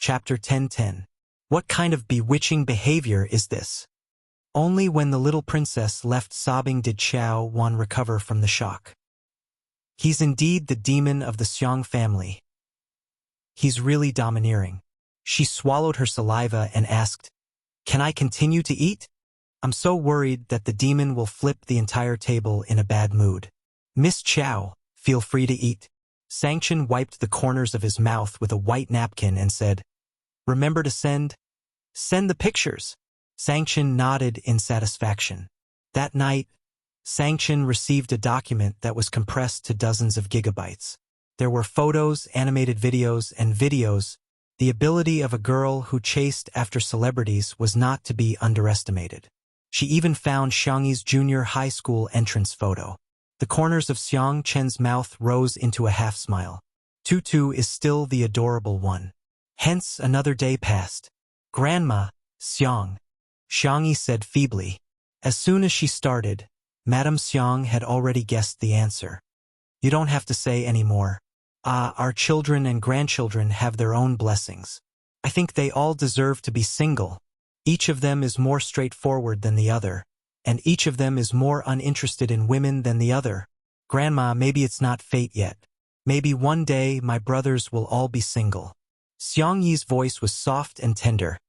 Chapter 10:10. What kind of bewitching behavior is this? Only when the little princess left sobbing did Xiao Wan recover from the shock. He's indeed the demon of the Xiang family. He's really domineering. She swallowed her saliva and asked, "Can I continue to eat? I'm so worried that the demon will flip the entire table in a bad mood." "Miss Chow, feel free to eat." Sanction wiped the corners of his mouth with a white napkin and said, "Remember to send the pictures." Sanction nodded in satisfaction. That night, Sanction received a document that was compressed to dozens of gigabytes. There were photos, animated videos, and videos. The ability of a girl who chased after celebrities was not to be underestimated. She even found Xiangyi's junior high school entrance photo. The corners of Xiang Chen's mouth rose into a half-smile. Tutu is still the adorable one. Hence another day passed. "Grandma, Xiang," Xiangyi said feebly. As soon as she started, Madame Xiang had already guessed the answer. "You don't have to say any more. Our children and grandchildren have their own blessings. I think they all deserve to be single. Each of them is more straightforward than the other, and each of them is more uninterested in women than the other. Grandma, maybe it's not fate yet. Maybe one day my brothers will all be single." Xiang Yi's voice was soft and tender,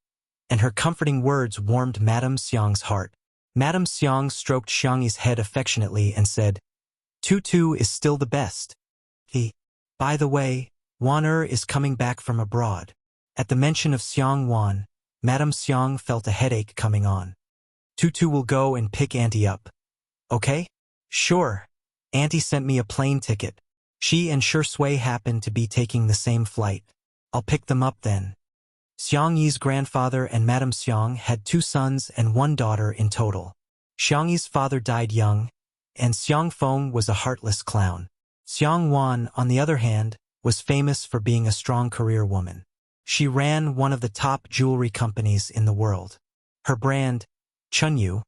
and her comforting words warmed Madame Xiang's heart. Madame Xiang stroked Xiang Yi's head affectionately and said, "Tutu is still the best. By the way, Wan is coming back from abroad." At the mention of Xiang Wan, Madame Xiang felt a headache coming on. "Tutu will go and pick Auntie up. Okay?" "Sure. Auntie sent me a plane ticket. She and Shui happen to be taking the same flight. I'll pick them up then." Xiang Yi's grandfather and Madame Xiang had 2 sons and 1 daughter in total. Xiang Yi's father died young, and Xiang Feng was a heartless clown. Xiang Wan, on the other hand, was famous for being a strong career woman. She ran one of the top jewelry companies in the world. Her brand, Chunyu,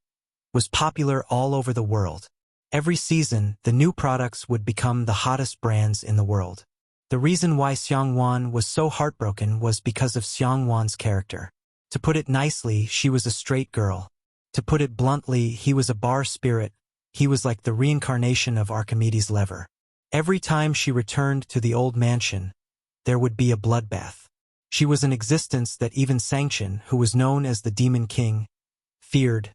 was popular all over the world. Every season, the new products would become the hottest brands in the world. The reason why Xiang Wan was so heartbroken was because of Xiang Wan's character. To put it nicely, she was a straight girl. To put it bluntly, he was a bar spirit. He was like the reincarnation of Archimedes' lever. Every time she returned to the old mansion, there would be a bloodbath. She was an existence that even Sanction, who was known as the Demon King, feared.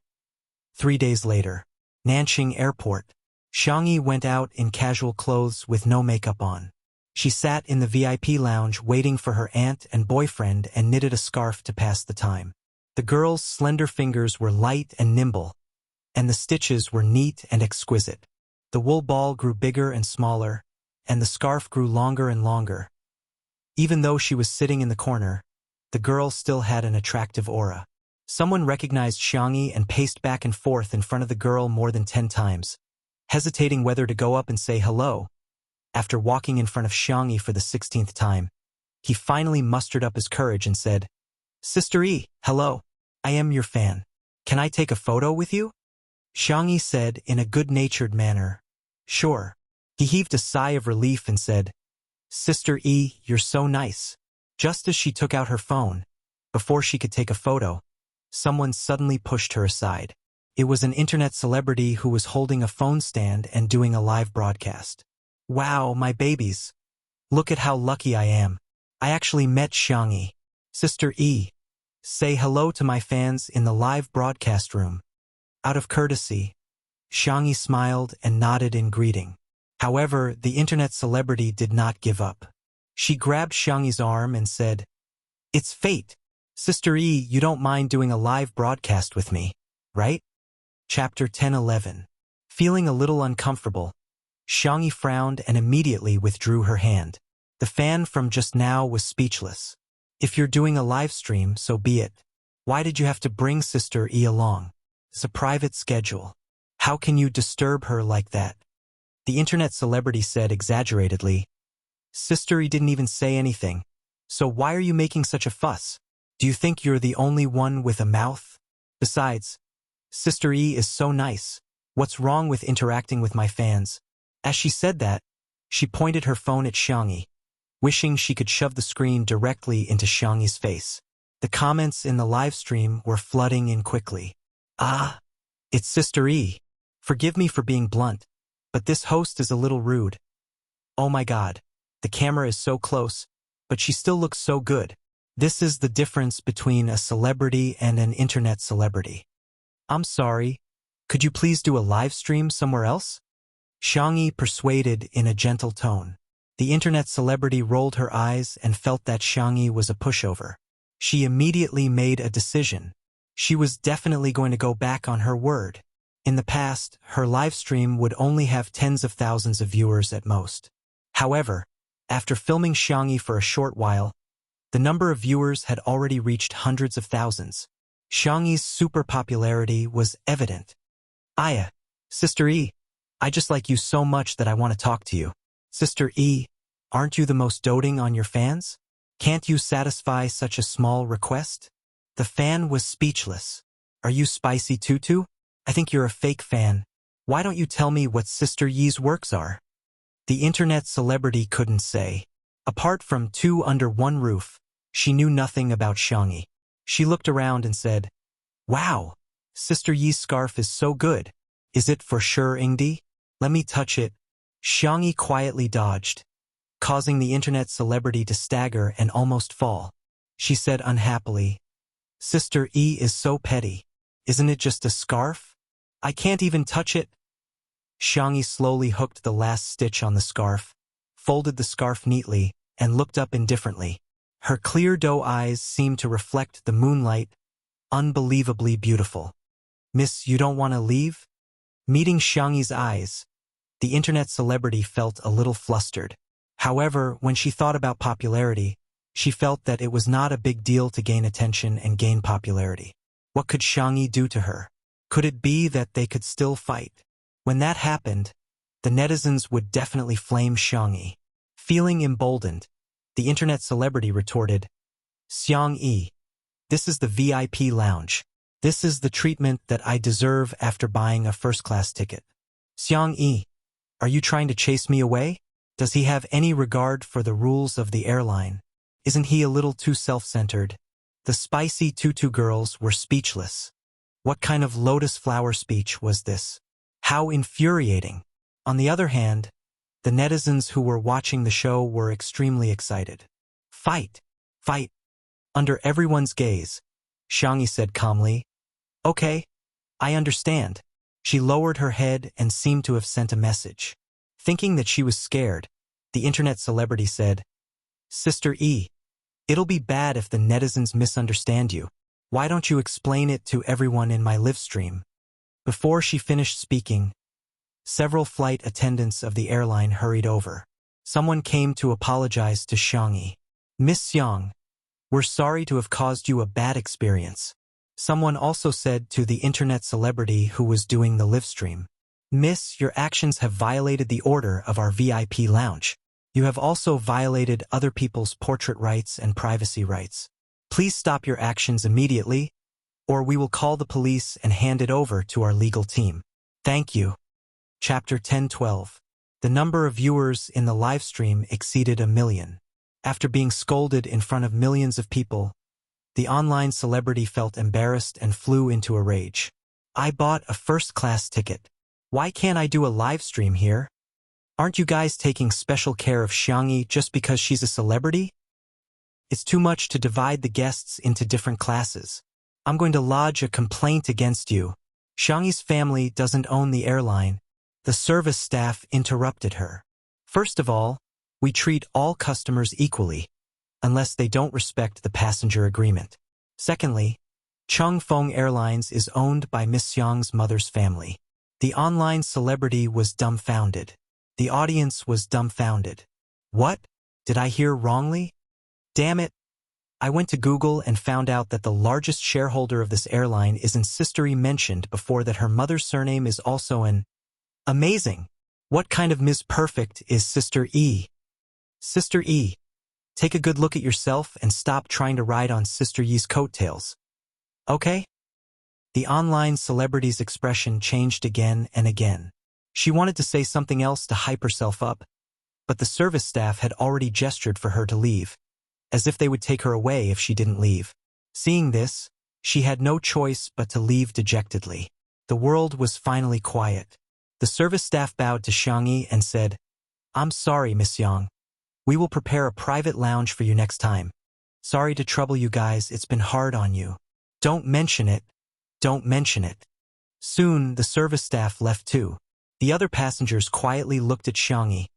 3 days later, Nanjing Airport, Xiangyi went out in casual clothes with no makeup on. She sat in the VIP lounge waiting for her aunt and boyfriend and knitted a scarf to pass the time. The girl's slender fingers were light and nimble, and the stitches were neat and exquisite. The wool ball grew bigger and smaller, and the scarf grew longer and longer. Even though she was sitting in the corner, the girl still had an attractive aura. Someone recognized Xiangyi and paced back and forth in front of the girl more than 10 times, hesitating whether to go up and say hello. After walking in front of Xiangyi for the 16th time, he finally mustered up his courage and said, "Sister E, hello. I am your fan. Can I take a photo with you?" Xiangyi said in a good-natured manner, "Sure." He heaved a sigh of relief and said, "Sister E, you're so nice." Just as she took out her phone, before she could take a photo, someone suddenly pushed her aside. It was an internet celebrity who was holding a phone stand and doing a live broadcast. "Wow, my babies. Look at how lucky I am. I actually met Xiangyi. Sister E, say hello to my fans in the live broadcast room." Out of courtesy, Xiangyi smiled and nodded in greeting. However, the internet celebrity did not give up. She grabbed Xiangyi's arm and said, "It's fate. Sister E, you don't mind doing a live broadcast with me, right?" Chapter 10:11. Feeling a little uncomfortable, Xiangyi frowned and immediately withdrew her hand. The fan from just now was speechless. "If you're doing a live stream, so be it. Why did you have to bring Sister E along? It's a private schedule. How can you disturb her like that?" The internet celebrity said exaggeratedly, "Sister E didn't even say anything. So why are you making such a fuss? Do you think you're the only one with a mouth? Besides, Sister E is so nice. What's wrong with interacting with my fans?" As she said that, she pointed her phone at Xiangyi. wishing she could shove the screen directly into Xiangyi's face. The comments in the live stream were flooding in quickly. Ah, it's Sister E. Forgive me for being blunt, but this host is a little rude. Oh my god, the camera is so close, but she still looks so good. This is the difference between a celebrity and an internet celebrity. I'm sorry, could you please do a live stream somewhere else? Xiangyi persuaded in a gentle tone. The internet celebrity rolled her eyes and felt that Xiangyi was a pushover. She immediately made a decision. She was definitely going to go back on her word. In the past, her live stream would only have tens of thousands of viewers at most. However, after filming Xiangyi for a short while, the number of viewers had already reached hundreds of thousands. Xiangyi's super popularity was evident. Aya, Sister E, I just like you so much that I want to talk to you. Sister E, aren't you the most doting on your fans? Can't you satisfy such a small request? The fan was speechless. Are you Spicy Tutu? I think you're a fake fan. Why don't you tell me what Sister Yi's works are? The internet celebrity couldn't say. Apart from two under one roof, she knew nothing about Xiangyi. She looked around and said, Wow, Sister Yi's scarf is so good. Is it for sure Ingdi? Let me touch it. Xiangyi quietly dodged, causing the internet celebrity to stagger and almost fall. She said unhappily, Sister E is so petty. Isn't it just a scarf? I can't even touch it. Xiangyi slowly hooked the last stitch on the scarf, folded the scarf neatly, and looked up indifferently. Her clear doe eyes seemed to reflect the moonlight, unbelievably beautiful. Miss, you don't want to leave? Meeting Xiangyi's eyes, the internet celebrity felt a little flustered. However, when she thought about popularity, she felt that it was not a big deal to gain attention and gain popularity. What could Xiangyi do to her? Could it be that they could still fight? When that happened, the netizens would definitely flame Xiangyi. Feeling emboldened, the internet celebrity retorted, Xiangyi, this is the VIP lounge. This is the treatment that I deserve after buying a first-class ticket. Xiangyi, are you trying to chase me away? Does he have any regard for the rules of the airline? Isn't he a little too self-centered? The Spicy Tutu girls were speechless. What kind of lotus flower speech was this? How infuriating. On the other hand, the netizens who were watching the show were extremely excited. Fight! Fight! Under everyone's gaze, Xiangyi said calmly, Okay, I understand. She lowered her head and seemed to have sent a message. Thinking that she was scared, the internet celebrity said, Sister E, it'll be bad if the netizens misunderstand you. Why don't you explain it to everyone in my live stream? Before she finished speaking, several flight attendants of the airline hurried over. Someone came to apologize to Xiangyi. Miss Xiang, we're sorry to have caused you a bad experience. Someone also said to the internet celebrity who was doing the live stream, Miss, your actions have violated the order of our VIP lounge. You have also violated other people's portrait rights and privacy rights. Please stop your actions immediately, or we will call the police and hand it over to our legal team. Thank you. Chapter 10:12. The number of viewers in the live stream exceeded 1 million. After being scolded in front of millions of people, the online celebrity felt embarrassed and flew into a rage. I bought a first-class ticket. Why can't I do a live stream here? Aren't you guys taking special care of Xiangyi just because she's a celebrity? It's too much to divide the guests into different classes. I'm going to lodge a complaint against you. Xiangyi's family doesn't own the airline. The service staff interrupted her. First of all, we treat all customers equally, unless they don't respect the passenger agreement. Secondly, Changfeng Airlines is owned by Miss Xiang's mother's family. The online celebrity was dumbfounded. The audience was dumbfounded. What? Did I hear wrongly? Damn it. I went to Google and found out that the largest shareholder of this airline isn't Sister E mentioned before that her mother's surname is also an amazing. What kind of Ms. Perfect is Sister E? Sister E, take a good look at yourself and stop trying to ride on Sister Yi's coattails. Okay? The online celebrity's expression changed again and again. She wanted to say something else to hype herself up, but the service staff had already gestured for her to leave, as if they would take her away if she didn't leave. Seeing this, she had no choice but to leave dejectedly. The world was finally quiet. The service staff bowed to Xiangyi and said, "I'm sorry, Miss Yang. We will prepare a private lounge for you next time. Sorry to trouble you guys, it's been hard on you. Don't mention it. Don't mention it." Soon, the service staff left too. The other passengers quietly looked at Xiangyi,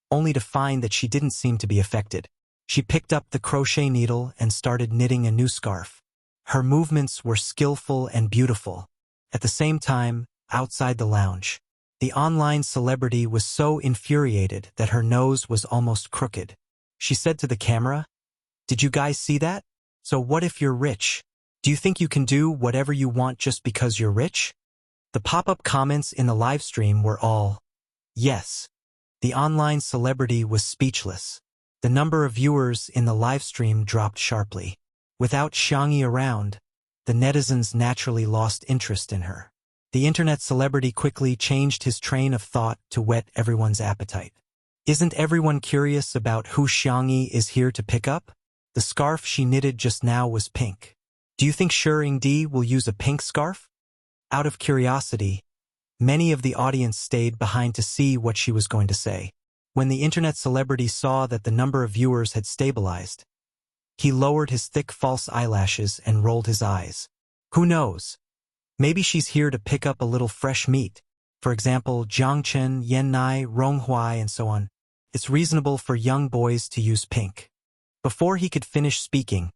only to find that she didn't seem to be affected. She picked up the crochet needle and started knitting a new scarf. Her movements were skillful and beautiful. At the same time, outside the lounge, the online celebrity was so infuriated that her nose was almost crooked. She said to the camera, "Did you guys see that? So what if you're rich? Do you think you can do whatever you want just because you're rich?" The pop-up comments in the live stream were all, "Yes." The online celebrity was speechless. The number of viewers in the live stream dropped sharply. Without Xiangyi around, the netizens naturally lost interest in her. The internet celebrity quickly changed his train of thought to whet everyone's appetite. Isn't everyone curious about who Xiangyi is here to pick up? The scarf she knitted just now was pink. Do you think Shirlingdi will use a pink scarf? Out of curiosity, many of the audience stayed behind to see what she was going to say. When the internet celebrity saw that the number of viewers had stabilized, he lowered his thick false eyelashes and rolled his eyes. Who knows? Maybe she's here to pick up a little fresh meat. For example, Jiangchen, Yennai, Ronghuai, and so on. It's reasonable for young boys to use pink. Before he could finish speaking,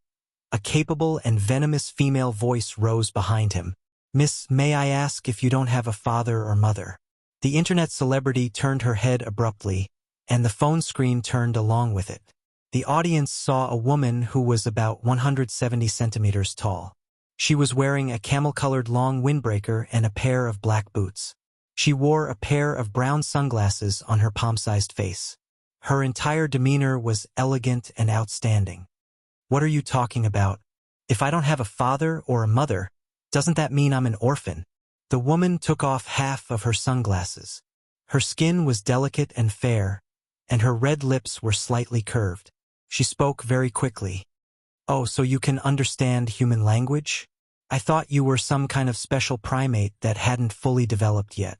a capable and venomous female voice rose behind him. "Miss, may I ask if you don't have a father or mother?" The internet celebrity turned her head abruptly, and the phone screen turned along with it. The audience saw a woman who was about 170 centimeters tall. She was wearing a camel-colored long windbreaker and a pair of black boots. She wore a pair of brown sunglasses on her palm-sized face. Her entire demeanor was elegant and outstanding. "What are you talking about? If I don't have a father or a mother, doesn't that mean I'm an orphan?" The woman took off half of her sunglasses. Her skin was delicate and fair, and her red lips were slightly curved. She spoke very quickly. "Oh, so you can understand human language? I thought you were some kind of special primate that hadn't fully developed yet."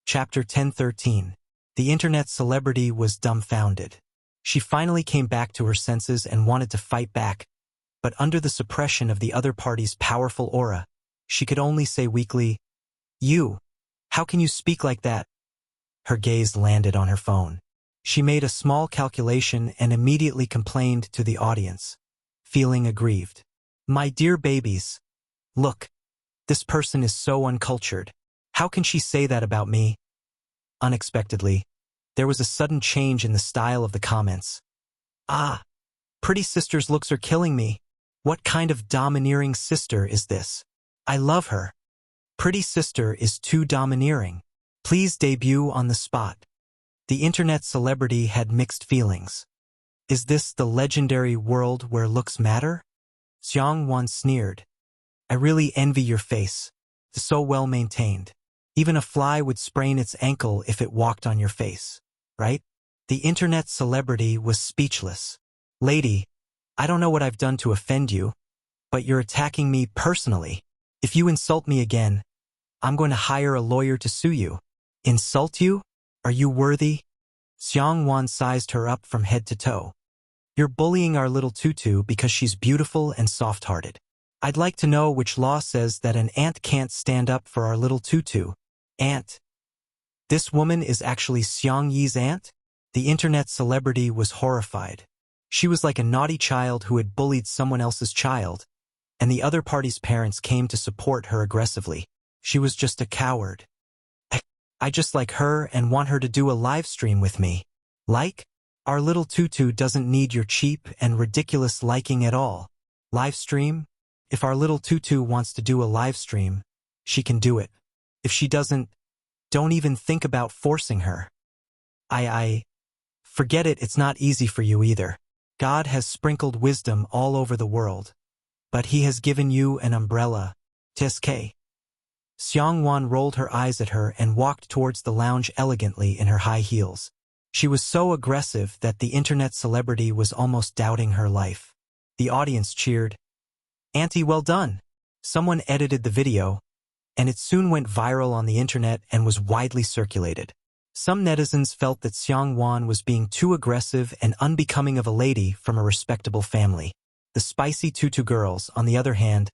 Chapter 1013. The internet celebrity was dumbfounded. She finally came back to her senses and wanted to fight back, but under the suppression of the other party's powerful aura, she could only say weakly, "You, how can you speak like that?" Her gaze landed on her phone. She made a small calculation and immediately complained to the audience, feeling aggrieved. "My dear babies, look, this person is so uncultured. How can she say that about me?" Unexpectedly, there was a sudden change in the style of the comments. "Ah, pretty sister's looks are killing me. What kind of domineering sister is this? I love her. Pretty sister is too domineering. Please debut on the spot." The internet celebrity had mixed feelings. Is this the legendary world where looks matter? Xiang Wan sneered. "I really envy your face. It's so well maintained. Even a fly would sprain its ankle if it walked on your face, right?" The internet celebrity was speechless. "Lady, I don't know what I've done to offend you, but you're attacking me personally. If you insult me again, I'm going to hire a lawyer to sue you." "Insult you? Are you worthy?" Xiang Wan sized her up from head to toe. "You're bullying our little tutu because she's beautiful and soft-hearted. I'd like to know which law says that an ant can't stand up for our little tutu." "Aunt? This woman is actually Xiang Yi's aunt?" The internet celebrity was horrified. She was like a naughty child who had bullied someone else's child, and the other party's parents came to support her aggressively. She was just a coward. I just like her and want her to do a live stream with me. Like? Our little tutu doesn't need your cheap and ridiculous liking at all. Live stream? If our little tutu wants to do a live stream, she can do it. If she doesn't, don't even think about forcing her. Forget it, it's not easy for you either. God has sprinkled wisdom all over the world, but he has given you an umbrella. TSK. Xiang Wan rolled her eyes at her and walked towards the lounge elegantly in her high heels. She was so aggressive that the internet celebrity was almost doubting her life. The audience cheered. "Auntie, well done." Someone edited the video, and it soon went viral on the internet and was widely circulated. Some netizens felt that Xiangwan was being too aggressive and unbecoming of a lady from a respectable family. The spicy tutu girls, on the other hand,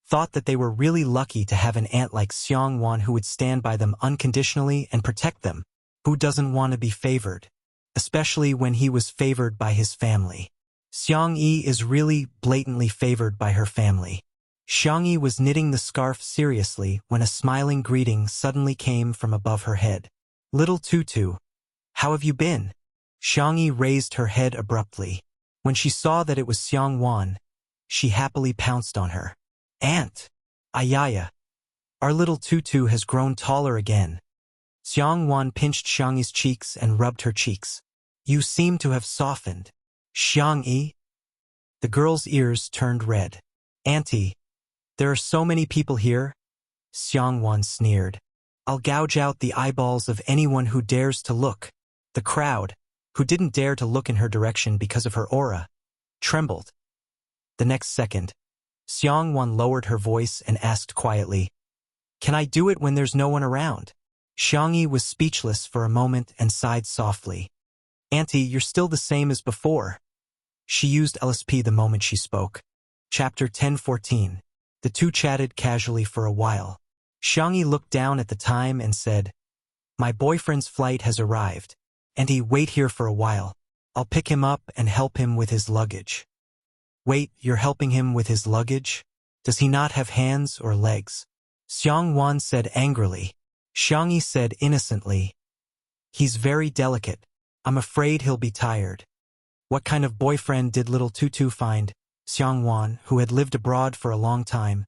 thought that they were really lucky to have an aunt like Xiangwan who would stand by them unconditionally and protect them. Who doesn't want to be favored? Especially when he was favored by his family. Xiangyi is really blatantly favored by her family. Xiangyi was knitting the scarf seriously when a smiling greeting suddenly came from above her head. "Little Tutu, how have you been?" Xiangyi raised her head abruptly. When she saw that it was Xiangwan, she happily pounced on her. "Aunt, Ayaya, our little Tutu has grown taller again." Xiangwan pinched Xiangyi's cheeks and rubbed her cheeks. "You seem to have softened." "Xiangyi?" The girl's ears turned red. "Auntie, there are so many people here." Xiangwan sneered. "I'll gouge out the eyeballs of anyone who dares to look." The crowd, who didn't dare to look in her direction because of her aura, trembled. The next second, Xiangwan lowered her voice and asked quietly, "Can I do it when there's no one around?" Xiangyi was speechless for a moment and sighed softly. "Auntie, you're still the same as before." She used LSP the moment she spoke. Chapter 10:14. The two chatted casually for a while. Xiangyi looked down at the time and said, "My boyfriend's flight has arrived. Auntie, wait here for a while. I'll pick him up and help him with his luggage." "Wait, you're helping him with his luggage? Does he not have hands or legs?" Xiangwan said angrily. Xiangyi said innocently, "He's very delicate. I'm afraid he'll be tired." What kind of boyfriend did little Tutu find? Xiangwan, who had lived abroad for a long time,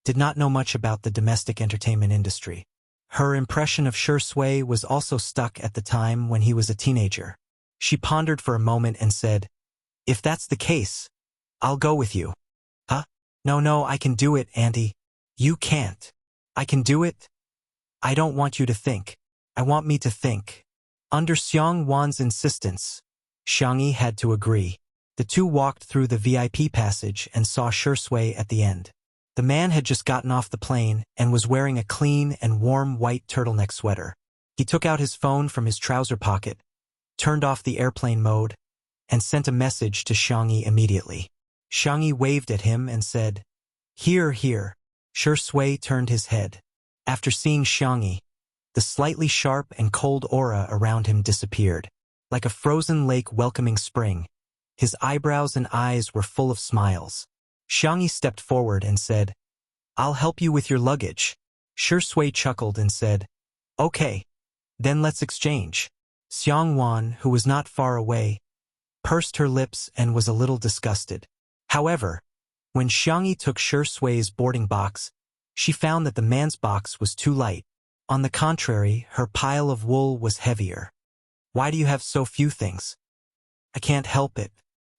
did not know much about the domestic entertainment industry. Her impression of Shui was also stuck at the time when he was a teenager. She pondered for a moment and said, "If that's the case, I'll go with you." "Huh? No, I can do it, Auntie." "You can't." "I can do it." "I don't want you to think. I want me to think." Under Xiangwan's insistence, Xiangyi had to agree. The two walked through the VIP passage and saw Shui at the end. The man had just gotten off the plane and was wearing a clean and warm white turtleneck sweater. He took out his phone from his trouser pocket, turned off the airplane mode, and sent a message to Xiangyi immediately. Xiangyi waved at him and said, Here. Shui turned his head. After seeing Xiangyi, the slightly sharp and cold aura around him disappeared. Like a frozen lake welcoming spring, his eyebrows and eyes were full of smiles. Xiangyi stepped forward and said, "I'll help you with your luggage." Shui chuckled and said, "Okay, then let's exchange." Xiangwan, who was not far away, pursed her lips and was a little disgusted. However, when Xiangyi took Shui's boarding box, she found that the man's box was too light. On the contrary, her pile of wool was heavier. "Why do you have so few things?" "I can't help it.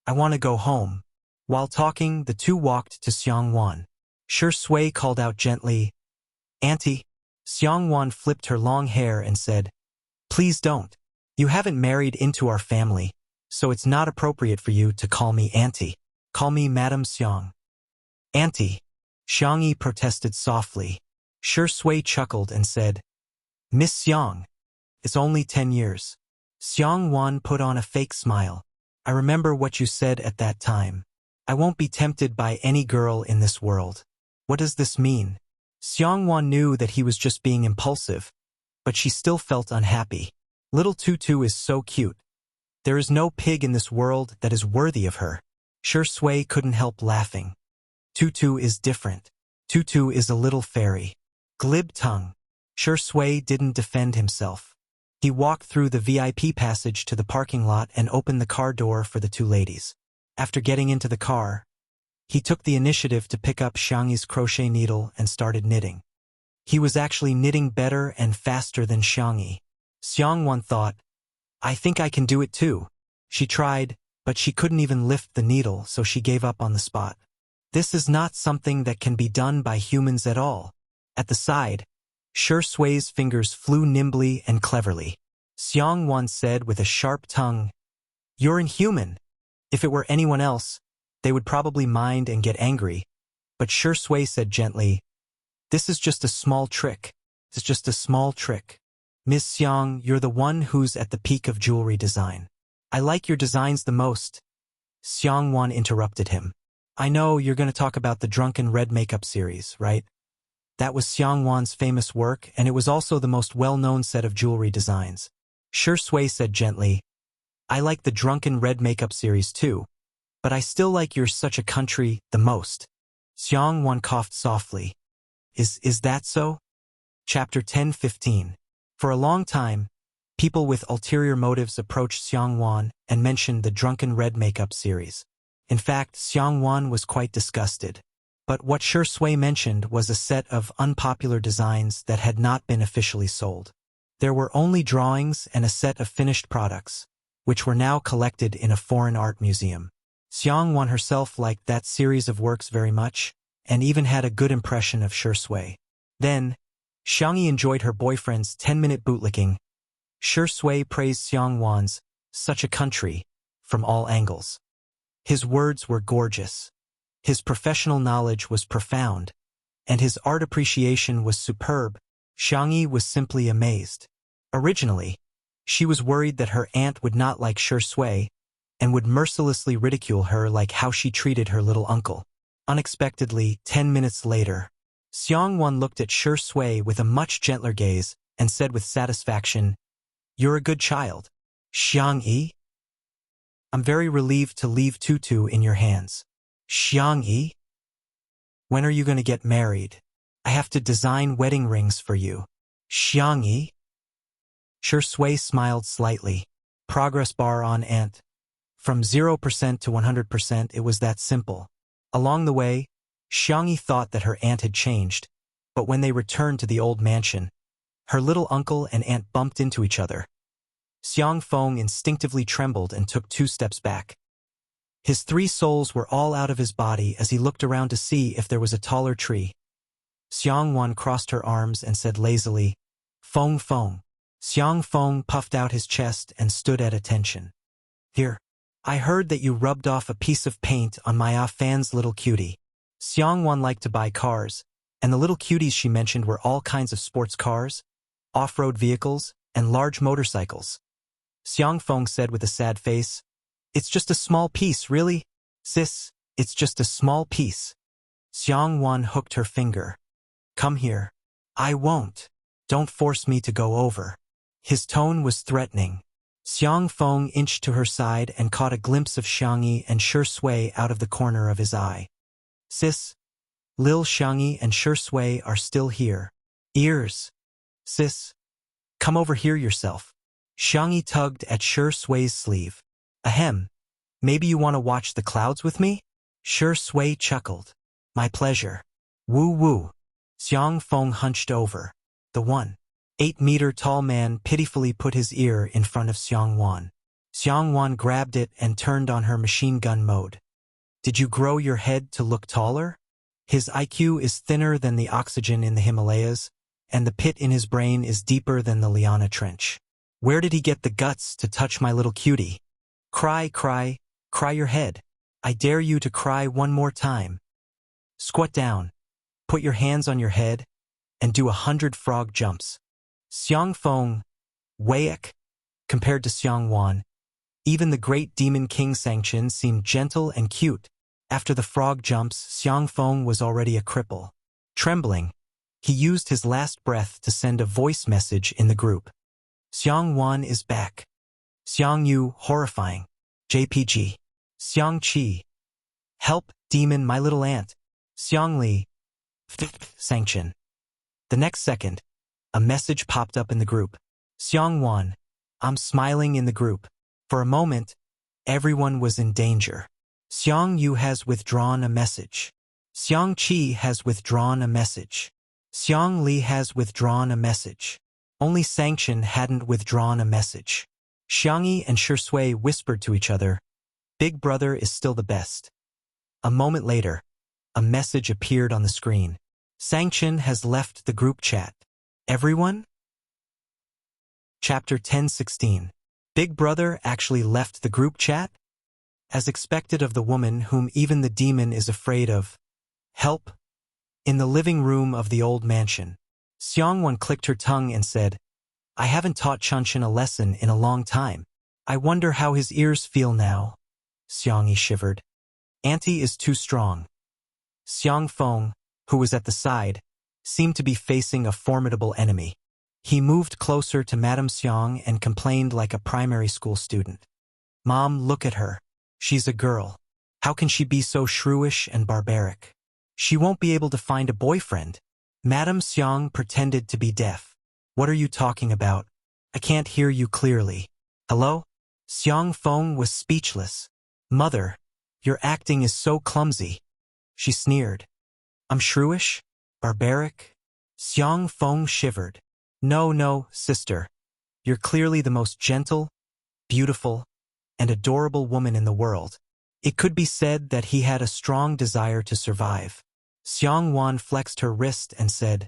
I want to go home." While talking, the two walked to Xiangwan. Shui called out gently, "Auntie." Xiangwan flipped her long hair and said, "Please don't. You haven't married into our family, so it's not appropriate for you to call me Auntie. Call me Madame Xiang." "Auntie," Xiangyi protested softly. Shui chuckled and said, "Miss Xiang, it's only 10 years. Xiangwan put on a fake smile. "I remember what you said at that time. I won't be tempted by any girl in this world." What does this mean? Xiangwan knew that he was just being impulsive, but she still felt unhappy. Little Tutu is so cute. There is no pig in this world that is worthy of her. Shui couldn't help laughing. Tutu is different. Tutu is a little fairy. Glib tongue. Shui didn't defend himself. He walked through the VIP passage to the parking lot and opened the car door for the two ladies. After getting into the car, he took the initiative to pick up Xiangyi's crochet needle and started knitting. He was actually knitting better and faster than Xiangyi. Xiangwan thought, "I think I can do it too." She tried, but she couldn't even lift the needle, so she gave up on the spot. This is not something that can be done by humans at all. At the side, Shui's fingers flew nimbly and cleverly. Xiang Wan said with a sharp tongue. You're inhuman. If it were anyone else, they would probably mind and get angry. But Shi Sui said gently, this is just a small trick. It's just a small trick. Ms. Xiang, you're the one who's at the peak of jewelry design. I like your designs the most. Xiang Wan interrupted him. I know you're going to talk about the drunken red makeup series, right? That was Xiang Wan's famous work, and it was also the most well-known set of jewelry designs. Shi Sui said gently, I like the drunken red makeup series too, but I still like You're Such a Country the most. Xiang Wan coughed softly. Is that so? Chapter 10:15. For a long time, people with ulterior motives approached Xiang Wan and mentioned the drunken red makeup series. In fact, Xiang Wan was quite disgusted. But what Shi Sui mentioned was a set of unpopular designs that had not been officially sold. There were only drawings and a set of finished products, which were now collected in a foreign art museum. Xiang Wan herself liked that series of works very much, and even had a good impression of Shi Sui. Then, Xiangyi enjoyed her boyfriend's 10-minute bootlicking. Shi Sui praised Xiang Wan's Such a Country from all angles. His words were gorgeous. His professional knowledge was profound, and his art appreciation was superb. Xiangyi was simply amazed. Originally, she was worried that her aunt would not like Shi Sui and would mercilessly ridicule her like how she treated her little uncle. Unexpectedly, 10 minutes later, Xiang Wan looked at Shi Sui with a much gentler gaze and said with satisfaction, You're a good child. Xiangyi? I'm very relieved to leave Tutu in your hands. Xiangyi? When are you going to get married? I have to design wedding rings for you. Xiangyi? Shi Sui smiled slightly. Progress bar on aunt. From 0% to 100%, it was that simple. Along the way, Xiangyi thought that her aunt had changed, but when they returned to the old mansion, her little uncle and aunt bumped into each other. Xiang Feng instinctively trembled and took 2 steps back. His 3 souls were all out of his body as he looked around to see if there was a taller tree. Xiang Wan crossed her arms and said lazily, Feng Feng. Xiang Feng puffed out his chest and stood at attention. Here, I heard that you rubbed off a piece of paint on my fan's little cutie. Xiang Wan liked to buy cars, and the little cuties she mentioned were all kinds of sports cars, off-road vehicles, and large motorcycles. Xiang Feng said with a sad face, It's just a small piece, really? Sis, it's just a small piece. Xiang Wan hooked her finger. Come here. I won't. Don't force me to go over. His tone was threatening. Xiang Feng inched to her side and caught a glimpse of Xiangyi and Shi Sui out of the corner of his eye. Sis, Lil Xiangyi and Shi Sui are still here. Ears. Sis, come over here yourself. Xiangyi tugged at Shi Sui's sleeve. Ahem. Maybe you want to watch the clouds with me? Shi Sui chuckled. My pleasure. Woo woo. Xiang Feng hunched over. The 1.8-meter-tall man pitifully put his ear in front of Xiang Wan. Xiang Wan grabbed it and turned on her machine gun mode. Did you grow your head to look taller? His IQ is thinner than the oxygen in the Himalayas, and the pit in his brain is deeper than the Liana Trench. Where did he get the guts to touch my little cutie? Cry, cry, cry your head. I dare you to cry one more time. Squat down, put your hands on your head, and do 100 frog jumps. Xiang Feng, Wayek, compared to Xiang Wan, even the great demon king Sangchen seemed gentle and cute. After the frog jumps, Xiang Feng was already a cripple. Trembling, he used his last breath to send a voice message in the group. Xiang Wan is back. Xiang Yu, horrifying. JPG. Xiang Qi. Help, demon, my little aunt. Xiang Li. Sangchen. The next second, a message popped up in the group. Xiang Wan. I'm smiling in the group. For a moment, everyone was in danger. Xiang Yu has withdrawn a message. Xiang Qi has withdrawn a message. Xiang Li has withdrawn a message. Only Sangchen hadn't withdrawn a message. Xiangyi and Shi Sui whispered to each other, Big brother is still the best. A moment later, a message appeared on the screen. Sangchen has left the group chat. Everyone? Chapter 10:16. Big Brother actually left the group chat? As expected of the woman whom even the demon is afraid of. Help. In the living room of the old mansion, Xiangwan clicked her tongue and said, I haven't taught Chunshin a lesson in a long time. I wonder how his ears feel now. Xiangyi shivered. Auntie is too strong. Xiang Feng, who was at the side, seemed to be facing a formidable enemy. He moved closer to Madame Xiang and complained like a primary school student. Mom, look at her. She's a girl. How can she be so shrewish and barbaric? She won't be able to find a boyfriend. Madame Xiang pretended to be deaf. What are you talking about? I can't hear you clearly. Hello? Xiang Feng was speechless. Mother, your acting is so clumsy. She sneered. I'm shrewish? Barbaric? Xiang Feng shivered. No, sister. You're clearly the most gentle, beautiful, and adorable woman in the world. It could be said that he had a strong desire to survive. Xiang Wan flexed her wrist and said,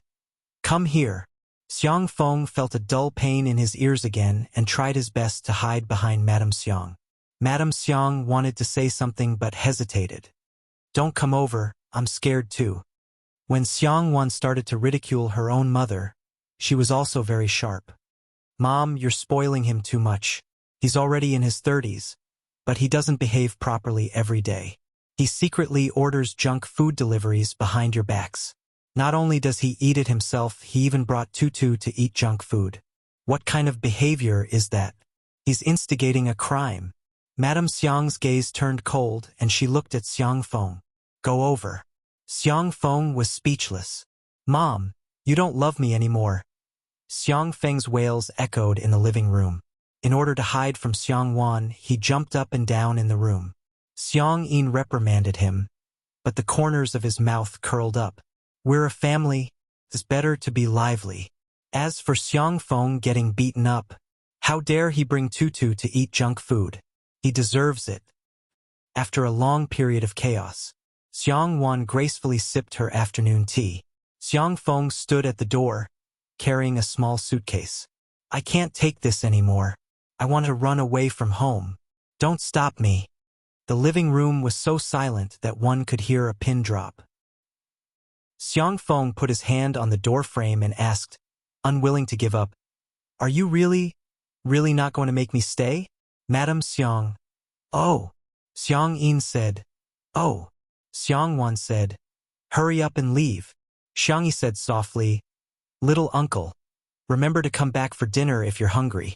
Come here. Xiang Feng felt a dull pain in his ears again and tried his best to hide behind Madame Xiang. Madame Xiang wanted to say something but hesitated. Don't come over, I'm scared too. When Xiang Wan started to ridicule her own mother, she was also very sharp. Mom, you're spoiling him too much. He's already in his 30s, but he doesn't behave properly every day. He secretly orders junk food deliveries behind your backs. Not only does he eat it himself, he even brought Tutu to eat junk food. What kind of behavior is that? He's instigating a crime. Madame Xiang's gaze turned cold and she looked at Xiang Feng. Go over. Xiang Feng was speechless. Mom, you don't love me anymore. Xiang Feng's wails echoed in the living room. In order to hide from Xiang Wan, he jumped up and down in the room. Xiang Yin reprimanded him, but the corners of his mouth curled up. We're a family. It's better to be lively. As for Xiang Feng getting beaten up, how dare he bring Tutu to eat junk food? He deserves it. After a long period of chaos, Xiang Wan gracefully sipped her afternoon tea. Xiang Feng stood at the door, carrying a small suitcase. I can't take this anymore. I want to run away from home. Don't stop me. The living room was so silent that one could hear a pin drop. Xiang Feng put his hand on the door frame and asked, unwilling to give up, Are you really not going to make me stay? Madame Xiang. Oh. Xiang Yin said. Oh. Xiang Wan said, Hurry up and leave. Xiang Yi said softly, Little uncle, remember to come back for dinner if you're hungry.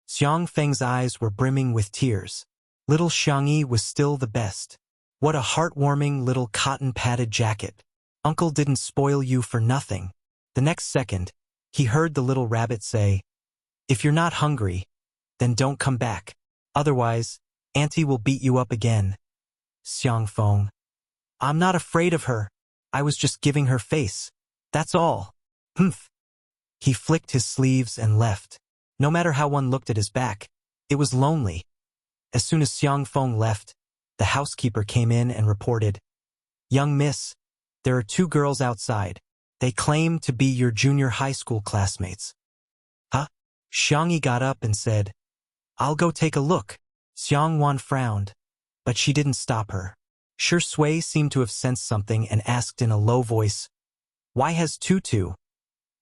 Xiang Feng's eyes were brimming with tears. Little Xiang Yi was still the best. What a heartwarming little cotton-padded jacket. Uncle didn't spoil you for nothing. The next second, he heard the little rabbit say, If you're not hungry, then don't come back. Otherwise, Auntie will beat you up again. Xiang Feng. I'm not afraid of her. I was just giving her face. That's all. Humph. He flicked his sleeves and left. No matter how one looked at his back, it was lonely. As soon as Xiang Feng left, the housekeeper came in and reported, Young miss, there are 2 girls outside. They claim to be your junior high school classmates. Huh? Xiang Yi got up and said, I'll go take a look. Xiang Wan frowned, but she didn't stop her. Shi Sui seemed to have sensed something and asked in a low voice, Why has Tutu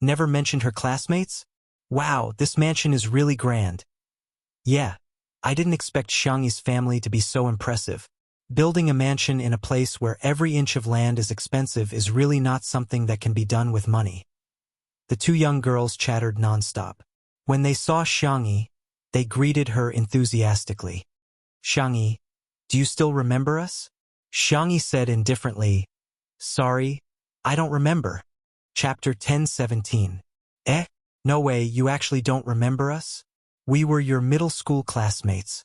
never mentioned her classmates? Wow, this mansion is really grand. Yeah, I didn't expect Xiang Yi's family to be so impressive. Building a mansion in a place where every inch of land is expensive is really not something that can be done with money. The 2 young girls chattered nonstop. When they saw Xiang Yi, they greeted her enthusiastically. Xiang Yi, do you still remember us? Xiang Yi said indifferently, Sorry, I don't remember. Chapter 10:17. No way, you actually don't remember us? We were your middle school classmates.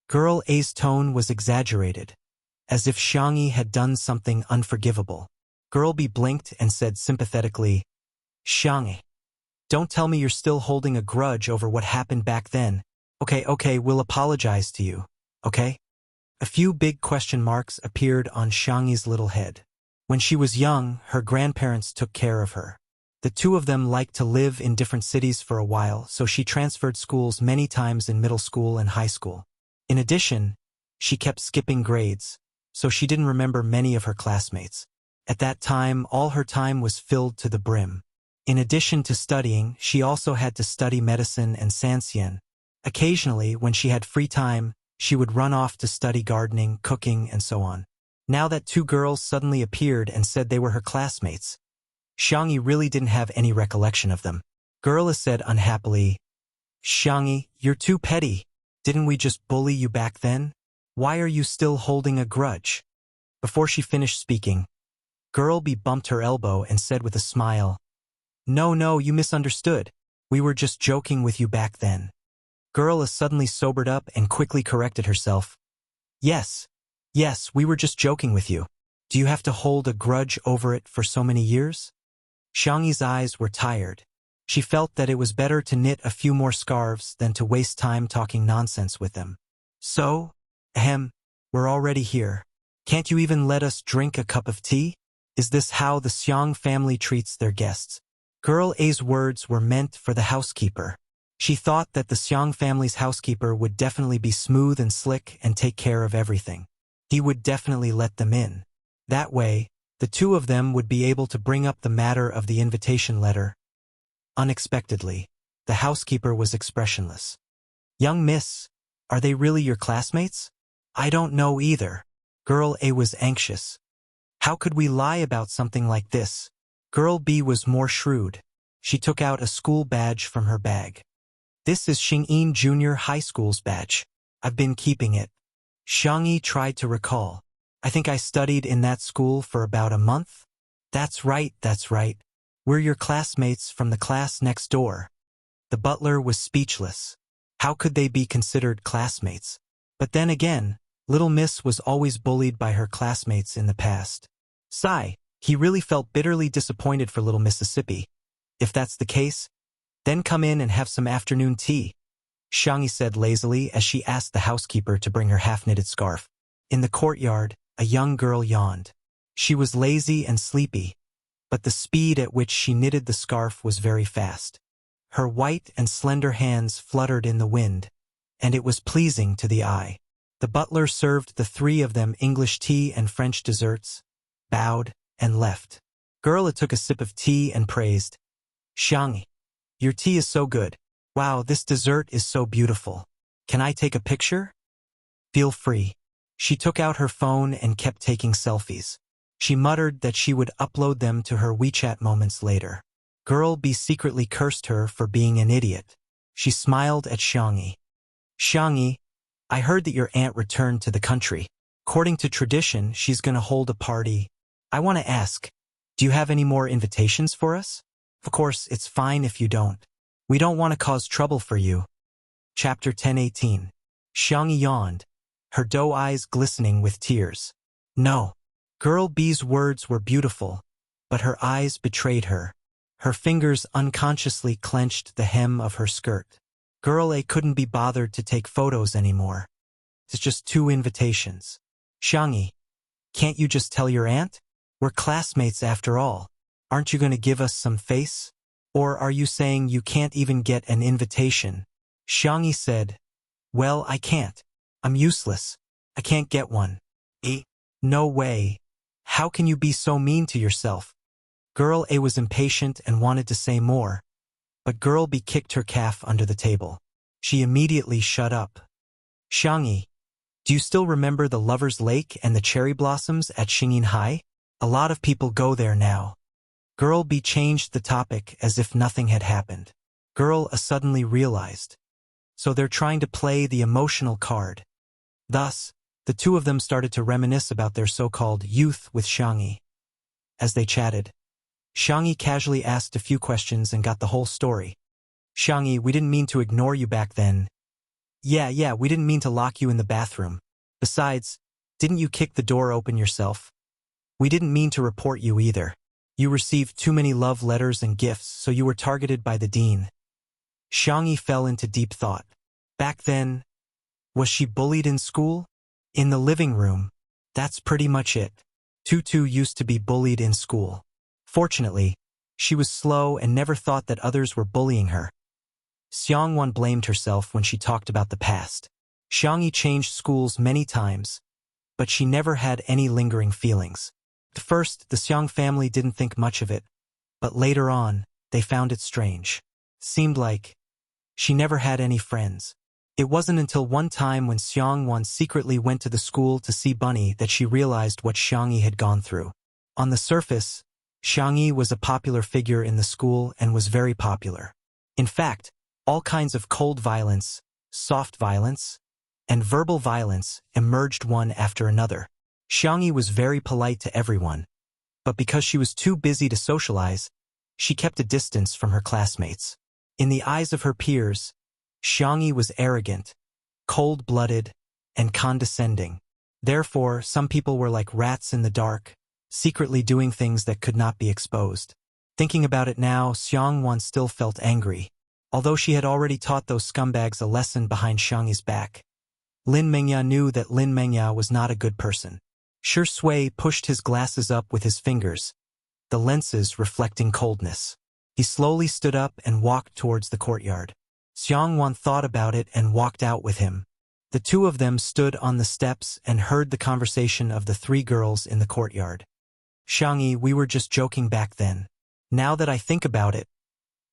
Girl A's tone was exaggerated, as if Xiang Yi had done something unforgivable. Girl B blinked and said sympathetically, Xiang Yi, don't tell me you're still holding a grudge over what happened back then. Okay, we'll apologize to you, okay? A few big question marks appeared on Xiang Yi's little head. When she was young, her grandparents took care of her. The two of them liked to live in different cities for a while, so she transferred schools many times in middle school and high school. In addition, she kept skipping grades, so she didn't remember many of her classmates. At that time, all her time was filled to the brim. In addition to studying, she also had to study medicine and sanxian. Occasionally, when she had free time, she would run off to study gardening, cooking, and so on. Now that two girls suddenly appeared and said they were her classmates, Xiangyi really didn't have any recollection of them. Gerla said unhappily, "Xiangyi, you're too petty. Didn't we just bully you back then? Why are you still holding a grudge?" Before she finished speaking, Girlby bumped her elbow and said with a smile, No, you misunderstood. We were just joking with you back then." Gerla suddenly sobered up and quickly corrected herself. Yes, we were just joking with you. Do you have to hold a grudge over it for so many years?" Xiangyi's eyes were tired. She felt that it was better to knit a few more scarves than to waste time talking nonsense with them. "So, we're already here. Can't you even let us drink a cup of tea? Is this how the Xiang family treats their guests?" Girl A's words were meant for the housekeeper. She thought that the Xiang family's housekeeper would definitely be smooth and slick and take care of everything. He would definitely let them in. That way, the two of them would be able to bring up the matter of the invitation letter. Unexpectedly, the housekeeper was expressionless. "Young miss, are they really your classmates?" "I don't know either." Girl A was anxious. How could we lie about something like this? Girl B was more shrewd. She took out a school badge from her bag. "This is Xingyin Junior High School's badge. I've been keeping it." Xiangyi tried to recall. "I think I studied in that school for about a month." That's right. We're your classmates from the class next door." The butler was speechless. How could they be considered classmates? But then again, Little Miss was always bullied by her classmates in the past. Sigh, he really felt bitterly disappointed for Little Mississippi. "If that's the case, then come in and have some afternoon tea," Xiangyi said lazily as she asked the housekeeper to bring her half-knitted scarf. In the courtyard, a young girl yawned. She was lazy and sleepy, but the speed at which she knitted the scarf was very fast. Her white and slender hands fluttered in the wind, and it was pleasing to the eye. The butler served the three of them English tea and French desserts, bowed, and left. Gerla took a sip of tea and praised, "Xiangyi, your tea is so good. Wow, this dessert is so beautiful. Can I take a picture?" "Feel free." She took out her phone and kept taking selfies. She muttered that she would upload them to her WeChat moments later. Girl B secretly cursed her for being an idiot. She smiled at Xiangyi. "Xiangyi, I heard that your aunt returned to the country. According to tradition, she's going to hold a party. I want to ask, do you have any more invitations for us? Of course, it's fine if you don't. We don't want to cause trouble for you." Chapter 10:18. Xiangyi yawned, her doe eyes glistening with tears. No. Girl B's words were beautiful, but her eyes betrayed her. Her fingers unconsciously clenched the hem of her skirt. Girl A couldn't be bothered to take photos anymore. It's just 2 invitations. "Xiangyi, can't you just tell your aunt? We're classmates after all. Aren't you going to give us some face? Or are you saying you can't even get an invitation?" Xiangyi said, "Well, I can't. I'm useless. I can't get one." No way. How can you be so mean to yourself?" Girl A was impatient and wanted to say more, but Girl B kicked her calf under the table. She immediately shut up. "Xiangyi, do you still remember the Lover's Lake and the cherry blossoms at Xingyin High? A lot of people go there now." Girl B changed the topic as if nothing had happened. Girl A suddenly realized. So they're trying to play the emotional card. Thus, the two of them started to reminisce about their so-called youth with Xiangyi. As they chatted, Xiangyi casually asked a few questions and got the whole story. "Xiangyi, we didn't mean to ignore you back then." Yeah, we didn't mean to lock you in the bathroom. Besides, didn't you kick the door open yourself? We didn't mean to report you either. You received too many love letters and gifts, so you were targeted by the dean." Xiangyi fell into deep thought. Back then, was she bullied in school? In the living room, that's pretty much it. Tutu used to be bullied in school. Fortunately, She was slow and never thought that others were bullying her. Xiangwan blamed herself when she talked about the past. Xiangyi changed schools many times, but she never had any lingering feelings. At first, the Xiang family didn't think much of it, but later on, they found it strange. Seemed like she never had any friends. It wasn't until one time when Xiangwan secretly went to the school to see Bunny that she realized what Xiangyi had gone through. On the surface, Xiangyi was a popular figure in the school and was very popular. In fact, all kinds of cold violence, soft violence, and verbal violence emerged one after another. Xiangyi was very polite to everyone, but because she was too busy to socialize, she kept a distance from her classmates. In the eyes of her peers, Xiangyi was arrogant, cold-blooded, and condescending. Therefore, some people were like rats in the dark, secretly doing things that could not be exposed. Thinking about it now, Xiangwan still felt angry. Although she had already taught those scumbags a lesson behind Xiangyi's back, Lin Mengya knew that Lin Mengya was not a good person. Shi Sui pushed his glasses up with his fingers, the lenses reflecting coldness. He slowly stood up and walked towards the courtyard. Xiangwan thought about it and walked out with him. The two of them stood on the steps and heard the conversation of the three girls in the courtyard. Xiangyi, we were just joking back then. Now that I think about it,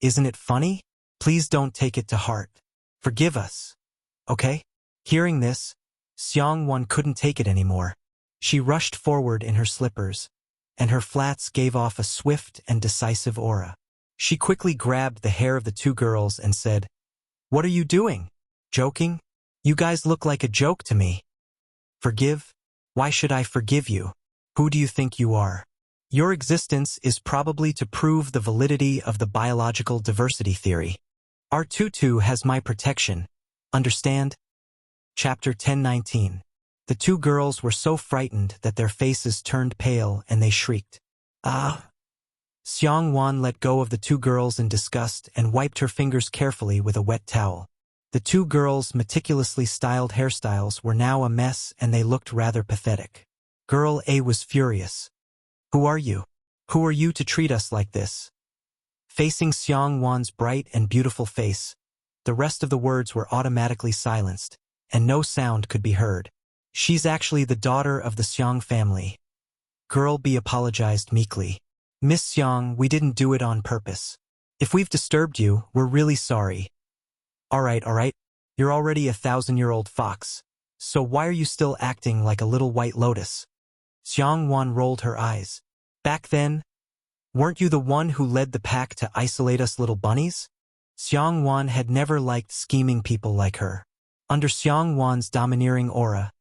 isn't it funny? Please don't take it to heart. Forgive us. Okay? Hearing this, Xiangwan couldn't take it anymore. She rushed forward in her slippers, and her flats gave off a swift and decisive aura. She quickly grabbed the hair of the two girls and said, "What are you doing? Joking? You guys look like a joke to me." "Forgive? Why should I forgive you? Who do you think you are? Your existence is probably to prove the validity of the biological diversity theory. Our tutu has my protection. Understand?" Chapter 10:19. The two girls were so frightened that their faces turned pale and they shrieked. "Ah!" Xiangwan let go of the two girls in disgust and wiped her fingers carefully with a wet towel. The two girls' meticulously styled hairstyles were now a mess and they looked rather pathetic. Girl A was furious. "Who are you? Who are you to treat us like this?" Facing Xiangwan's bright and beautiful face, the rest of the words were automatically silenced, and no sound could be heard. "She's actually the daughter of the Xiang family." Girl B apologized meekly. "Miss Xiang, we didn't do it on purpose. If we've disturbed you, we're really sorry." All right. You're already a 1,000-year-old fox. So why are you still acting like a little white lotus?" Xiangwan rolled her eyes. "Back then, weren't you the one who led the pack to isolate us little bunnies?" Xiangwan had never liked scheming people like her. Under Xiangwan's domineering aura,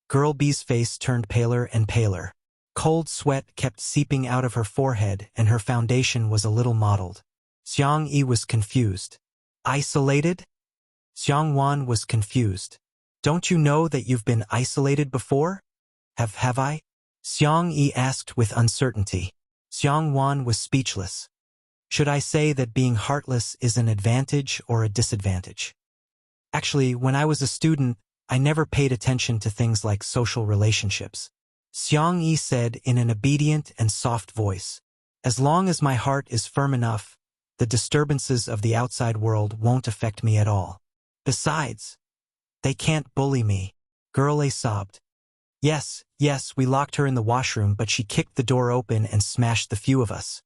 Girl B's face turned paler and paler. Cold sweat kept seeping out of her forehead and her foundation was a little mottled. Xiangyi was confused. "Isolated?" Xiangwan was confused. "Don't you know that you've been isolated before?" Have I?" Xiangyi asked with uncertainty. Xiangwan was speechless. "Should I say that being heartless is an advantage or a disadvantage?" "Actually, when I was a student, I never paid attention to things like social relationships," Xiangyi said in an obedient and soft voice. "As long as my heart is firm enough, the disturbances of the outside world won't affect me at all. Besides, they can't bully me." Girl A sobbed. Yes, we locked her in the washroom, but she kicked the door open and smashed the few of us.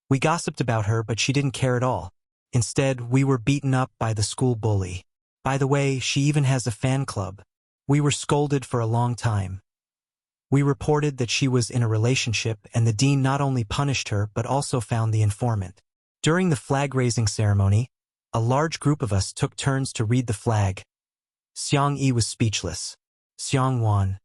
We gossiped about her, but she didn't care at all. Instead, we were beaten up by the school bully. By the way, she even has a fan club. We were scolded for a long time. We reported that she was in a relationship, and the dean not only punished her but also found the informant. During the flag-raising ceremony, a large group of us took turns to read the flag. Xiangyi was speechless. Xiangwan.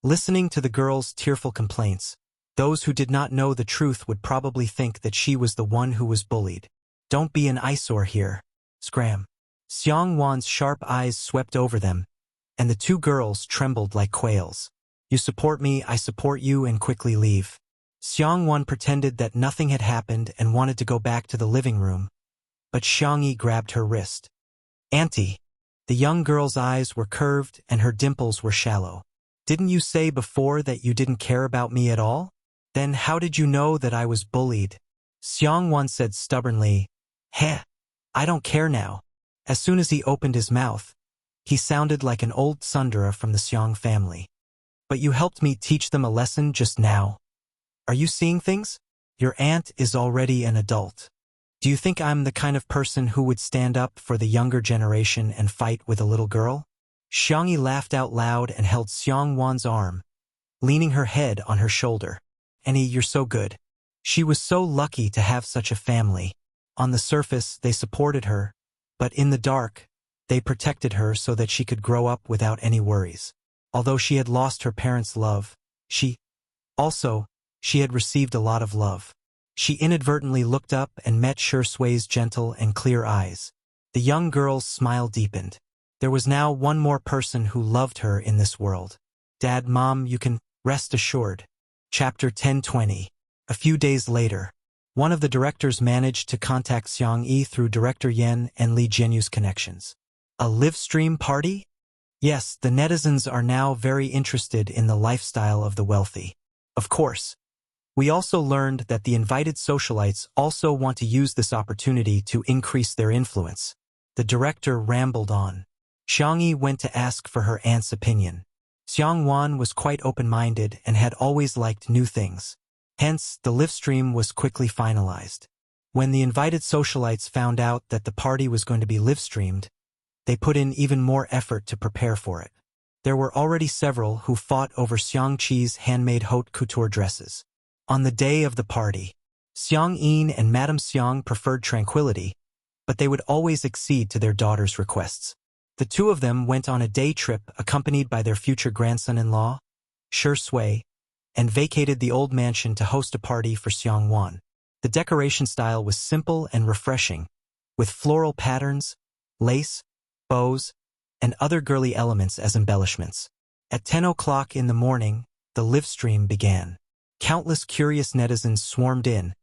Listening to the girls' tearful complaints, those who did not know the truth would probably think that she was the one who was bullied. "Don't be an eyesore here." Scram. Xiangwan's sharp eyes swept over them, and the two girls trembled like quails. "You support me, I support you, and quickly leave." Xiangwan pretended that nothing had happened and wanted to go back to the living room, but Xiangyi grabbed her wrist. "Auntie." The young girl's eyes were curved and her dimples were shallow. "Didn't you say before that you didn't care about me at all? Then how did you know that I was bullied?" Xiangwan said stubbornly, "Heh, I don't care now." As soon as he opened his mouth, he sounded like an old tsundere from the Xiang family. "But you helped me teach them a lesson just now. Are you seeing things? Your aunt is already an adult. Do you think I'm the kind of person who would stand up for the younger generation and fight with a little girl?" Xiangyi laughed out loud and held Xiangwan's arm, leaning her head on her shoulder. "Annie, you're so good." She was so lucky to have such a family. On the surface, they supported her, but in the dark, they protected her so that she could grow up without any worries. Although she had lost her parents' love, she had received a lot of love. She inadvertently looked up and met Shui's gentle and clear eyes. The young girl's smile deepened. There was now one more person who loved her in this world. "Dad, Mom, you can rest assured." Chapter 10:20. A few days later, one of the directors managed to contact Xiang Yi through Director Yen and Li Jianyu's connections. "A live stream party?" Yes, the netizens are now very interested in the lifestyle of the wealthy. Of course. We also learned that the invited socialites also want to use this opportunity to increase their influence. The director rambled on. Xiang Yi went to ask for her aunt's opinion. Xiangwan was quite open-minded and had always liked new things. Hence, the live stream was quickly finalized. When the invited socialites found out that the party was going to be live-streamed, they put in even more effort to prepare for it. There were already several who fought over Xiang Qi's handmade haute couture dresses. On the day of the party, Xiang Yin and Madame Xiang preferred tranquility, but they would always accede to their daughter's requests. The two of them went on a day trip accompanied by their future grandson-in-law, Shui, and vacated the old mansion to host a party for Xiangwan. The decoration style was simple and refreshing, with floral patterns, lace, bows, and other girly elements as embellishments. At 10 o'clock in the morning, the live stream began. Countless curious netizens swarmed in,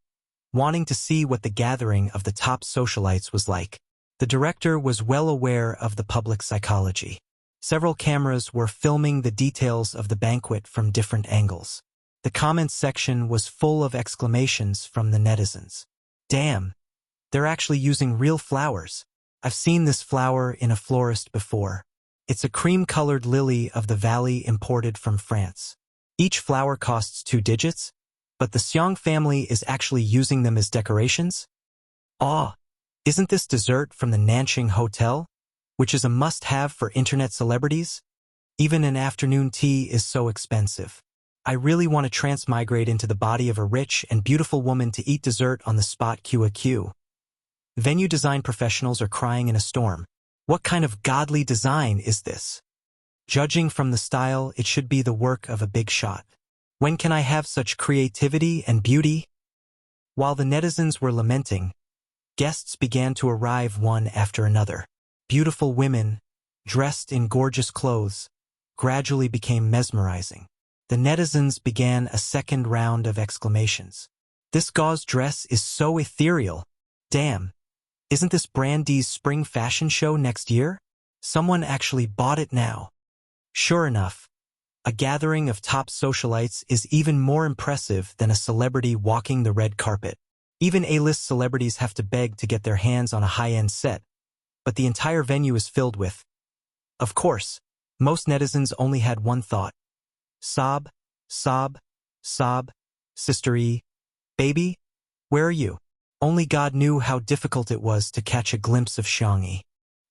wanting to see what the gathering of the top socialites was like. The director was well aware of the public psychology. Several cameras were filming the details of the banquet from different angles. The comments section was full of exclamations from the netizens. "Damn, they're actually using real flowers. I've seen this flower in a florist before. It's a cream-colored lily of the valley imported from France. Each flower costs 2 digits, but the Xiang family is actually using them as decorations? Isn't this dessert from the Nanqing Hotel, which is a must-have for internet celebrities? Even an afternoon tea is so expensive. I really want to transmigrate into the body of a rich and beautiful woman to eat dessert on the spot QAQ. Venue design professionals are crying in a storm. What kind of godly design is this? Judging from the style, it should be the work of a big shot. When can I have such creativity and beauty?" While the netizens were lamenting, guests began to arrive one after another. Beautiful women, dressed in gorgeous clothes, gradually became mesmerizing. The netizens began a second round of exclamations. "This gauze dress is so ethereal. Damn, isn't this Brandy's spring fashion show next year? Someone actually bought it now." Sure enough, a gathering of top socialites is even more impressive than a celebrity walking the red carpet. Even A-list celebrities have to beg to get their hands on a high-end set, but the entire venue is filled with. Of course, most netizens only had one thought. Sob, sob, sob, Sister E. Baby, where are you? Only God knew how difficult it was to catch a glimpse of Xiangyi.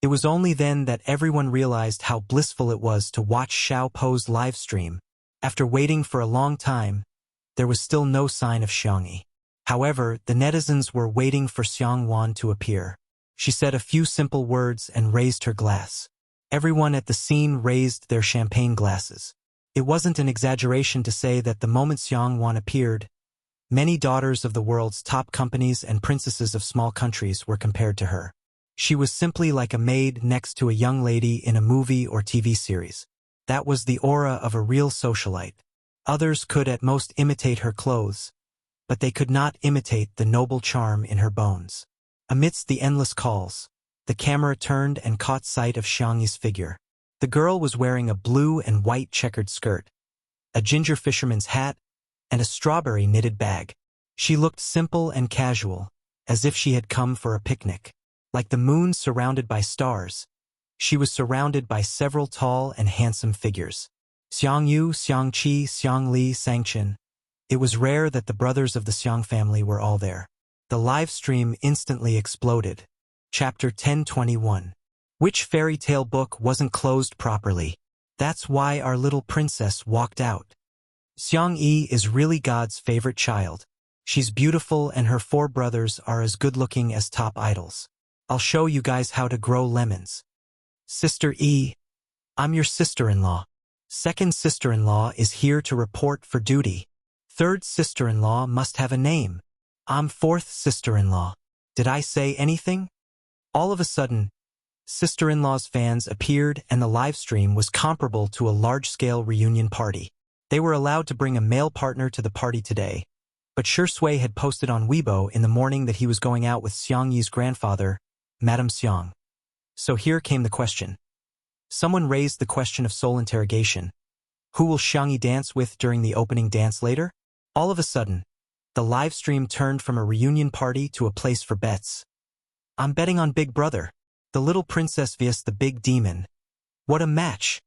It was only then that everyone realized how blissful it was to watch Xiao Po's live stream. After waiting for a long time, there was still no sign of Xiangyi. However, the netizens were waiting for Xiangwan to appear. She said a few simple words and raised her glass. Everyone at the scene raised their champagne glasses. It wasn't an exaggeration to say that the moment Xiangwan appeared, many daughters of the world's top companies and princesses of small countries were compared to her. She was simply like a maid next to a young lady in a movie or TV series. That was the aura of a real socialite. Others could at most imitate her clothes, but they could not imitate the noble charm in her bones. Amidst the endless calls, the camera turned and caught sight of Xiangyi's figure. The girl was wearing a blue and white checkered skirt, a ginger fisherman's hat, and a strawberry knitted bag. She looked simple and casual, as if she had come for a picnic. Like the moon surrounded by stars, she was surrounded by several tall and handsome figures. Xiang Yu, Xiang Qi, Xiang Li, Sangchen. It was rare that the brothers of the Xiang family were all there. The live stream instantly exploded. Chapter 1021. Which fairy tale book wasn't closed properly? That's why our little princess walked out. Xiang Yi is really God's favorite child. She's beautiful and her 4 brothers are as good-looking as top idols. I'll show you guys how to grow lemons. Sister E. I'm your sister-in-law. Second sister-in-law is here to report for duty. Third sister-in-law must have a name. I'm fourth sister-in-law. Did I say anything? All of a sudden, sister-in-law's fans appeared and the live stream was comparable to a large-scale reunion party. They were allowed to bring a male partner to the party today, but Shui had posted on Weibo in the morning that he was going out with Xiang Yi's grandfather, Madame Xiang. So here came the question. Someone raised the question of soul interrogation. Who will Xiang Yi dance with during the opening dance later? All of a sudden, the live stream turned from a reunion party to a place for bets. I'm betting on Big Brother. The little princess vs the big demon. What a match.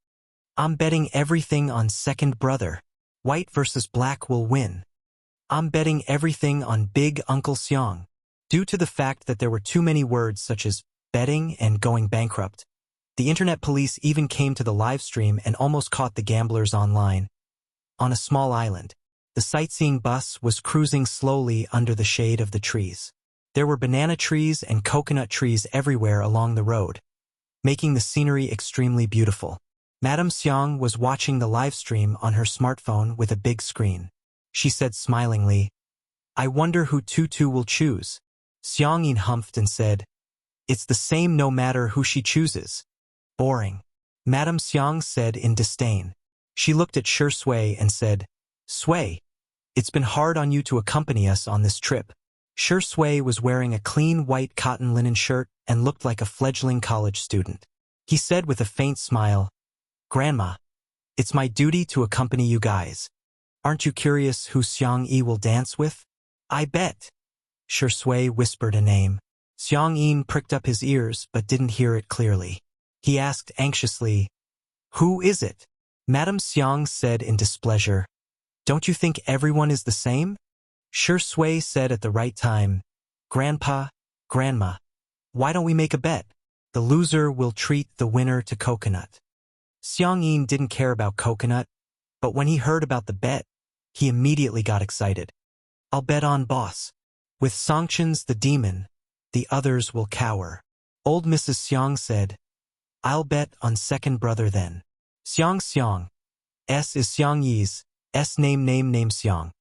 I'm betting everything on second brother. White versus black will win. I'm betting everything on Big Uncle Xiang. Due to the fact that there were too many words such as betting and going bankrupt, the internet police even came to the live stream and almost caught the gamblers online. On a small island, the sightseeing bus was cruising slowly under the shade of the trees. There were banana trees and coconut trees everywhere along the road, making the scenery extremely beautiful. Madame Xiang was watching the live stream on her smartphone with a big screen. She said smilingly, I wonder who Tutu will choose. Xiang Yin humphed and said, It's the same no matter who she chooses. Boring. Madame Xiang said in disdain. She looked at Shui and said, Sui, it's been hard on you to accompany us on this trip. Shui was wearing a clean white cotton linen shirt and looked like a fledgling college student. He said with a faint smile, Grandma, it's my duty to accompany you guys. Aren't you curious who Xiang Yi will dance with? I bet. Shui whispered a name. Xiang Yi pricked up his ears but didn't hear it clearly. He asked anxiously, Who is it? Madame Xiang said in displeasure, Don't you think everyone is the same? Shui said at the right time, Grandpa, Grandma, why don't we make a bet? The loser will treat the winner to coconut. Xiang Yi didn't care about coconut, but when he heard about the bet, he immediately got excited. I'll bet on boss. With Sangchen's the demon, the others will cower. Old Mrs. Xiang said, I'll bet on second brother then. Xiang. S is Xiang Yi's. S name Xiang.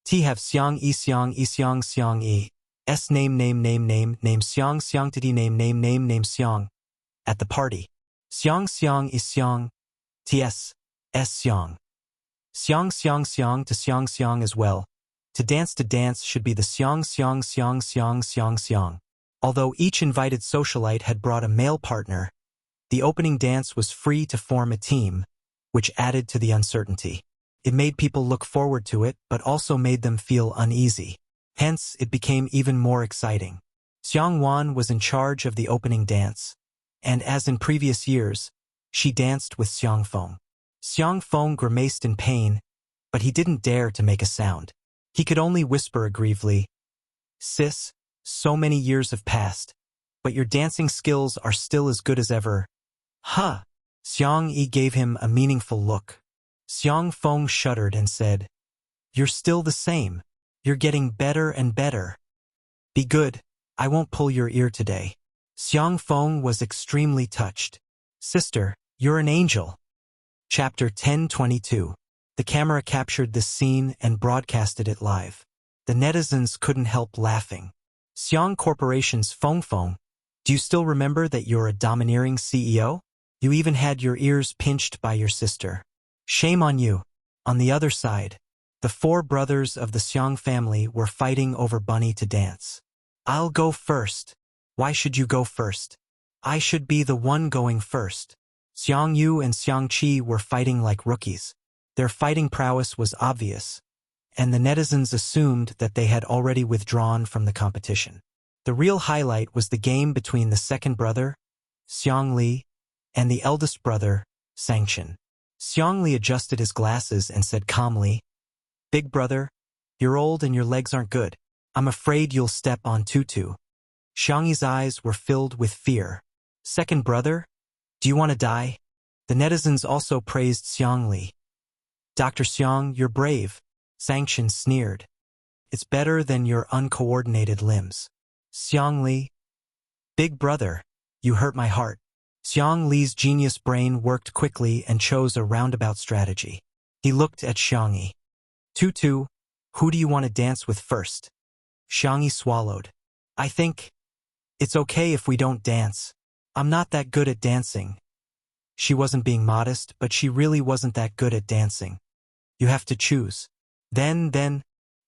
T have Xiang Yi Xiang Yi. S name Xiang Titi name Xiang. At the party. Xiang is Xiang. Ts. S Xiang. Xiang to Xiang as well. To dance should be the Xiang. Although each invited socialite had brought a male partner, the opening dance was free to form a team, which added to the uncertainty. It made people look forward to it, but also made them feel uneasy. Hence, it became even more exciting. Xiang Wan was in charge of the opening dance, and as in previous years, she danced with Xiang Feng. Xiang Feng grimaced in pain, but he didn't dare to make a sound. He could only whisper aggrievedly, Sis, so many years have passed, but your dancing skills are still as good as ever. Huh. Xiang Yi gave him a meaningful look. Xiang Feng shuddered and said, You're still the same. You're getting better and better. Be good. I won't pull your ear today. Xiang Feng was extremely touched. Sister, you're an angel. Chapter 1022. The camera captured this scene and broadcasted it live. The netizens couldn't help laughing. Xiang Corporation's Feng, do you still remember that you're a domineering CEO? You even had your ears pinched by your sister. Shame on you. On the other side, the 4 brothers of the Xiang family were fighting over Bunny to dance. I'll go first. Why should you go first? I should be the one going first. Xiang Yu and Xiang Qi were fighting like rookies. Their fighting prowess was obvious, and the netizens assumed that they had already withdrawn from the competition. The real highlight was the game between the second brother, Xiangli, and the eldest brother, Sangchen. Xiangli adjusted his glasses and said calmly, "Big brother, you're old and your legs aren't good. I'm afraid you'll step on Tutu." Xiangyi's eyes were filled with fear. "Second brother, do you want to die?" The netizens also praised Xiangli. "Dr. Xiang, you're brave," Sangchen sneered. "It's better than your uncoordinated limbs." Xiangli, "Big brother, you hurt my heart." Xiangli's genius brain worked quickly and chose a roundabout strategy. He looked at Xiangyi. "Tutu, who do you want to dance with first?" Xiangyi swallowed. "I think it's okay if we don't dance. I'm not that good at dancing." She wasn't being modest, but she really wasn't that good at dancing. "You have to choose." Then,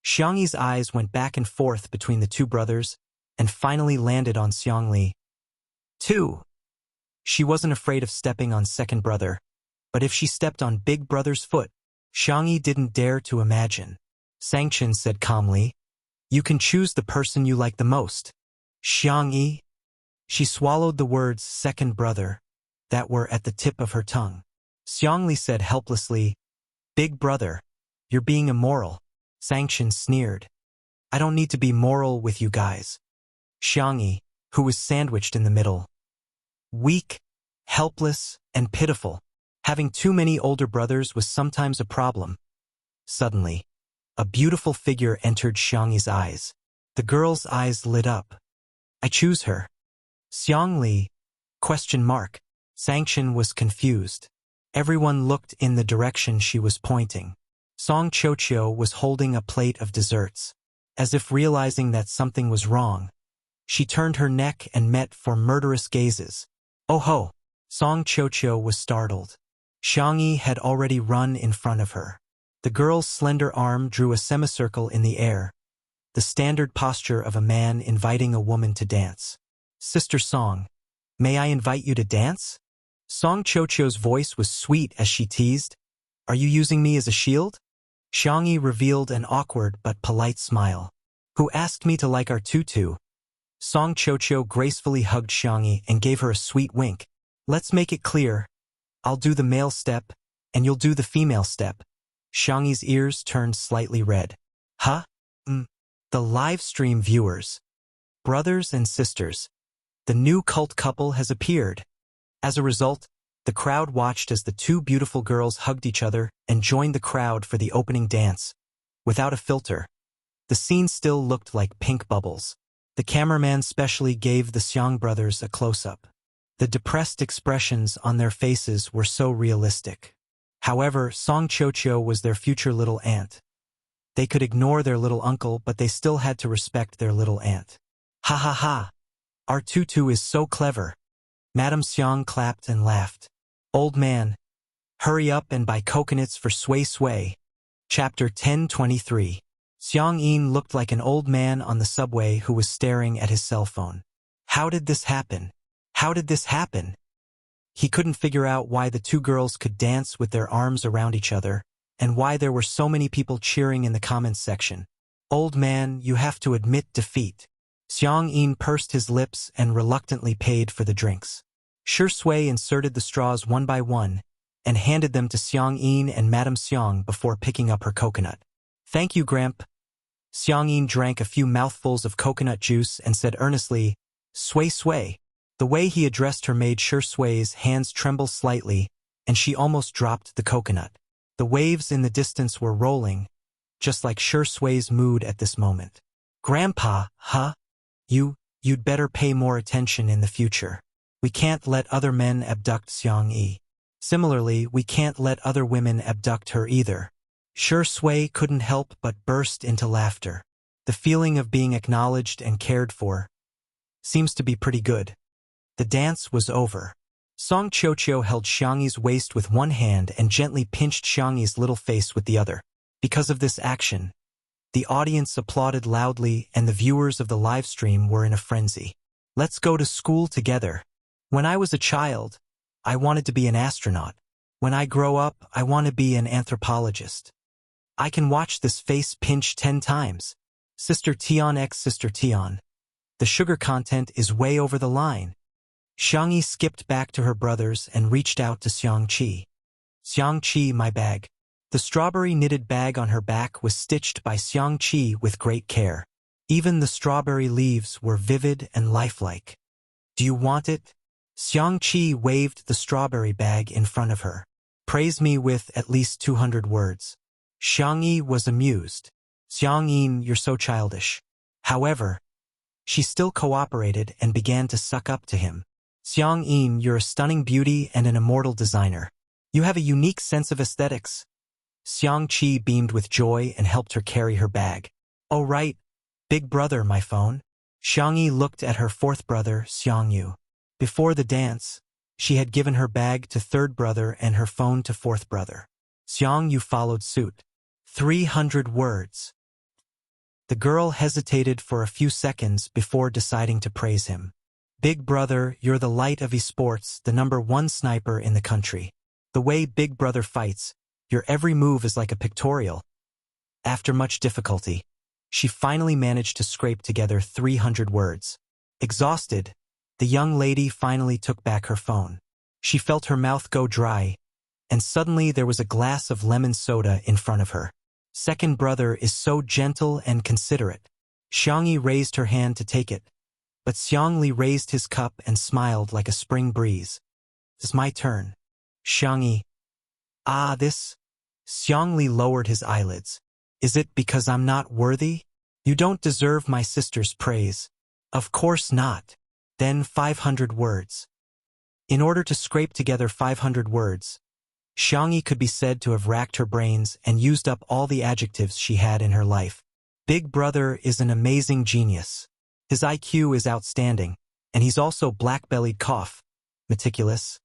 Xiangyi's eyes went back and forth between the two brothers and finally landed on Xiangli. "Two." She wasn't afraid of stepping on second brother, but if she stepped on big brother's foot, Xiangyi didn't dare to imagine. Sangchen said calmly, "You can choose the person you like the most." Xiangyi. She swallowed the words second brother that were at the tip of her tongue. Xiangli said helplessly, "Big brother, you're being immoral." Sangchen sneered. "I don't need to be moral with you guys." Xiangyi, who was sandwiched in the middle, weak, helpless, and pitiful. Having too many older brothers was sometimes a problem. Suddenly, a beautiful figure entered Xiangyi's eyes. The girl's eyes lit up. "I choose her." Xiangli? ? Sangchen was confused. Everyone looked in the direction she was pointing. Song Chocho was holding a plate of desserts. As if realizing that something was wrong, she turned her neck and met for murderous gazes. "Oh ho!" Song Chocho was startled. Xiangyi had already run in front of her. The girl's slender arm drew a semicircle in the air, the standard posture of a man inviting a woman to dance. "Sister Song, may I invite you to dance?" Song Chocho's voice was sweet as she teased, "Are you using me as a shield?" Xiangyi revealed an awkward but polite smile. "Who asked me to like our tutu?" Song Chocho gracefully hugged Xiangyi and gave her a sweet wink. "Let's make it clear. I'll do the male step, and you'll do the female step." Xiangyi's ears turned slightly red. "Huh? The live stream viewers. Brothers and sisters. The new cult couple has appeared." As a result, the crowd watched as the two beautiful girls hugged each other and joined the crowd for the opening dance. Without a filter, the scene still looked like pink bubbles. The cameraman specially gave the Xiang brothers a close-up. The depressed expressions on their faces were so realistic. However, Song Chocho was their future little aunt. They could ignore their little uncle, but they still had to respect their little aunt. "Ha ha ha! Our tutu is so clever." Madame Xiang clapped and laughed. "Old man, hurry up and buy coconuts for Sway Sway." Chapter 1023. Xiang Yin looked like an old man on the subway who was staring at his cell phone. How did this happen? How did this happen? He couldn't figure out why the two girls could dance with their arms around each other, and why there were so many people cheering in the comments section. "Old man, you have to admit defeat." Xiang Yin pursed his lips and reluctantly paid for the drinks. Shi Sui inserted the straws one by one and handed them to Xiang Yin and Madame Xiang before picking up her coconut. "Thank you, Gramp." Xiang Yin drank a few mouthfuls of coconut juice and said earnestly, "Sway Sway." The way he addressed her made Shi Sui's hands tremble slightly, and she almost dropped the coconut. The waves in the distance were rolling, just like Shi Sui's mood at this moment. "Grandpa, huh? You'd better pay more attention in the future. We can't let other men abduct Xiang Yi. Similarly, we can't let other women abduct her either." Shi Sui couldn't help but burst into laughter. The feeling of being acknowledged and cared for seems to be pretty good. The dance was over. Song Chocho held Xiangyi's waist with one hand and gently pinched Xiangyi's little face with the other. Because of this action, the audience applauded loudly and the viewers of the live stream were in a frenzy. "Let's go to school together. When I was a child, I wanted to be an astronaut. When I grow up, I want to be an anthropologist." I can watch this face pinch 10 times. Sister Tian x Sister Tian. The sugar content is way over the line. Xiangyi skipped back to her brothers and reached out to Xiangqi. Xiangqi, my bag. The strawberry knitted bag on her back was stitched by Xiangqi with great care. Even the strawberry leaves were vivid and lifelike. Do you want it? Xiangqi waved the strawberry bag in front of her. Praise me with at least 200 words. Xiangyi was amused. Xiangyin, you're so childish. However, she still cooperated and began to suck up to him. Xiangyin, you're a stunning beauty and an immortal designer. You have a unique sense of aesthetics. Xiangqi beamed with joy and helped her carry her bag. Oh right, big brother, my phone. Xiangyi looked at her fourth brother, Xiangyu. Before the dance, she had given her bag to third brother and her phone to fourth brother. Xiangyu followed suit. 300 words. The girl hesitated for a few seconds before deciding to praise him. Big brother, you're the light of esports, the #1 sniper in the country. The way Big Brother fights, your every move is like a pictorial. After much difficulty, she finally managed to scrape together 300 words. Exhausted, the young lady finally took back her phone. She felt her mouth go dry, and suddenly there was a glass of lemon soda in front of her. Second brother is so gentle and considerate. Xiangyi raised her hand to take it, but Xiangli raised his cup and smiled like a spring breeze. It's my turn. Xiangyi. Ah, this? Xiangli lowered his eyelids. Is it because I'm not worthy? You don't deserve my sister's praise. Of course not. Then 500 words. In order to scrape together 500 words, Xiangyi could be said to have racked her brains and used up all the adjectives she had in her life. Big brother is an amazing genius. His IQ is outstanding, and he's also black-bellied cough. Meticulous.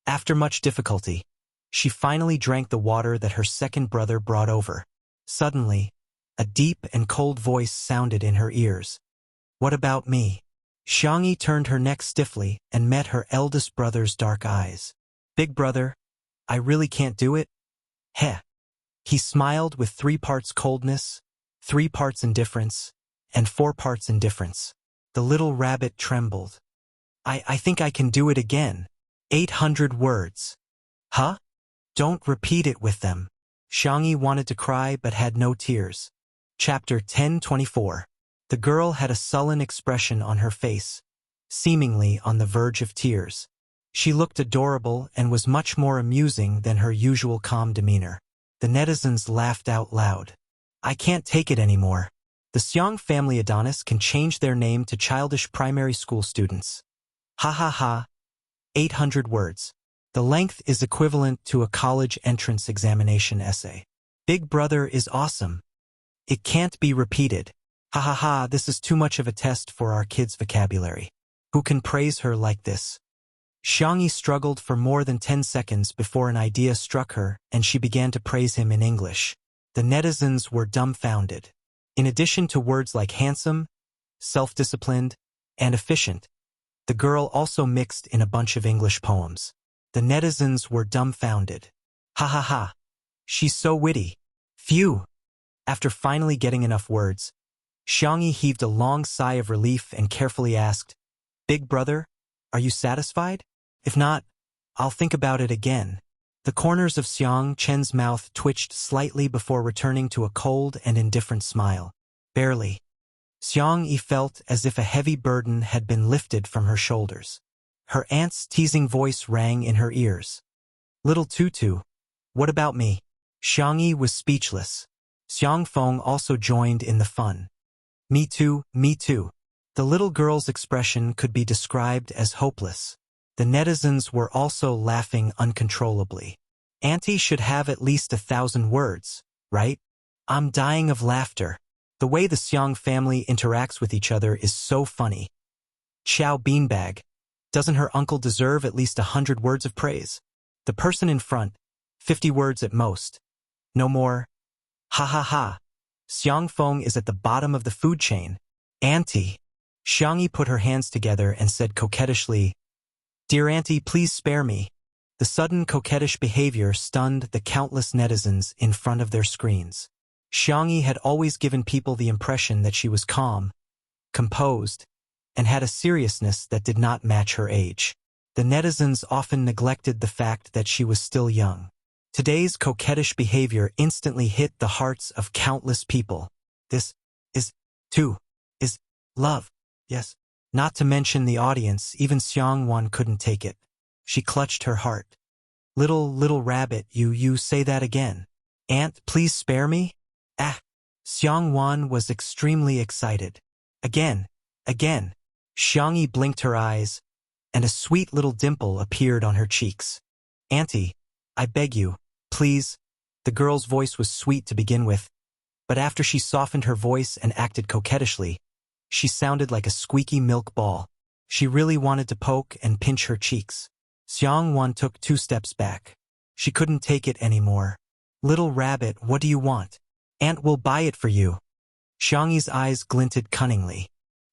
After much difficulty, she finally drank the water that her second brother brought over. Suddenly, a deep and cold voice sounded in her ears. What about me? Xiangyi turned her neck stiffly and met her eldest brother's dark eyes. Big brother, I really can't do it? Heh. He smiled with 3 parts coldness, 3 parts indifference, and 4 parts indifference. The little rabbit trembled. I think I can do it again. 800 words. Huh? Don't repeat it with them. Xiangyi wanted to cry but had no tears. Chapter 10:24. The girl had a sullen expression on her face, seemingly on the verge of tears. She looked adorable and was much more amusing than her usual calm demeanor. The netizens laughed out loud. I can't take it anymore. The Xiang family Adonis can change their name to childish primary school students. Ha ha ha. 800 words. The length is equivalent to a college entrance examination essay. Big brother is awesome. It can't be repeated. Ha ha ha, this is too much of a test for our kids' vocabulary. Who can praise her like this? Xiangyi struggled for more than 10 seconds before an idea struck her and she began to praise him in English. The netizens were dumbfounded. In addition to words like handsome, self-disciplined, and efficient, the girl also mixed in a bunch of English poems. The netizens were dumbfounded. Ha ha ha. She's so witty. Phew. After finally getting enough words, Xiangyi heaved a long sigh of relief and carefully asked, Big brother, are you satisfied? If not, I'll think about it again. The corners of Xiang Chen's mouth twitched slightly before returning to a cold and indifferent smile. Barely. Xiang Yi felt as if a heavy burden had been lifted from her shoulders. Her aunt's teasing voice rang in her ears. Little Tutu, what about me? Xiang Yi was speechless. Xiang Feng also joined in the fun. Me too, me too. The little girl's expression could be described as hopeless. The netizens were also laughing uncontrollably. Auntie should have at least 1,000 words, right? I'm dying of laughter. The way the Xiang family interacts with each other is so funny. Xiao Beanbag. Doesn't her uncle deserve at least 100 words of praise? The person in front, 50 words at most. No more. Ha ha ha. Xiang Feng is at the bottom of the food chain. Auntie. Xiangyi put her hands together and said coquettishly, Dear Auntie, please spare me. The sudden coquettish behavior stunned the countless netizens in front of their screens. Xiangyi had always given people the impression that she was calm, composed, and had a seriousness that did not match her age. The netizens often neglected the fact that she was still young. Today's coquettish behavior instantly hit the hearts of countless people. This is love. Yes. Not to mention the audience, even Xiangwan couldn't take it. She clutched her heart. Little rabbit, you say that again. Aunt, please spare me? Ah. Xiangwan was extremely excited. Again. Xiangyi blinked her eyes, and a sweet little dimple appeared on her cheeks. Auntie, I beg you, please. The girl's voice was sweet to begin with, but after she softened her voice and acted coquettishly, she sounded like a squeaky milk ball. She really wanted to poke and pinch her cheeks. Xiangwan took 2 steps back. She couldn't take it anymore. Little rabbit, what do you want? Aunt will buy it for you. Xiangyi's eyes glinted cunningly.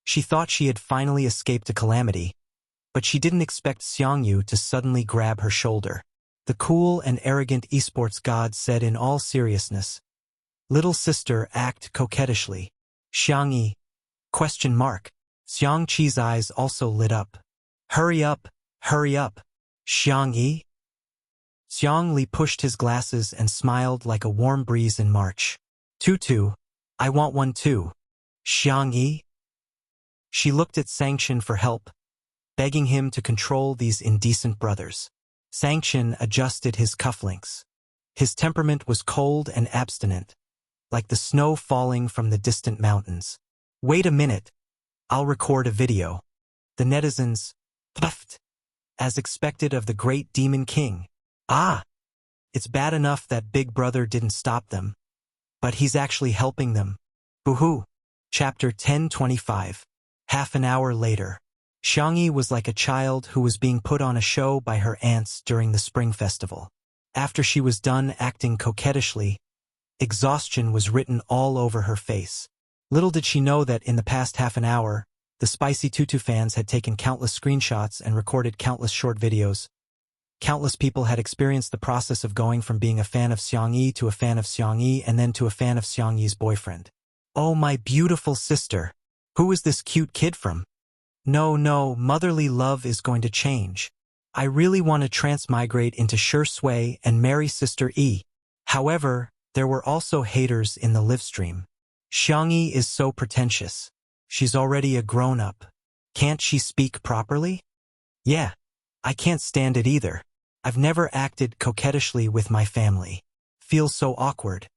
She thought she had finally escaped a calamity, but she didn't expect Xiangyu to suddenly grab her shoulder. The cool and arrogant esports god said in all seriousness, "Little sister, act coquettishly." Xiangyi? ? Xiangqi's eyes also lit up. Hurry up. Xiangyi? Xiangli pushed his glasses and smiled like a warm breeze in March. Tutu, I want one too. Xiangyi? She looked at Sanction for help, begging him to control these indecent brothers. Sanction adjusted his cufflinks. His temperament was cold and abstinent, like the snow falling from the distant mountains. Wait a minute. I'll record a video. The netizens puffed, as expected of the great Demon King. Ah! It's bad enough that Big Brother didn't stop them, but he's actually helping them. Boo-hoo. Chapter 1025. Half an hour later. Xiangyi was like a child who was being put on a show by her aunts during the Spring Festival. After she was done acting coquettishly, exhaustion was written all over her face. Little did she know that in the past half an hour, the Spicy Tutu fans had taken countless screenshots and recorded countless short videos. Countless people had experienced the process of going from being a fan of Xiangyi to a fan of Xiangyi and then to a fan of Xiangyi's boyfriend. Oh, my beautiful sister. Who is this cute kid from? No, motherly love is going to change. I really want to transmigrate into Shi Sui and marry Sister E. However, there were also haters in the livestream. Xiangyi is so pretentious. She's already a grown-up. Can't she speak properly? Yeah, I can't stand it either. I've never acted coquettishly with my family. Feels so awkward.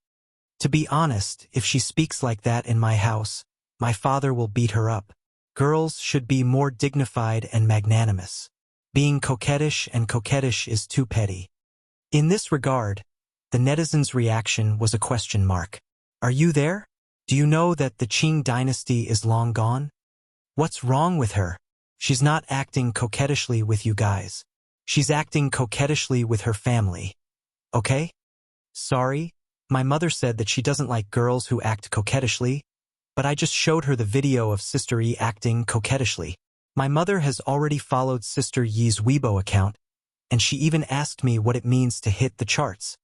To be honest, if she speaks like that in my house, my father will beat her up. Girls should be more dignified and magnanimous. Being coquettish is too petty. In this regard, the netizens' reaction was a question mark. Are you there? Do you know that the Qing dynasty is long gone? What's wrong with her? She's not acting coquettishly with you guys. She's acting coquettishly with her family. Okay? Sorry, my mother said that she doesn't like girls who act coquettishly, but I just showed her the video of Sister Yi acting coquettishly. My mother has already followed Sister Yi's Weibo account, and she even asked me what it means to hit the charts.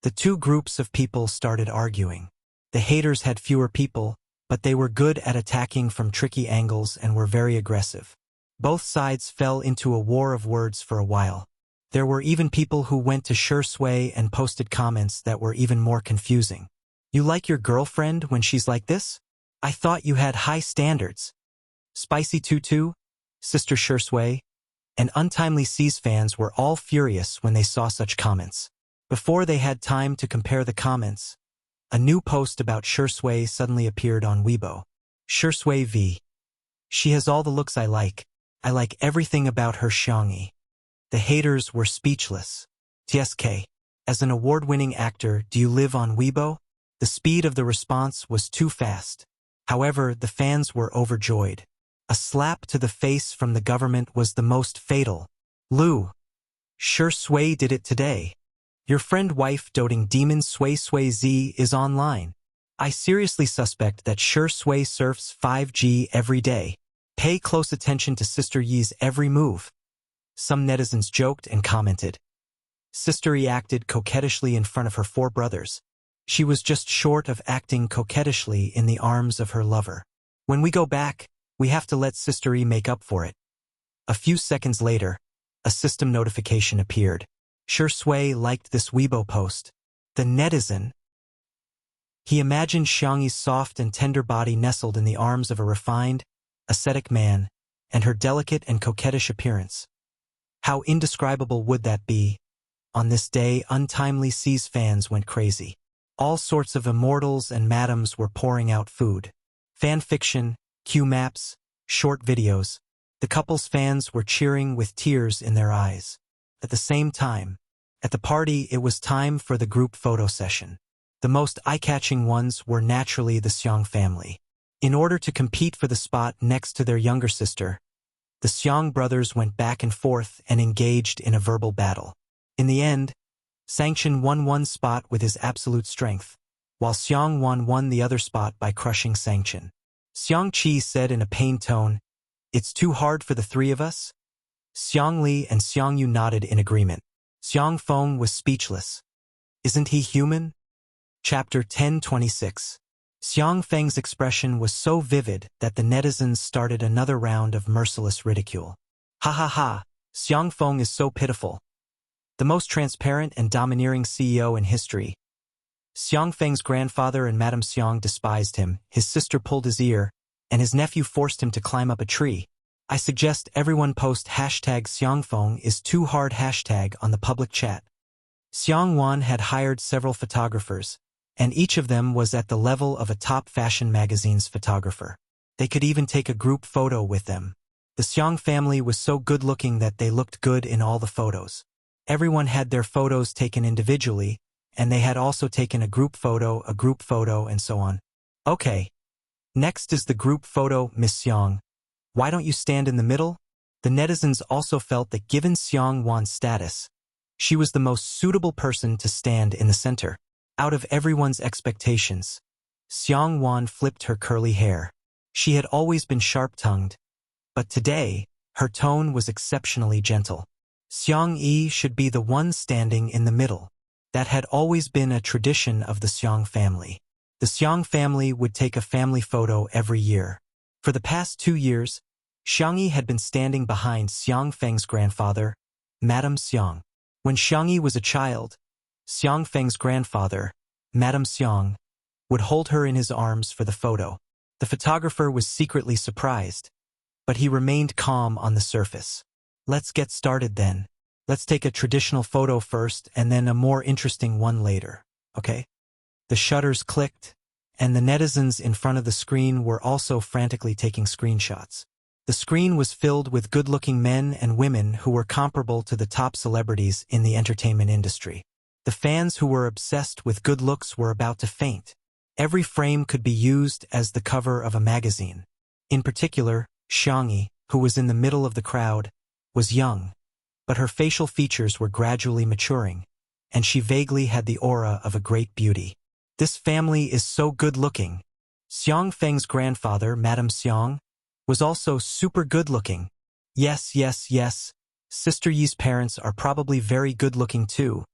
The two groups of people started arguing. The haters had fewer people, but they were good at attacking from tricky angles and were very aggressive. Both sides fell into a war of words for a while. There were even people who went to Shi Sui and posted comments that were even more confusing. You like your girlfriend when she's like this? I thought you had high standards. Spicy Tutu, Sister Shi Sui, and Untimely C's fans were all furious when they saw such comments. Before they had time to compare the comments, a new post about Shi Sui suddenly appeared on Weibo. Shi Sui v. She has all the looks I like. I like everything about her. Xiangyi. The haters were speechless. TSK. As an award-winning actor, do you live on Weibo? The speed of the response was too fast. However, the fans were overjoyed. A slap to the face from the government was the most fatal. Lu. Shi Sui did it today. Your friend wife doting demon Sui Z is online. I seriously suspect that Shi Sui surfs 5G every day. Pay close attention to Sister Yi's every move. Some netizens joked and commented, Sister Yi acted coquettishly in front of her 4 brothers. She was just short of acting coquettishly in the arms of her lover. When we go back, we have to let Sister Yi make up for it. A few seconds later, a system notification appeared. Sure Sui liked this Weibo post. The netizen. He imagined Xiangyi's soft and tender body nestled in the arms of a refined, ascetic man, and her delicate and coquettish appearance. How indescribable would that be? On this day, untimely C's fans went crazy. All sorts of immortals and madams were pouring out food. Fan fiction, Q maps, short videos. The couple's fans were cheering with tears in their eyes. At the same time, at the party, it was time for the group photo session. The most eye-catching ones were naturally the Xiang family. In order to compete for the spot next to their younger sister, the Xiang brothers went back and forth and engaged in a verbal battle. In the end, Sanction won one spot with his absolute strength, while Xiang won the other spot by crushing Sanction. Xiang Qi said in a pained tone, "It's too hard for the 3 of us?" Xiang Li and Xiang Yu nodded in agreement. Xiang Feng was speechless. Isn't he human? Chapter 1026. Xiang Feng's expression was so vivid that the netizens started another round of merciless ridicule. Ha ha ha, Xiang Feng is so pitiful. The most transparent and domineering CEO in history. Xiang Feng's grandfather and Madame Xiang despised him, his sister pulled his ear, and his nephew forced him to climb up a tree. I suggest everyone post #XiangFeng is too hard hashtag on the public chat. Xiang Wan had hired several photographers, and each of them was at the level of a top fashion magazine's photographer. They could even take a group photo with them. The Xiang family was so good-looking that they looked good in all the photos. Everyone had their photos taken individually, and they had also taken a group photo, and so on. Okay. Next is the group photo, Miss Xiang. Why don't you stand in the middle? The netizens also felt that given Xiang Wan's status, she was the most suitable person to stand in the center. Out of everyone's expectations, Xiang Wan flipped her curly hair. She had always been sharp-tongued, but today, her tone was exceptionally gentle. Xiang Yi should be the one standing in the middle. That had always been a tradition of the Xiang family. The Xiang family would take a family photo every year. For the past 2 years, Xiang Yi had been standing behind Xiang Feng's grandfather, Madame Xiang. When Xiang Yi was a child, Xiang Feng's grandfather, Madame Xiang, would hold her in his arms for the photo. The photographer was secretly surprised, but he remained calm on the surface. Let's get started then. Let's take a traditional photo first and then a more interesting one later, okay? The shutters clicked, and the netizens in front of the screen were also frantically taking screenshots. The screen was filled with good-looking men and women who were comparable to the top celebrities in the entertainment industry. The fans who were obsessed with good looks were about to faint. Every frame could be used as the cover of a magazine. In particular, Xiang Yi, who was in the middle of the crowd, was young, but her facial features were gradually maturing, and she vaguely had the aura of a great beauty. This family is so good-looking. Xiang Feng's grandfather, Madame Xiang, was also super good-looking. Yes, Sister Yi's parents are probably very good-looking too.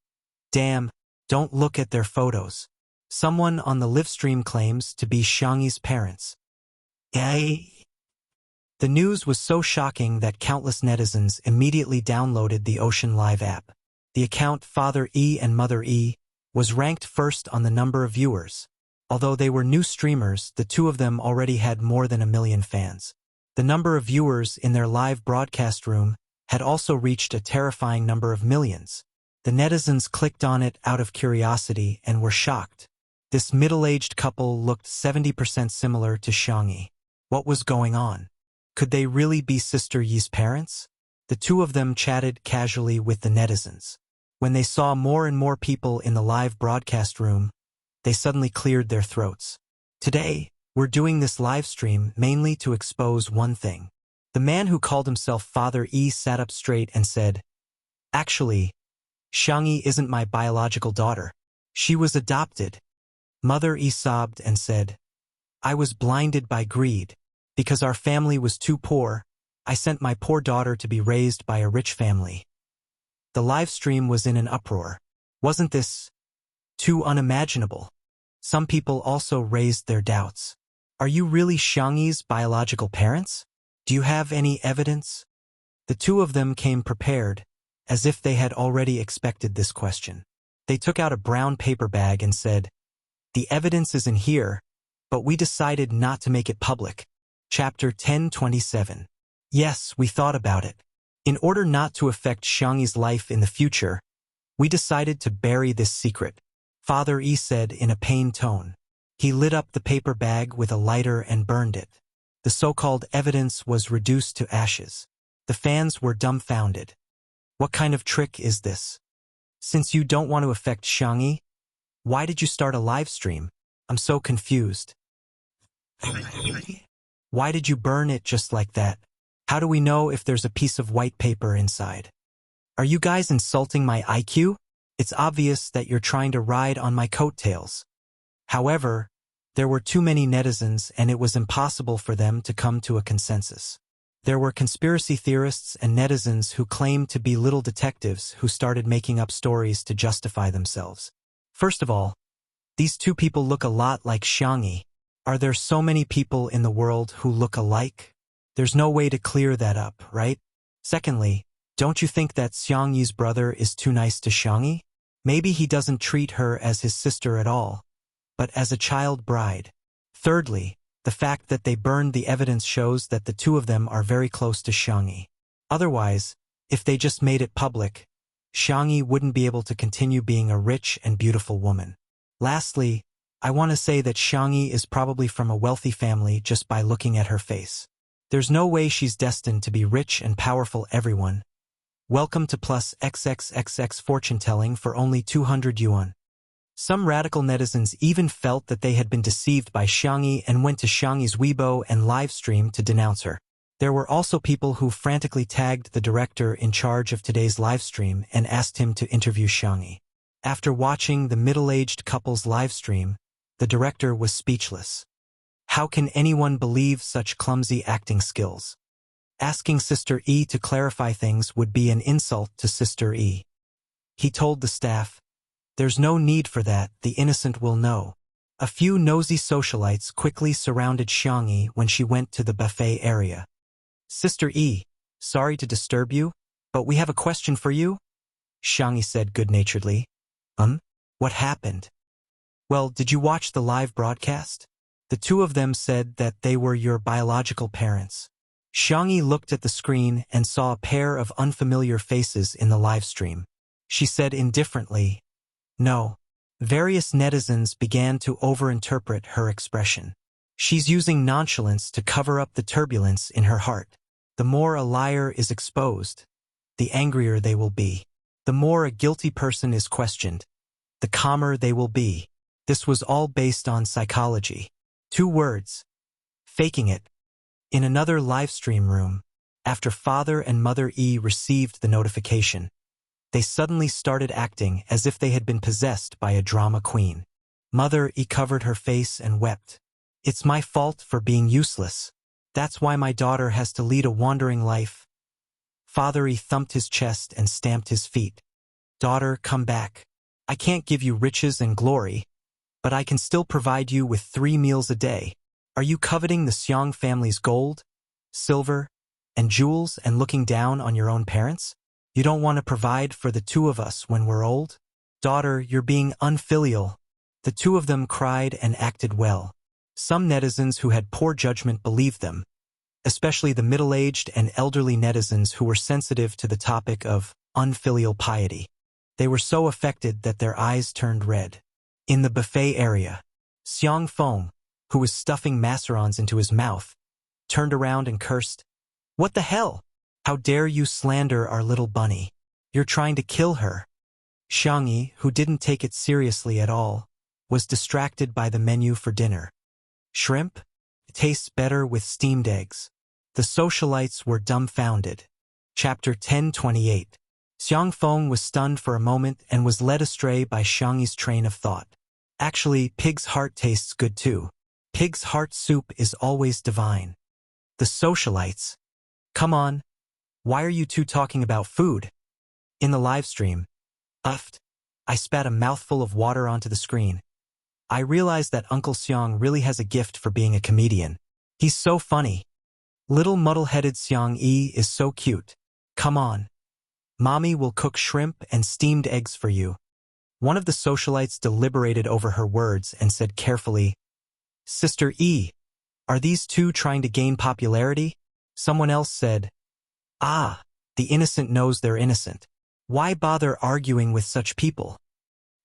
Damn, don't look at their photos. Someone on the live stream claims to be Xiang Yi's parents. The news was so shocking that countless netizens immediately downloaded the Ocean Live app. The account Father E and Mother E was ranked first on the number of viewers. Although they were new streamers, the two of them already had more than 1 million fans. The number of viewers in their live broadcast room had also reached a terrifying number of millions. The netizens clicked on it out of curiosity and were shocked. This middle-aged couple looked 70% similar to Xiang Yi. What was going on? Could they really be Sister Yi's parents? The two of them chatted casually with the netizens. When they saw more and more people in the live broadcast room, they suddenly cleared their throats. Today, we're doing this live stream mainly to expose one thing. The man who called himself Father E sat up straight and said, "Actually, Xiang Yi isn't my biological daughter. She was adopted." Mother E sobbed and said, "I was blinded by greed. Because our family was too poor, I sent my poor daughter to be raised by a rich family." The live stream was in an uproar. Wasn't this too unimaginable? Some people also raised their doubts. Are you really Xiangyi's biological parents? Do you have any evidence? The two of them came prepared, as if they had already expected this question. They took out a brown paper bag and said, "The evidence is in here, but we decided not to make it public." Chapter 1027. Yes, we thought about it. In order not to affect Xiangyi's life in the future, we decided to bury this secret, Father Yi said in a pained tone. He lit up the paper bag with a lighter and burned it. The so-called evidence was reduced to ashes. The fans were dumbfounded. What kind of trick is this? Since you don't want to affect Xiangyi, why did you start a live stream? I'm so confused. Why did you burn it just like that? How do we know if there's a piece of white paper inside? Are you guys insulting my IQ? It's obvious that you're trying to ride on my coattails. However, there were too many netizens and it was impossible for them to come to a consensus. There were conspiracy theorists and netizens who claimed to be little detectives who started making up stories to justify themselves. First of all, these two people look a lot like Xiangyi. Are there so many people in the world who look alike? There's no way to clear that up, right? Secondly, don't you think that Xiangyi's brother is too nice to Xiangyi? Maybe he doesn't treat her as his sister at all, but as a child bride. Thirdly, the fact that they burned the evidence shows that the two of them are very close to Xiangyi. Otherwise, if they just made it public, Xiangyi wouldn't be able to continue being a rich and beautiful woman. Lastly, I want to say that Xiangyi is probably from a wealthy family just by looking at her face. There's no way she's destined to be rich and powerful, everyone. Welcome to plus XXXX fortune-telling for only 200 yuan. Some radical netizens even felt that they had been deceived by Xiangyi and went to Xiangyi's Weibo and livestream to denounce her. There were also people who frantically tagged the director in charge of today's livestream and asked him to interview Xiangyi. After watching the middle-aged couple's livestream, the director was speechless. How can anyone believe such clumsy acting skills? Asking Sister E to clarify things would be an insult to Sister E. He told the staff, "There's no need for that, the innocent will know." A few nosy socialites quickly surrounded Xiangyi when she went to the buffet area. "Sister E, sorry to disturb you, but we have a question for you," Xiangyi said good-naturedly. What happened?" "Well, did you watch the live broadcast? The two of them said that they were your biological parents." Xiangyi looked at the screen and saw a pair of unfamiliar faces in the live stream. She said indifferently, "No." Various netizens began to overinterpret her expression. She's using nonchalance to cover up the turbulence in her heart. The more a liar is exposed, the angrier they will be. The more a guilty person is questioned, the calmer they will be. This was all based on psychology. 2 words. Faking it. In another livestream room, after Father and Mother E received the notification, they suddenly started acting as if they had been possessed by a drama queen. Mother E covered her face and wept. "It's my fault for being useless. That's why my daughter has to lead a wandering life." Father E thumped his chest and stamped his feet. "Daughter, come back. I can't give you riches and glory, but I can still provide you with 3 meals a day. Are you coveting the Xiang family's gold, silver, and jewels and looking down on your own parents? You don't want to provide for the two of us when we're old? Daughter, you're being unfilial." The two of them cried and acted well. Some netizens who had poor judgment believed them, especially the middle-aged and elderly netizens who were sensitive to the topic of unfilial piety. They were so affected that their eyes turned red. In the buffet area, Xiang Feng, who was stuffing macarons into his mouth, turned around and cursed, "What the hell? How dare you slander our little bunny? You're trying to kill her." Xiangyi, who didn't take it seriously at all, was distracted by the menu for dinner. Shrimp? It tastes better with steamed eggs. The socialites were dumbfounded. Chapter 1028. Xiang Feng was stunned for a moment and was led astray by Xiangyi's train of thought. Actually, pig's heart tastes good too. Pig's heart soup is always divine. The socialites. Come on. Why are you two talking about food? In the live stream, uffed, I spat a mouthful of water onto the screen. I realized that Uncle Xiang really has a gift for being a comedian. He's so funny. Little muddle-headed Xiang Yi is so cute. Come on. Mommy will cook shrimp and steamed eggs for you. One of the socialites deliberated over her words and said carefully, Sister E, are these two trying to gain popularity? Someone else said, Ah, the innocent knows they're innocent. Why bother arguing with such people?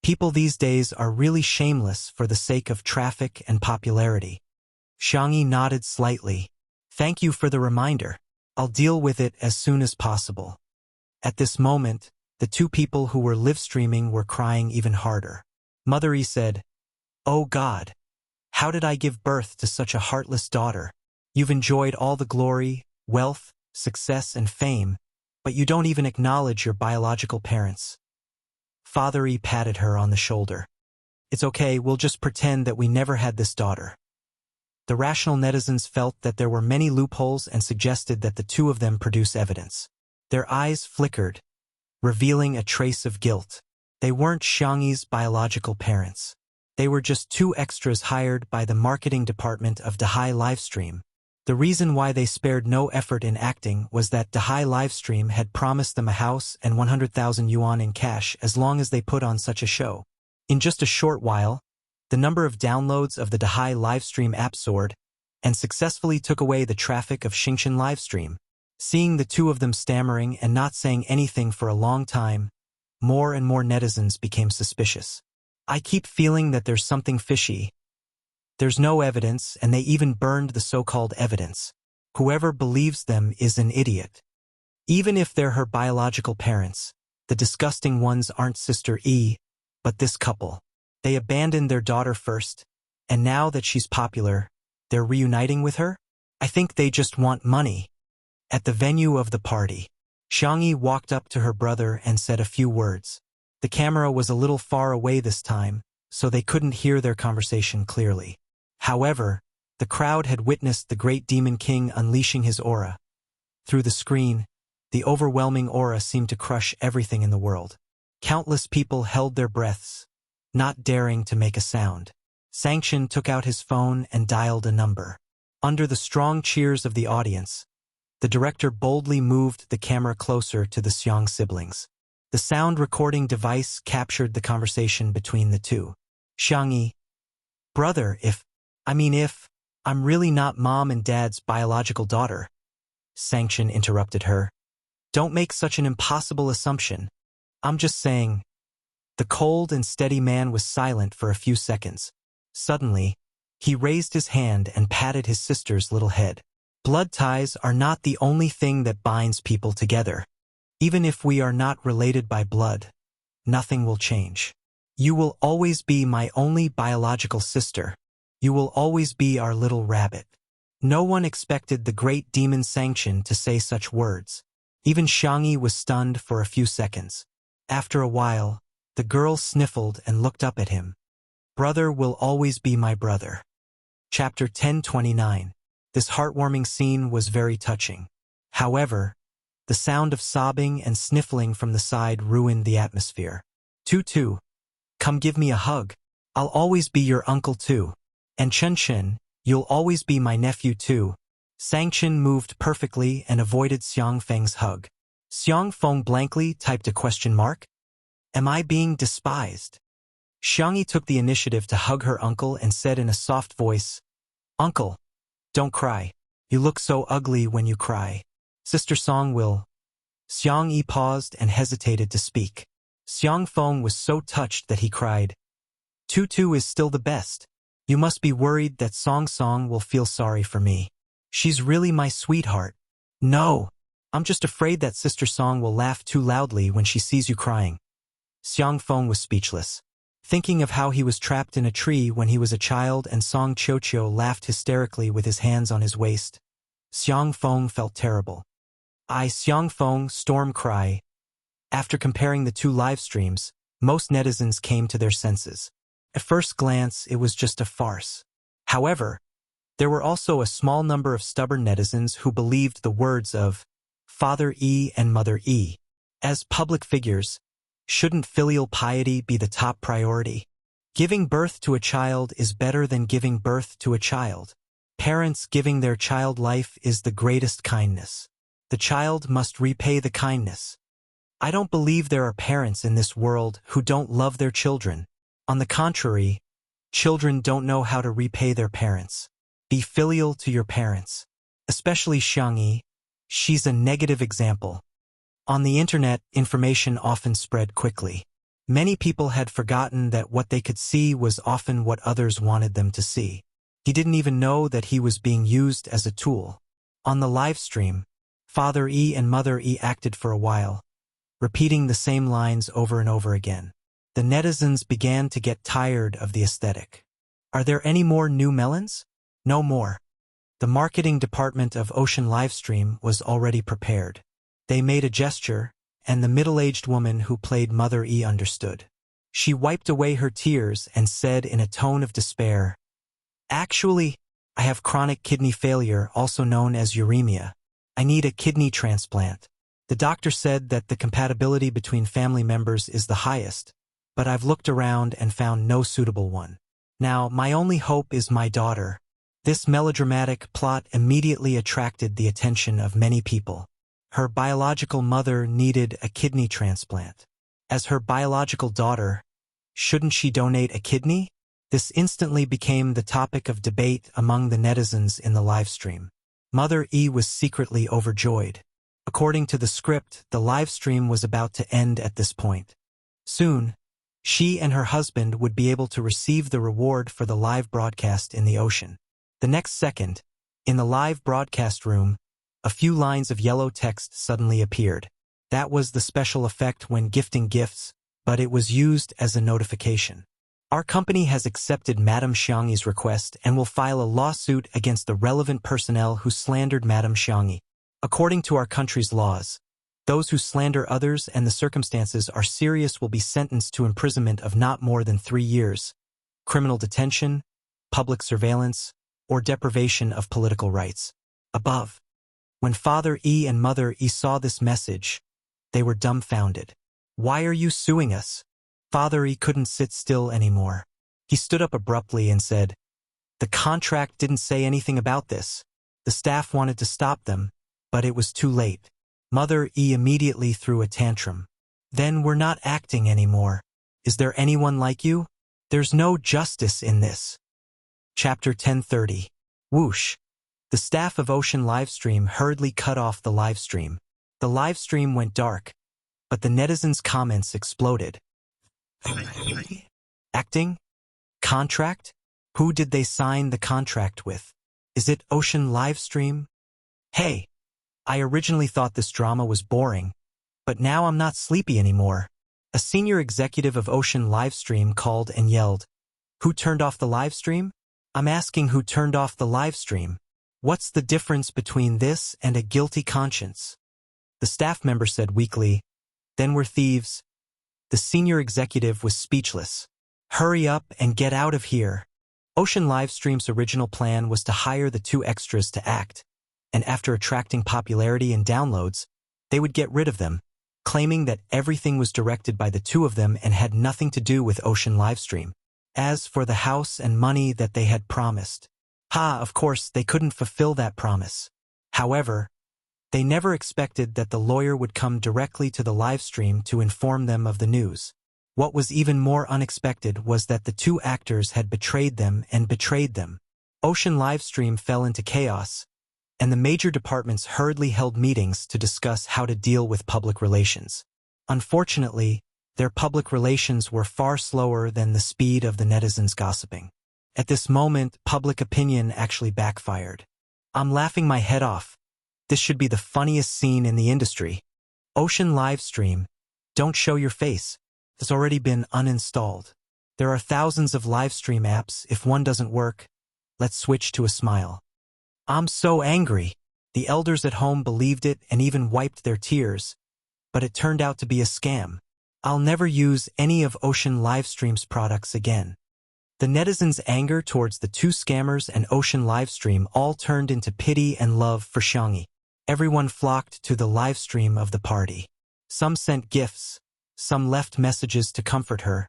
People these days are really shameless for the sake of traffic and popularity. Xiang Yi nodded slightly. Thank you for the reminder. I'll deal with it as soon as possible. At this moment, the two people who were live streaming were crying even harder. Mother E said, Oh God, how did I give birth to such a heartless daughter? You've enjoyed all the glory, wealth, success, and fame, but you don't even acknowledge your biological parents. Father E patted her on the shoulder. It's okay, we'll just pretend that we never had this daughter. The rational netizens felt that there were many loopholes and suggested that the two of them produce evidence. Their eyes flickered, revealing a trace of guilt. They weren't Xiang Yi's biological parents. They were just two extras hired by the marketing department of Dehai Livestream. The reason why they spared no effort in acting was that Dehai Livestream had promised them a house and 100,000 yuan in cash as long as they put on such a show. In just a short while, the number of downloads of the Dehai Livestream app soared and successfully took away the traffic of Xingshan Livestream. Seeing the two of them stammering and not saying anything for a long time, more and more netizens became suspicious. I keep feeling that there's something fishy. There's no evidence, and they even burned the so-called evidence. Whoever believes them is an idiot. Even if they're her biological parents, the disgusting ones aren't Sister E, but this couple. They abandoned their daughter first, and now that she's popular, they're reuniting with her? I think they just want money. At the venue of the party, Xiang Yi walked up to her brother and said a few words. The camera was a little far away this time, so they couldn't hear their conversation clearly. However, the crowd had witnessed the great demon king unleashing his aura. Through the screen, the overwhelming aura seemed to crush everything in the world. Countless people held their breaths, not daring to make a sound. Sanction took out his phone and dialed a number. Under the strong cheers of the audience, the director boldly moved the camera closer to the Xiang siblings. The sound recording device captured the conversation between the two. Xiang Yi, brother, if I'm really not mom and dad's biological daughter. Sanction interrupted her. Don't make such an impossible assumption. I'm just saying. The cold and steady man was silent for a few seconds. Suddenly, he raised his hand and patted his sister's little head. Blood ties are not the only thing that binds people together. Even if we are not related by blood, nothing will change. You will always be my only biological sister. You will always be our little rabbit. No one expected the great demon Sanction to say such words. Even Xiang Yi was stunned for a few seconds. After a while, the girl sniffled and looked up at him. Brother will always be my brother. Chapter 1029. This heartwarming scene was very touching. However, the sound of sobbing and sniffling from the side ruined the atmosphere. Tutu, come give me a hug. I'll always be your uncle too. And Chen, you'll always be my nephew too. Sanction moved perfectly and avoided Xiang Feng's hug. Xiang Feng blankly typed a question mark. Am I being despised? Xiang Yi took the initiative to hug her uncle and said in a soft voice, Uncle, don't cry. You look so ugly when you cry. Sister Song will. Xiang Yi paused and hesitated to speak. Xiang Feng was so touched that he cried, Tutu is still the best. You must be worried that Song Song will feel sorry for me. She's really my sweetheart. No, I'm just afraid that Sister Song will laugh too loudly when she sees you crying. Xiang Feng was speechless. Thinking of how he was trapped in a tree when he was a child and Song Qiuqiu laughed hysterically with his hands on his waist, Xiang Feng felt terrible. Xiang Feng, storm cry. After comparing the two live streams, most netizens came to their senses. At first glance, it was just a farce. However, there were also a small number of stubborn netizens who believed the words of Father E and Mother E. As public figures, shouldn't filial piety be the top priority? Giving birth to a child is better than giving birth to a child. Parents giving their child life is the greatest kindness. The child must repay the kindness. I don't believe there are parents in this world who don't love their children. On the contrary, children don't know how to repay their parents. Be filial to your parents. Especially Xiangyi. She's a negative example. On the internet, information often spread quickly. Many people had forgotten that what they could see was often what others wanted them to see. He didn't even know that he was being used as a tool. On the live stream, Father E and Mother E acted for a while, repeating the same lines over and over again. The netizens began to get tired of the aesthetic. Are there any more new melons? No more. The marketing department of Ocean Livestream was already prepared. They made a gesture, and the middle-aged woman who played Mother E understood. She wiped away her tears and said in a tone of despair, "Actually, I have chronic kidney failure, also known as uremia. I need a kidney transplant. The doctor said that the compatibility between family members is the highest, but I've looked around and found no suitable one. Now, my only hope is my daughter." This melodramatic plot immediately attracted the attention of many people. Her biological mother needed a kidney transplant. As her biological daughter, shouldn't she donate a kidney? This instantly became the topic of debate among the netizens in the livestream. Mother E was secretly overjoyed. According to the script, the livestream was about to end at this point. Soon, she and her husband would be able to receive the reward for the live broadcast in the ocean. The next second, in the live broadcast room, a few lines of yellow text suddenly appeared. That was the special effect when gifting gifts, but it was used as a notification. Our company has accepted Madame Xiangyi's request and will file a lawsuit against the relevant personnel who slandered Madame Xiangyi. According to our country's laws, those who slander others and the circumstances are serious will be sentenced to imprisonment of not more than 3 years, criminal detention, public surveillance, or deprivation of political rights. Above. When Father E and Mother E saw this message, they were dumbfounded. "Why are you suing us?" Father E couldn't sit still anymore. He stood up abruptly and said, "The contract didn't say anything about this. The staff wanted to stop them, but it was too late." Mother E immediately threw a tantrum. "Then we're not acting anymore. Is there anyone like you? There's no justice in this." Chapter 1030. Whoosh. The staff of Ocean Livestream hurriedly cut off the livestream. The livestream went dark, but the netizens' comments exploded. Acting? Contract? Who did they sign the contract with? Is it Ocean Livestream? Hey, I originally thought this drama was boring, but now I'm not sleepy anymore. A senior executive of Ocean Livestream called and yelled, "Who turned off the livestream? I'm asking who turned off the livestream. What's the difference between this and a guilty conscience?" The staff member said weakly, "Then we're thieves." The senior executive was speechless. "Hurry up and get out of here." Ocean Livestream's original plan was to hire the 2 extras to act, and after attracting popularity and downloads, they would get rid of them, claiming that everything was directed by the 2 of them and had nothing to do with Ocean Livestream. As for the house and money that they had promised, of course they couldn't fulfill that promise. However, they never expected that the lawyer would come directly to the livestream to inform them of the news. What was even more unexpected was that the 2 actors had betrayed them and betrayed them. Ocean Livestream fell into chaos, and the major departments hurriedly held meetings to discuss how to deal with public relations. Unfortunately, their public relations were far slower than the speed of the netizens' gossiping. At this moment, public opinion actually backfired. I'm laughing my head off. This should be the funniest scene in the industry. Ocean Livestream, don't show your face. It's already been uninstalled. There are thousands of livestream apps. If one doesn't work, let's switch to a smile. I'm so angry. The elders at home believed it and even wiped their tears, but it turned out to be a scam. I'll never use any of Ocean Livestream's products again. The netizens' anger towards the 2 scammers and Ocean Livestream all turned into pity and love for Xiangyi. Everyone flocked to the livestream of the party. Some sent gifts, some left messages to comfort her,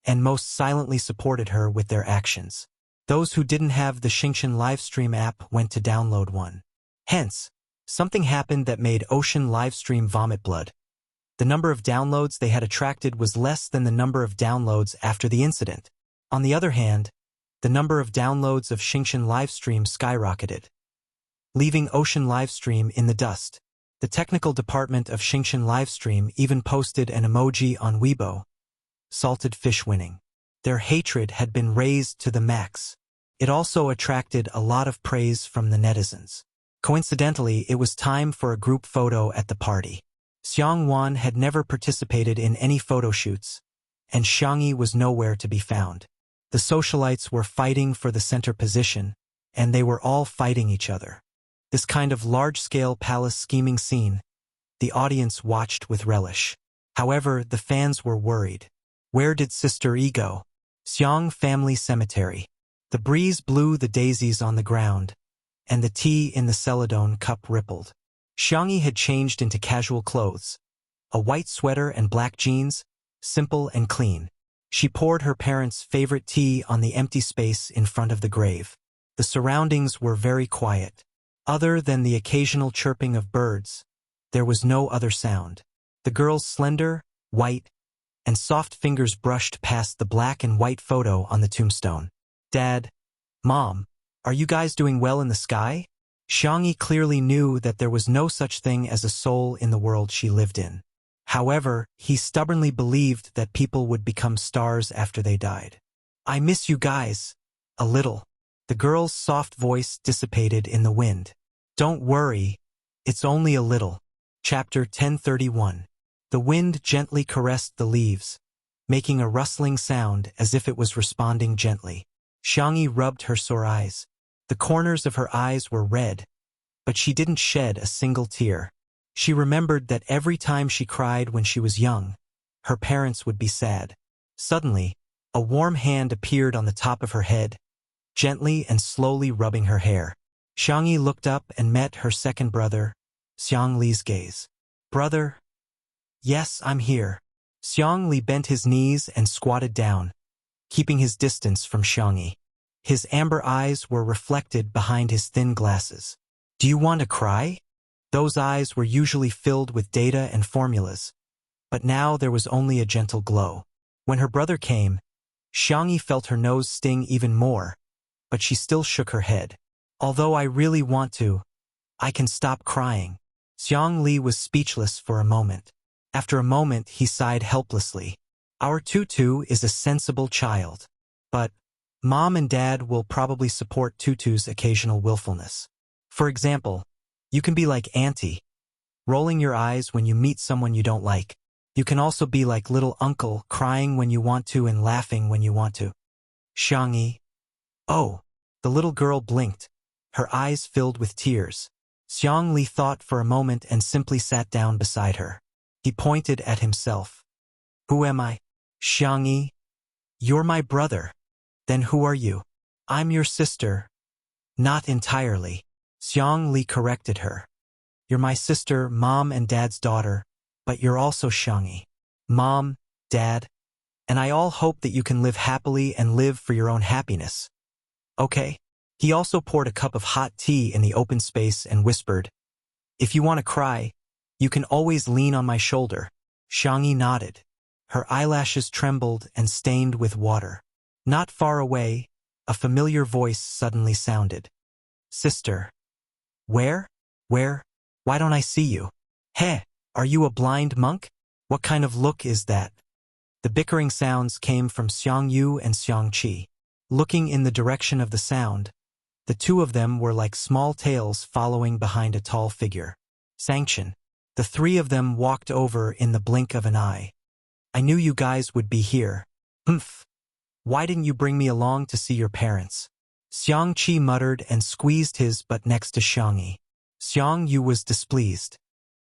and most silently supported her with their actions. Those who didn't have the Xingqian livestream app went to download one. Hence, something happened that made Ocean livestream vomit blood. The number of downloads they had attracted was less than the number of downloads after the incident. On the other hand, the number of downloads of Xingqian livestream skyrocketed, leaving Ocean livestream in the dust. The technical department of Xingqian livestream even posted an emoji on Weibo, salted fish winning. Their hatred had been raised to the max. It also attracted a lot of praise from the netizens. Coincidentally, it was time for a group photo at the party. Xiang Wan had never participated in any photo shoots, and Xiangyi was nowhere to be found. The socialites were fighting for the center position, and they were all fighting each other. This kind of large-scale palace scheming scene, the audience watched with relish. However, the fans were worried. Where did Sister Yi go? Xiang family cemetery. The breeze blew the daisies on the ground, and the tea in the celadon cup rippled. Xiangyi had changed into casual clothes, a white sweater and black jeans, simple and clean. She poured her parents' favorite tea on the empty space in front of the grave. The surroundings were very quiet. Other than the occasional chirping of birds, there was no other sound. The girl's slender, white, and soft fingers brushed past the black and white photo on the tombstone. Dad, Mom, are you guys doing well in the sky? Xiangyi clearly knew that there was no such thing as a soul in the world she lived in. However, he stubbornly believed that people would become stars after they died. I miss you guys. A little. The girl's soft voice dissipated in the wind. Don't worry, it's only a little. Chapter 1031. The wind gently caressed the leaves, making a rustling sound as if it was responding gently. Xiangyi rubbed her sore eyes. The corners of her eyes were red, but she didn't shed a single tear. She remembered that every time she cried when she was young, her parents would be sad. Suddenly, a warm hand appeared on the top of her head, gently and slowly rubbing her hair. Xiangyi looked up and met her second brother, Xiang Li's gaze. Brother? Yes, I'm here. Xiang Li bent his knees and squatted down, keeping his distance from Xiangyi. His amber eyes were reflected behind his thin glasses. Do you want to cry? Those eyes were usually filled with data and formulas, but now there was only a gentle glow. When her brother came, Xiangyi felt her nose sting even more, but she still shook her head. Although I really want to, I can stop crying. Xiang Li was speechless for a moment. After a moment, he sighed helplessly. Our Tutu is a sensible child, but Mom and Dad will probably support Tutu's occasional willfulness. For example, you can be like Auntie, rolling your eyes when you meet someone you don't like. You can also be like little uncle, crying when you want to and laughing when you want to. Xiangyi. Oh, the little girl blinked, her eyes filled with tears. Xiang Li thought for a moment and simply sat down beside her. He pointed at himself. Who am I? Xiangyi. You're my brother. Then who are you? I'm your sister. Not entirely. Xiang Li corrected her. You're my sister, Mom and Dad's daughter, but you're also Xiangyi. Mom, Dad, and I all hope that you can live happily and live for your own happiness. Okay? He also poured a cup of hot tea in the open space and whispered, If you want to cry, you can always lean on my shoulder. Xiangyi nodded. Her eyelashes trembled and stained with water. Not far away, a familiar voice suddenly sounded. Sister. Where? Where? Why don't I see you? Heh, are you a blind monk? What kind of look is that? The bickering sounds came from Xiang Yu and Xiang Qi. Looking in the direction of the sound, the two of them were like small tails following behind a tall figure. Sanction. The three of them walked over in the blink of an eye. I knew you guys would be here. Humph. Why didn't you bring me along to see your parents? Xiang Qi muttered and squeezed his butt next to Xiangyi. Xiang Yu was displeased.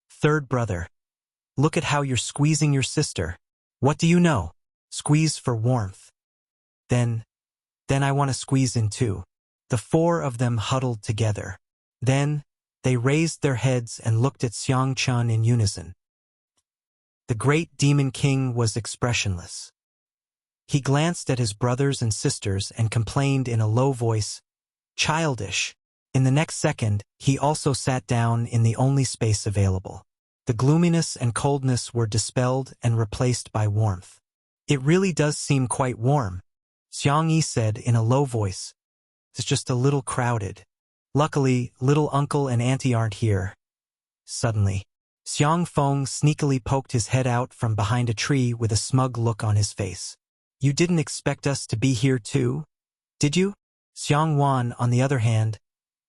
Third brother. Look at how you're squeezing your sister. What do you know? Squeeze for warmth. Then I want to squeeze in too. The four of them huddled together. Then, they raised their heads and looked at Xiang Chun in unison. The great demon king was expressionless. He glanced at his brothers and sisters and complained in a low voice, "Childish." In the next second, he also sat down in the only space available. The gloominess and coldness were dispelled and replaced by warmth. "It really does seem quite warm," Xiangyi said in a low voice. "It's just a little crowded. Luckily, little uncle and auntie aren't here." Suddenly, Xiang Feng sneakily poked his head out from behind a tree with a smug look on his face. "You didn't expect us to be here too, did you?" Xiang Wan, on the other hand,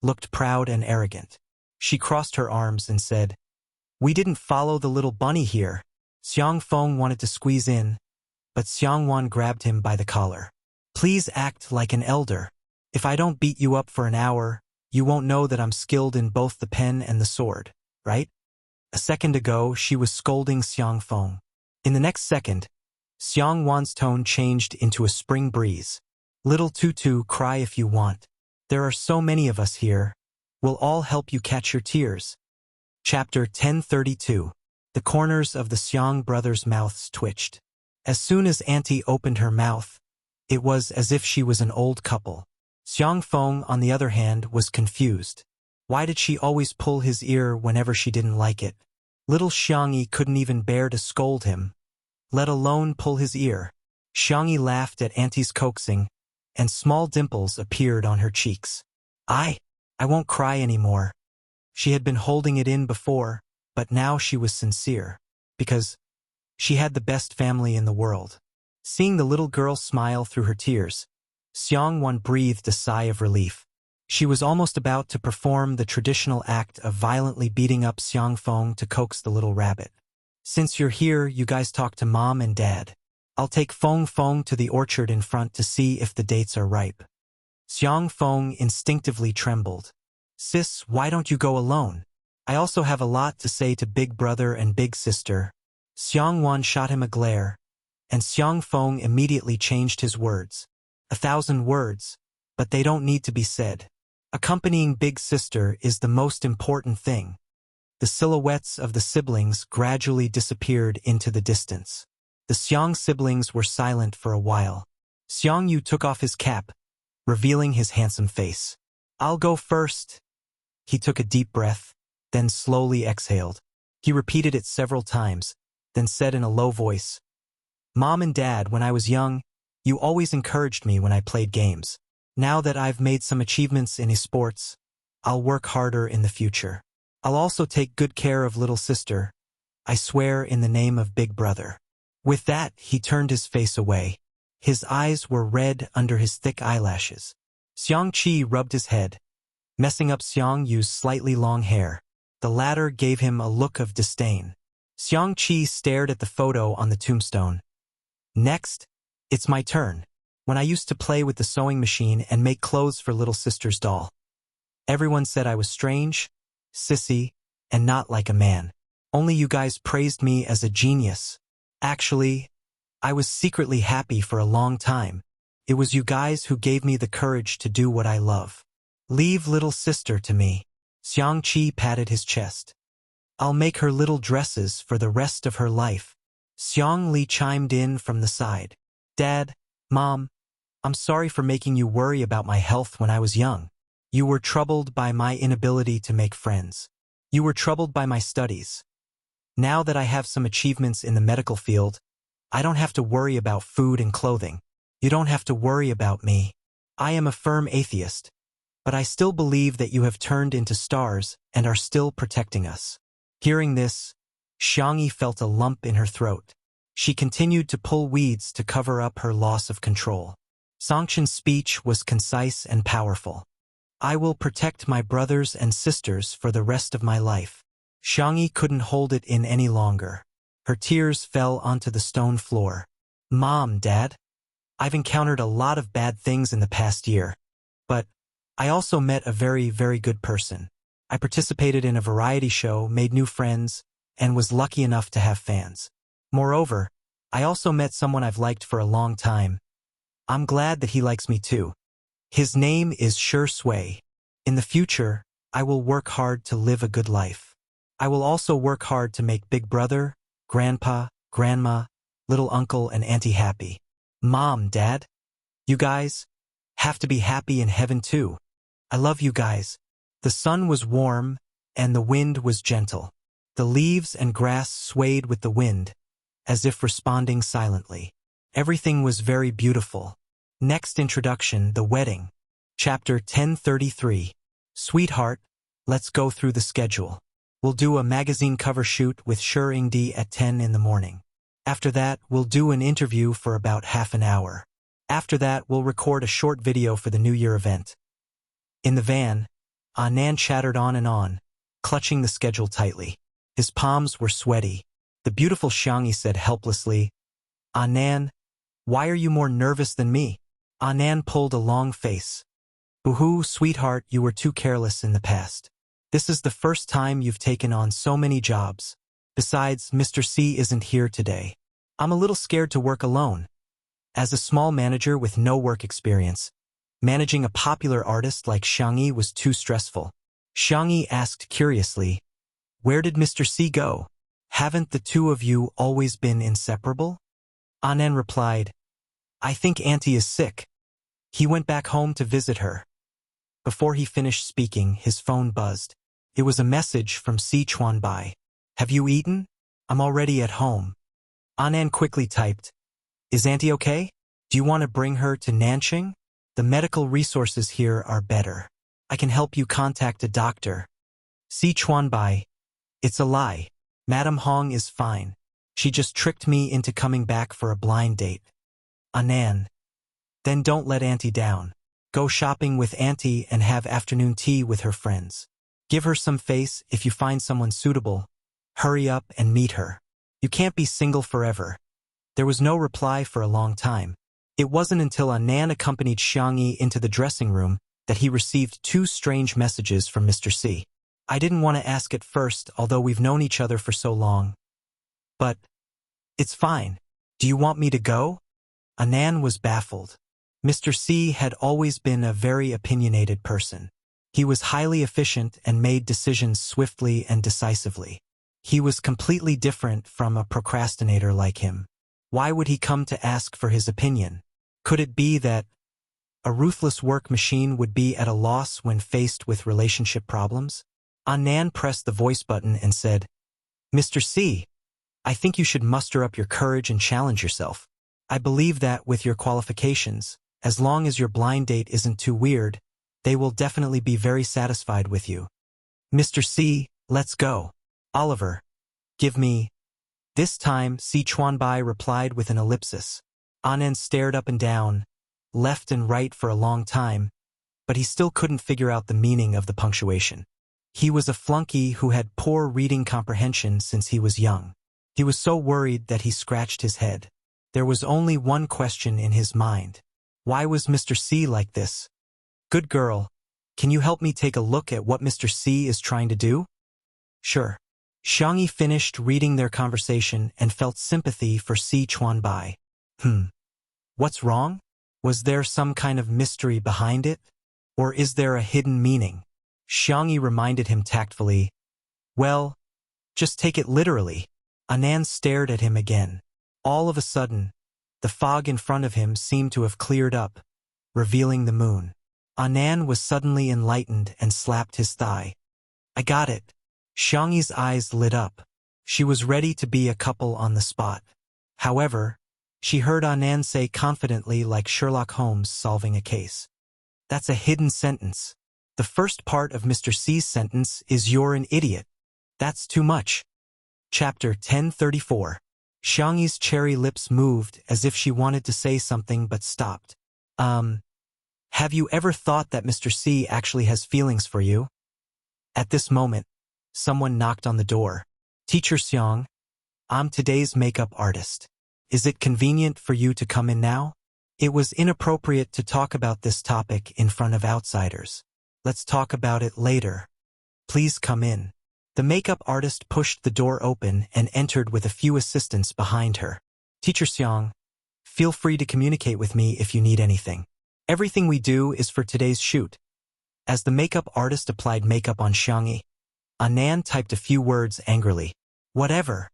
looked proud and arrogant. She crossed her arms and said, "We didn't follow the little bunny here." Xiang Feng wanted to squeeze in, but Xiang Wan grabbed him by the collar. "Please act like an elder. If I don't beat you up for an hour, you won't know that I'm skilled in both the pen and the sword, right?" A second ago, she was scolding Xiang Feng. In the next second, Xiang Wan's tone changed into a spring breeze. "Little Tutu, cry if you want. There are so many of us here. We'll all help you catch your tears." Chapter 1032. The corners of the Xiang brothers' mouths twitched. As soon as Auntie opened her mouth, it was as if she was an old couple. Xiang Feng, on the other hand, was confused. Why did she always pull his ear whenever she didn't like it? Little Xiangyi couldn't even bear to scold him, let alone pull his ear. Xiangyi laughed at Auntie's coaxing, and small dimples appeared on her cheeks. I won't cry anymore." She had been holding it in before, but now she was sincere, because she had the best family in the world. Seeing the little girl smile through her tears, Xiang Wan breathed a sigh of relief. She was almost about to perform the traditional act of violently beating up Xiang Feng to coax the little rabbit. "Since you're here, you guys talk to Mom and Dad. I'll take Feng Feng to the orchard in front to see if the dates are ripe." Xiang Feng instinctively trembled. "Sis, why don't you go alone? I also have a lot to say to Big Brother and Big Sister." Xiang Wan shot him a glare, and Xiang Feng immediately changed his words. 1,000 words, but they don't need to be said. Accompanying Big Sister is the most important thing. The silhouettes of the siblings gradually disappeared into the distance. The Xiang siblings were silent for a while. Xiang Yu took off his cap, revealing his handsome face. "I'll go first." He took a deep breath, then slowly exhaled. He repeated it several times, then said in a low voice, "Mom and Dad, when I was young, you always encouraged me when I played games. Now that I've made some achievements in esports, I'll work harder in the future. I'll also take good care of little sister. I swear in the name of Big Brother." With that, he turned his face away. His eyes were red under his thick eyelashes. Xiang Qi rubbed his head, messing up Xiang Yu's slightly long hair. The latter gave him a look of disdain. Xiang Qi stared at the photo on the tombstone. "Next, it's my turn. When I used to play with the sewing machine and make clothes for little sister's doll, everyone said I was strange, sissy, and not like a man. Only you guys praised me as a genius. Actually, I was secretly happy for a long time. It was you guys who gave me the courage to do what I love. Leave little sister to me." Xiang Qi patted his chest. "I'll make her little dresses for the rest of her life." Xiang Li chimed in from the side. "Dad, Mom, I'm sorry for making you worry about my health when I was young. You were troubled by my inability to make friends. You were troubled by my studies. Now that I have some achievements in the medical field, I don't have to worry about food and clothing. You don't have to worry about me. I am a firm atheist, but I still believe that you have turned into stars and are still protecting us." Hearing this, Xiangyi felt a lump in her throat. She continued to pull weeds to cover up her loss of control. Songchen's speech was concise and powerful. "I will protect my brothers and sisters for the rest of my life." Xiangyi couldn't hold it in any longer. Her tears fell onto the stone floor. "Mom, Dad, I've encountered a lot of bad things in the past year, but I also met a very, very good person. I participated in a variety show, made new friends, and was lucky enough to have fans. Moreover, I also met someone I've liked for a long time. I'm glad that he likes me too. His name is Shui. In the future, I will work hard to live a good life. I will also work hard to make Big Brother, Grandpa, Grandma, little uncle and auntie happy. Mom, Dad, you guys have to be happy in heaven too. I love you guys. The sun was warm and the wind was gentle. The leaves and grass swayed with the wind, as if responding silently. Everything was very beautiful. Next introduction, the wedding. Chapter 1033. Sweetheart, let's go through the schedule. We'll do a magazine cover shoot with Sure Ingdi at 10 in the morning. After that, we'll do an interview for about half an hour. After that, we'll record a short video for the New Year event. In the van, Anand chattered on and on, clutching the schedule tightly. His palms were sweaty. The beautiful Xiangyi said helplessly, Anand, why are you more nervous than me? Anand pulled a long face. Boo-hoo, sweetheart, you were too careless in the past. This is the first time you've taken on so many jobs. Besides, Mr. C isn't here today. I'm a little scared to work alone. As a small manager with no work experience, managing a popular artist like Xiangyi was too stressful. Xiangyi asked curiously, where did Mr. C go? Haven't the two of you always been inseparable? Anand replied, I think Auntie is sick. He went back home to visit her. Before he finished speaking, his phone buzzed. It was a message from Si Chuanbai. Have you eaten? I'm already at home. Anand quickly typed, is Auntie okay? Do you want to bring her to Nanqing? The medical resources here are better. I can help you contact a doctor. Si Chuanbai, it's a lie. Madam Hong is fine. She just tricked me into coming back for a blind date. Anand, then don't let Auntie down. Go shopping with Auntie and have afternoon tea with her friends. Give her some face if you find someone suitable. Hurry up and meet her. You can't be single forever. There was no reply for a long time. It wasn't until Anand accompanied Xiangyi into the dressing room that he received two strange messages from Mr. C. I didn't want to ask at first, although we've known each other for so long. But it's fine. Do you want me to go? Anand was baffled. Mr. C had always been a very opinionated person. He was highly efficient and made decisions swiftly and decisively. He was completely different from a procrastinator like him. Why would he come to ask for his opinion? Could it be that a ruthless work machine would be at a loss when faced with relationship problems? Anand pressed the voice button and said, Mr. C, I think you should muster up your courage and challenge yourself. I believe that with your qualifications, as long as your blind date isn't too weird, they will definitely be very satisfied with you. Mr. C, let's go. Oliver, give me. This time, Si Chuanbai replied with an ellipsis. Anand stared up and down, left and right for a long time, but he still couldn't figure out the meaning of the punctuation. He was a flunky who had poor reading comprehension since he was young. He was so worried that he scratched his head. There was only one question in his mind. Why was Mr. C like this? Good girl, can you help me take a look at what Mr. C is trying to do? Sure. Xiangyi finished reading their conversation and felt sympathy for Si Chuanbai. What's wrong? Was there some kind of mystery behind it? Or is there a hidden meaning? Xiangyi reminded him tactfully. Well, just take it literally. Anand stared at him again. All of a sudden, the fog in front of him seemed to have cleared up, revealing the moon. Anand was suddenly enlightened and slapped his thigh. I got it. Xiangyi's eyes lit up. She was ready to be a couple on the spot. However, she heard Anand say confidently, like Sherlock Holmes solving a case. That's a hidden sentence. The first part of Mr. C's sentence is you're an idiot. That's too much. Chapter 1034. Xiangyi's cherry lips moved as if she wanted to say something but stopped. Have you ever thought that Mr. C actually has feelings for you? At this moment, someone knocked on the door. Teacher Xiang, I'm today's makeup artist. Is it convenient for you to come in now? It was inappropriate to talk about this topic in front of outsiders. Let's talk about it later. Please come in. The makeup artist pushed the door open and entered with a few assistants behind her. Teacher Xiang, feel free to communicate with me if you need anything. Everything we do is for today's shoot. As the makeup artist applied makeup on Xiangyi, Anand typed a few words angrily. Whatever.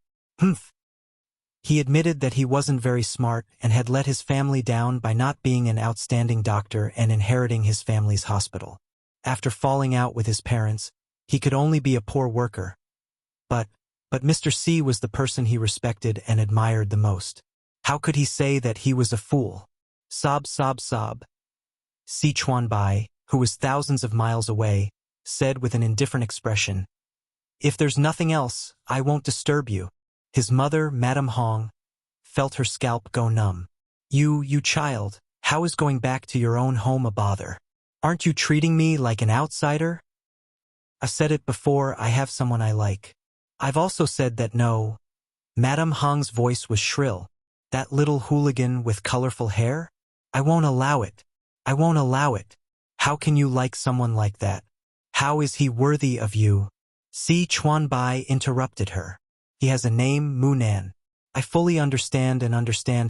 He admitted that he wasn't very smart and had let his family down by not being an outstanding doctor and inheriting his family's hospital. After falling out with his parents, he could only be a poor worker. But Mr. C was the person he respected and admired the most. How could he say that he was a fool? Sob, sob, sob. Si Chuanbai, who was thousands of miles away, said with an indifferent expression, "If there's nothing else, I won't disturb you." His mother, Madame Hong, felt her scalp go numb. You child, how is going back to your own home a bother? Aren't you treating me like an outsider? I've said it before, I have someone I like. I've also said that no. Madame Hong's voice was shrill. That little hooligan with colorful hair? I won't allow it. I won't allow it. How can you like someone like that? How is he worthy of you? Si Chuanbai interrupted her. He has a name, Munan. I fully understand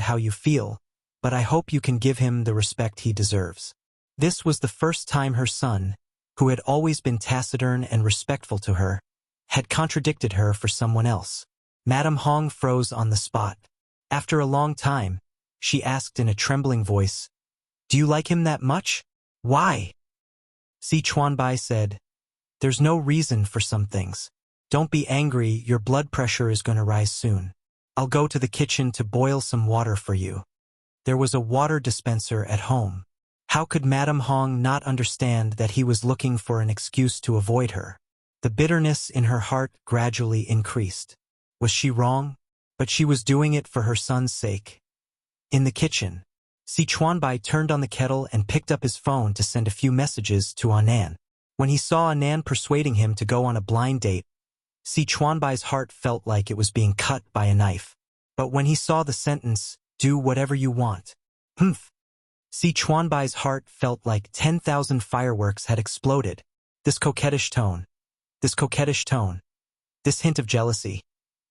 how you feel, but I hope you can give him the respect he deserves. This was the first time her son, who had always been taciturn and respectful to her, had contradicted her for someone else. Madame Hong froze on the spot. After a long time, she asked in a trembling voice, "Do you like him that much? Why?" Si Chuanbai said, "There's no reason for some things. Don't be angry, your blood pressure is going to rise soon. I'll go to the kitchen to boil some water for you." There was a water dispenser at home. How could Madame Hong not understand that he was looking for an excuse to avoid her? The bitterness in her heart gradually increased. Was she wrong? But she was doing it for her son's sake. In the kitchen, Si Chuanbai turned on the kettle and picked up his phone to send a few messages to Anan. When he saw Anan persuading him to go on a blind date, Si Chuanbai's heart felt like it was being cut by a knife. But when he saw the sentence, "Do whatever you want," Si Chuanbai's heart felt like 10,000 fireworks had exploded. This coquettish tone, this hint of jealousy.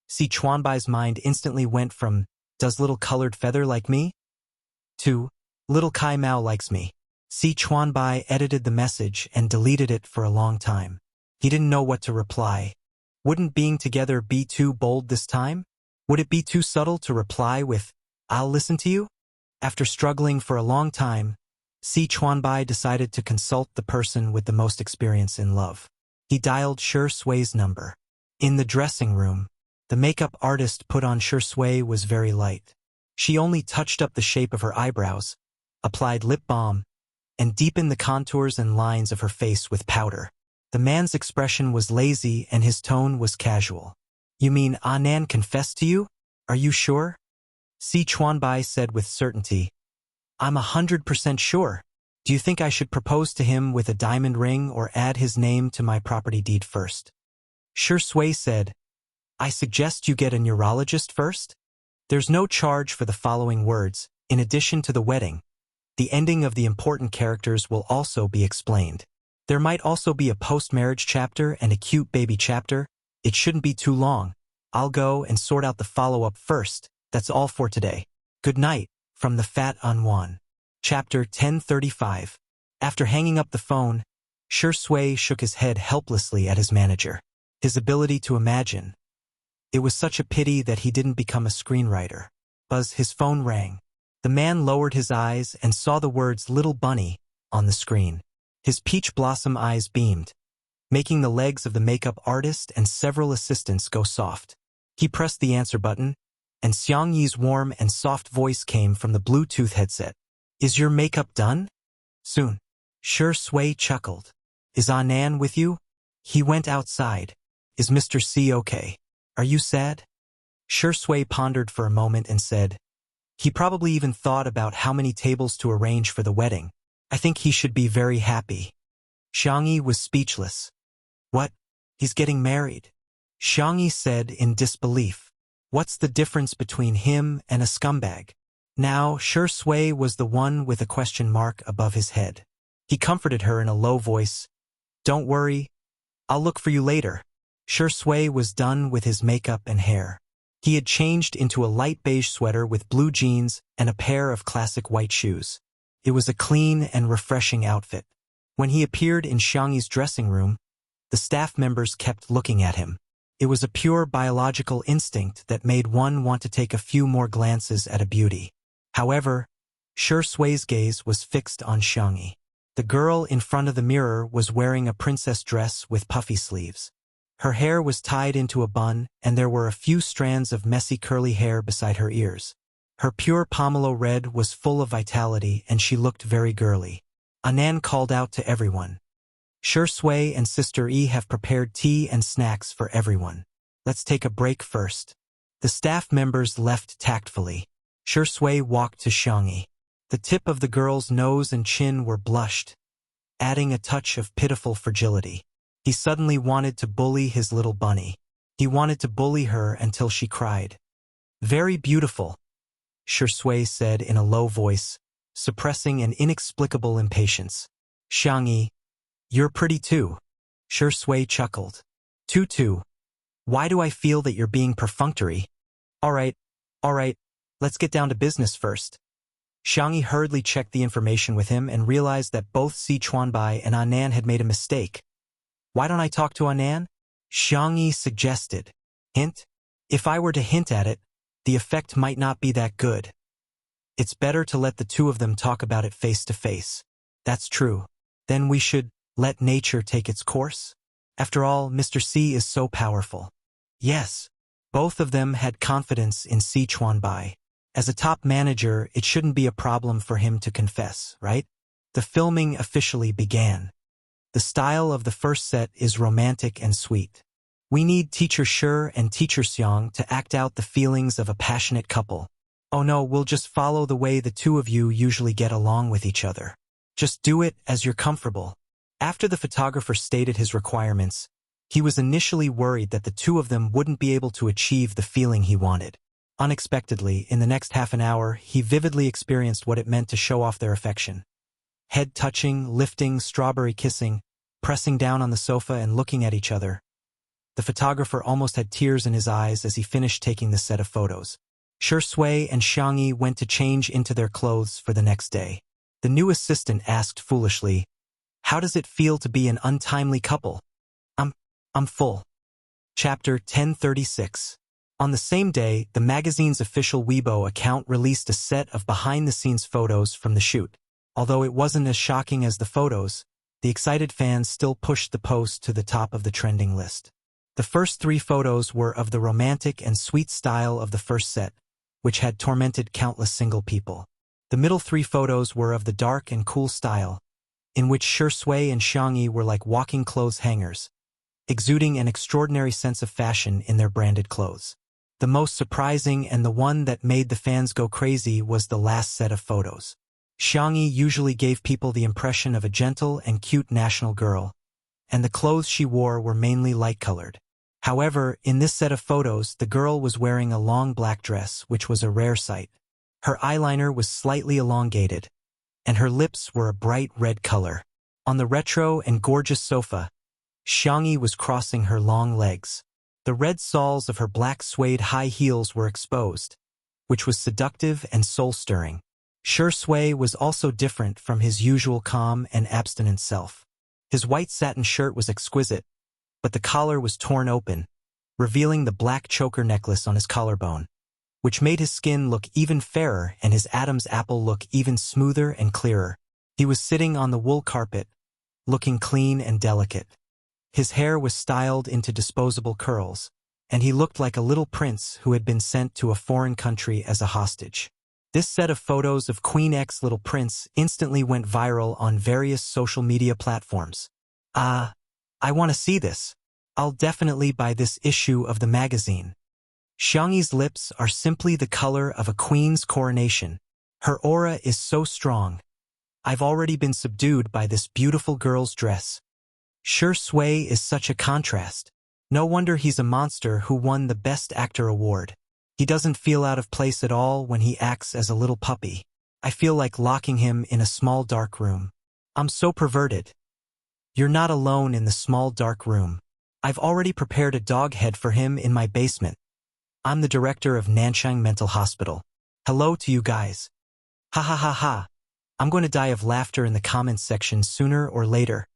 Si Chuanbai's mind instantly went from, "Does little colored feather like me?" to, "Little Kai Mao likes me." Si Chuanbai edited the message and deleted it for a long time. He didn't know what to reply. Wouldn't being together be too bold this time? Would it be too subtle to reply with, "I'll listen to you"? After struggling for a long time, Si Chuanbai decided to consult the person with the most experience in love. He dialed Shi Sui's number. In the dressing room, the makeup artist put on Shi Sui was very light. She only touched up the shape of her eyebrows, applied lip balm, and deepened the contours and lines of her face with powder. The man's expression was lazy and his tone was casual. "You mean Anan confessed to you? Are you sure?" Si Chuanbai said with certainty, "I'm 100% sure. Do you think I should propose to him with a diamond ring or add his name to my property deed first?" Shi Sui said, "I suggest you get a neurologist first." There's no charge for the following words. In addition to the wedding, the ending of the important characters will also be explained. There might also be a post-marriage chapter and a cute baby chapter. It shouldn't be too long. I'll go and sort out the follow-up first. That's all for today. Good night, from the Fat Unwan. Chapter 1035. After hanging up the phone, Shi Sui shook his head helplessly at his manager. His ability to imagine. It was such a pity that he didn't become a screenwriter. Buzz, his phone rang. The man lowered his eyes and saw the words "Little Bunny" on the screen. His peach blossom eyes beamed, making the legs of the makeup artist and several assistants go soft. He pressed the answer button, and Xiang Yi's warm and soft voice came from the Bluetooth headset. "Is your makeup done?" "Soon." Shi Sui chuckled. "Is Anan with you?" "He went outside." "Is Mr. C okay? Are you sad?" Shi Sui pondered for a moment and said, "He probably even thought about how many tables to arrange for the wedding. I think he should be very happy." Xiang Yi was speechless. "What? He's getting married?" Xiang Yi said in disbelief. "What's the difference between him and a scumbag?" Now, Shi Sui was the one with a question mark above his head. He comforted her in a low voice. "Don't worry. I'll look for you later." Shi Sui was done with his makeup and hair. He had changed into a light beige sweater with blue jeans and a pair of classic white shoes. It was a clean and refreshing outfit. When he appeared in Xiang Yi's dressing room, the staff members kept looking at him. It was a pure biological instinct that made one want to take a few more glances at a beauty. However, Shi Sui's gaze was fixed on Xiangyi. The girl in front of the mirror was wearing a princess dress with puffy sleeves. Her hair was tied into a bun, and there were a few strands of messy curly hair beside her ears. Her pure pomelo red was full of vitality, and she looked very girly. Anan called out to everyone. Shi Sui and Sister Yi have prepared tea and snacks for everyone. Let's take a break first. The staff members left tactfully. Shi Sui walked to Xiangyi. The tip of the girl's nose and chin were blushed, adding a touch of pitiful fragility. He suddenly wanted to bully his little bunny. He wanted to bully her until she cried. Very beautiful, Shi Sui said in a low voice, suppressing an inexplicable impatience. Xiangyi, you're pretty too. Shi Sui chuckled. Tutu, why do I feel that you're being perfunctory? All right, let's get down to business first. Xiangyi hurriedly checked the information with him and realized that both Si Chuanbai and Anan had made a mistake. Why don't I talk to Anan? Xiangyi suggested. Hint? If I were to hint at it, the effect might not be that good. It's better to let the two of them talk about it face to face. That's true. Then we should let nature take its course. After all, Mr. C is so powerful. Yes. Both of them had confidence in Si Chuanbai. As a top manager, it shouldn't be a problem for him to confess, right? The filming officially began. The style of the first set is romantic and sweet. We need Teacher Shi and Teacher Xiang to act out the feelings of a passionate couple. Oh no, we'll just follow the way the two of you usually get along with each other. Just do it as you're comfortable. After the photographer stated his requirements, he was initially worried that the two of them wouldn't be able to achieve the feeling he wanted. Unexpectedly, in the next half an hour, he vividly experienced what it meant to show off their affection. Head touching, lifting, strawberry kissing, pressing down on the sofa and looking at each other. The photographer almost had tears in his eyes as he finished taking the set of photos. Shi Sui and Xiangyi went to change into their clothes for the next day. The new assistant asked foolishly, "How does it feel to be an untimely couple?" I'm full. Chapter 1036. On the same day, the magazine's official Weibo account released a set of behind-the-scenes photos from the shoot. Although it wasn't as shocking as the photos, the excited fans still pushed the post to the top of the trending list. The first 3 photos were of the romantic and sweet style of the first set, which had tormented countless single people. The middle 3 photos were of the dark and cool style, in which Shi Sui and Xiangyi were like walking clothes hangers, exuding an extraordinary sense of fashion in their branded clothes. The most surprising and the one that made the fans go crazy was the last set of photos. Xiangyi usually gave people the impression of a gentle and cute national girl, and the clothes she wore were mainly light-colored. However, in this set of photos, the girl was wearing a long black dress, which was a rare sight. Her eyeliner was slightly elongated, and her lips were a bright red color. On the retro and gorgeous sofa, Xiangyi was crossing her long legs. The red soles of her black suede high heels were exposed, which was seductive and soul-stirring. Shi Sui was also different from his usual calm and abstinent self. His white satin shirt was exquisite, but the collar was torn open, revealing the black choker necklace on his collarbone, which made his skin look even fairer and his Adam's apple look even smoother and clearer. He was sitting on the wool carpet, looking clean and delicate. His hair was styled into disposable curls, and he looked like a little prince who had been sent to a foreign country as a hostage. This set of photos of Queen X's little prince instantly went viral on various social media platforms. I want to see this. I'll definitely buy this issue of the magazine. Xiangyi's lips are simply the color of a queen's coronation. Her aura is so strong. I've already been subdued by this beautiful girl's dress. Shi Sui is such a contrast. No wonder he's a monster who won the Best Actor award. He doesn't feel out of place at all when he acts as a little puppy. I feel like locking him in a small dark room. I'm so perverted. You're not alone in the small dark room. I've already prepared a dog head for him in my basement. I'm the director of Nanshang Mental Hospital. Hello to you guys. Ha ha ha ha. I'm going to die of laughter in the comments section sooner or later.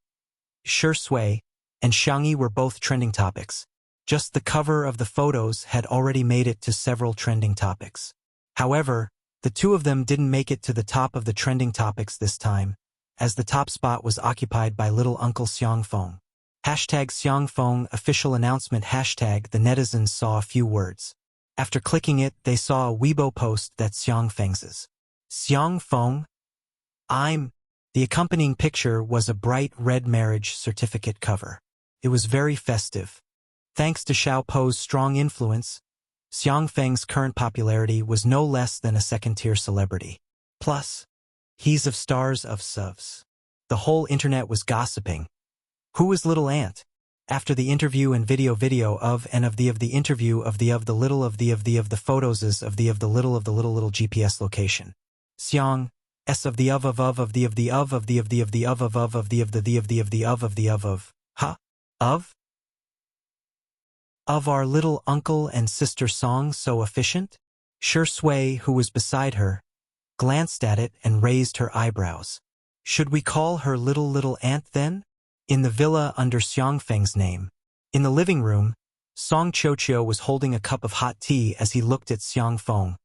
Shi Sui and Xiangyi were both trending topics. Just the cover of the photos had already made it to several trending topics. However, the two of them didn't make it to the top of the trending topics this time, as the top spot was occupied by little Uncle Xiangfeng. #Xiangfeng official announcement #. The netizens saw a few words. After clicking it, they saw a Weibo post that Xiangfeng's. Xiangfeng? The accompanying picture was a bright red marriage certificate cover. It was very festive. Thanks to Xiaopo's strong influence, Xiangfeng's current popularity was no less than a second-tier celebrity. Plus, he's of stars of SUVs. The whole internet was gossiping. Who was little Ant? After the interview and video of the interview of the photos of the little GPS location. Xiang S of the of our little uncle and sister song so efficient? Shi Sui, who was beside her, glanced at it and raised her eyebrows. Should we call her little Ant then? In the villa under Xiangfeng's name. In the living room, Song Qiuqiu was holding a cup of hot tea as he looked at Xiangfeng,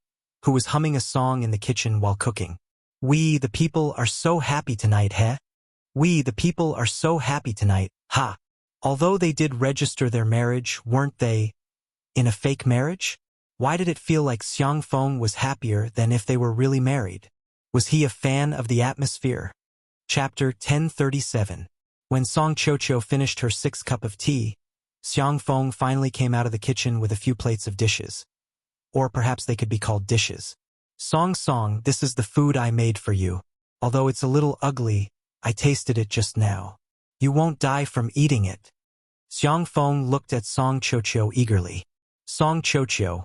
who was humming a song in the kitchen while cooking. We the people are so happy tonight, heh? We the people are so happy tonight, ha! Although they did register their marriage, weren't they in a fake marriage? Why did it feel like Xiangfeng was happier than if they were really married? Was he a fan of the atmosphere? Chapter 1037. When Song Qiuqiu finished her 6th cup of tea, Xiangfeng finally came out of the kitchen with a few plates of dishes. Or perhaps they could be called dishes. Song, this is the food I made for you. Although it's a little ugly, I tasted it just now. You won't die from eating it. Xiangfeng looked at Song Qiuqiu eagerly. Song Qiuqiu,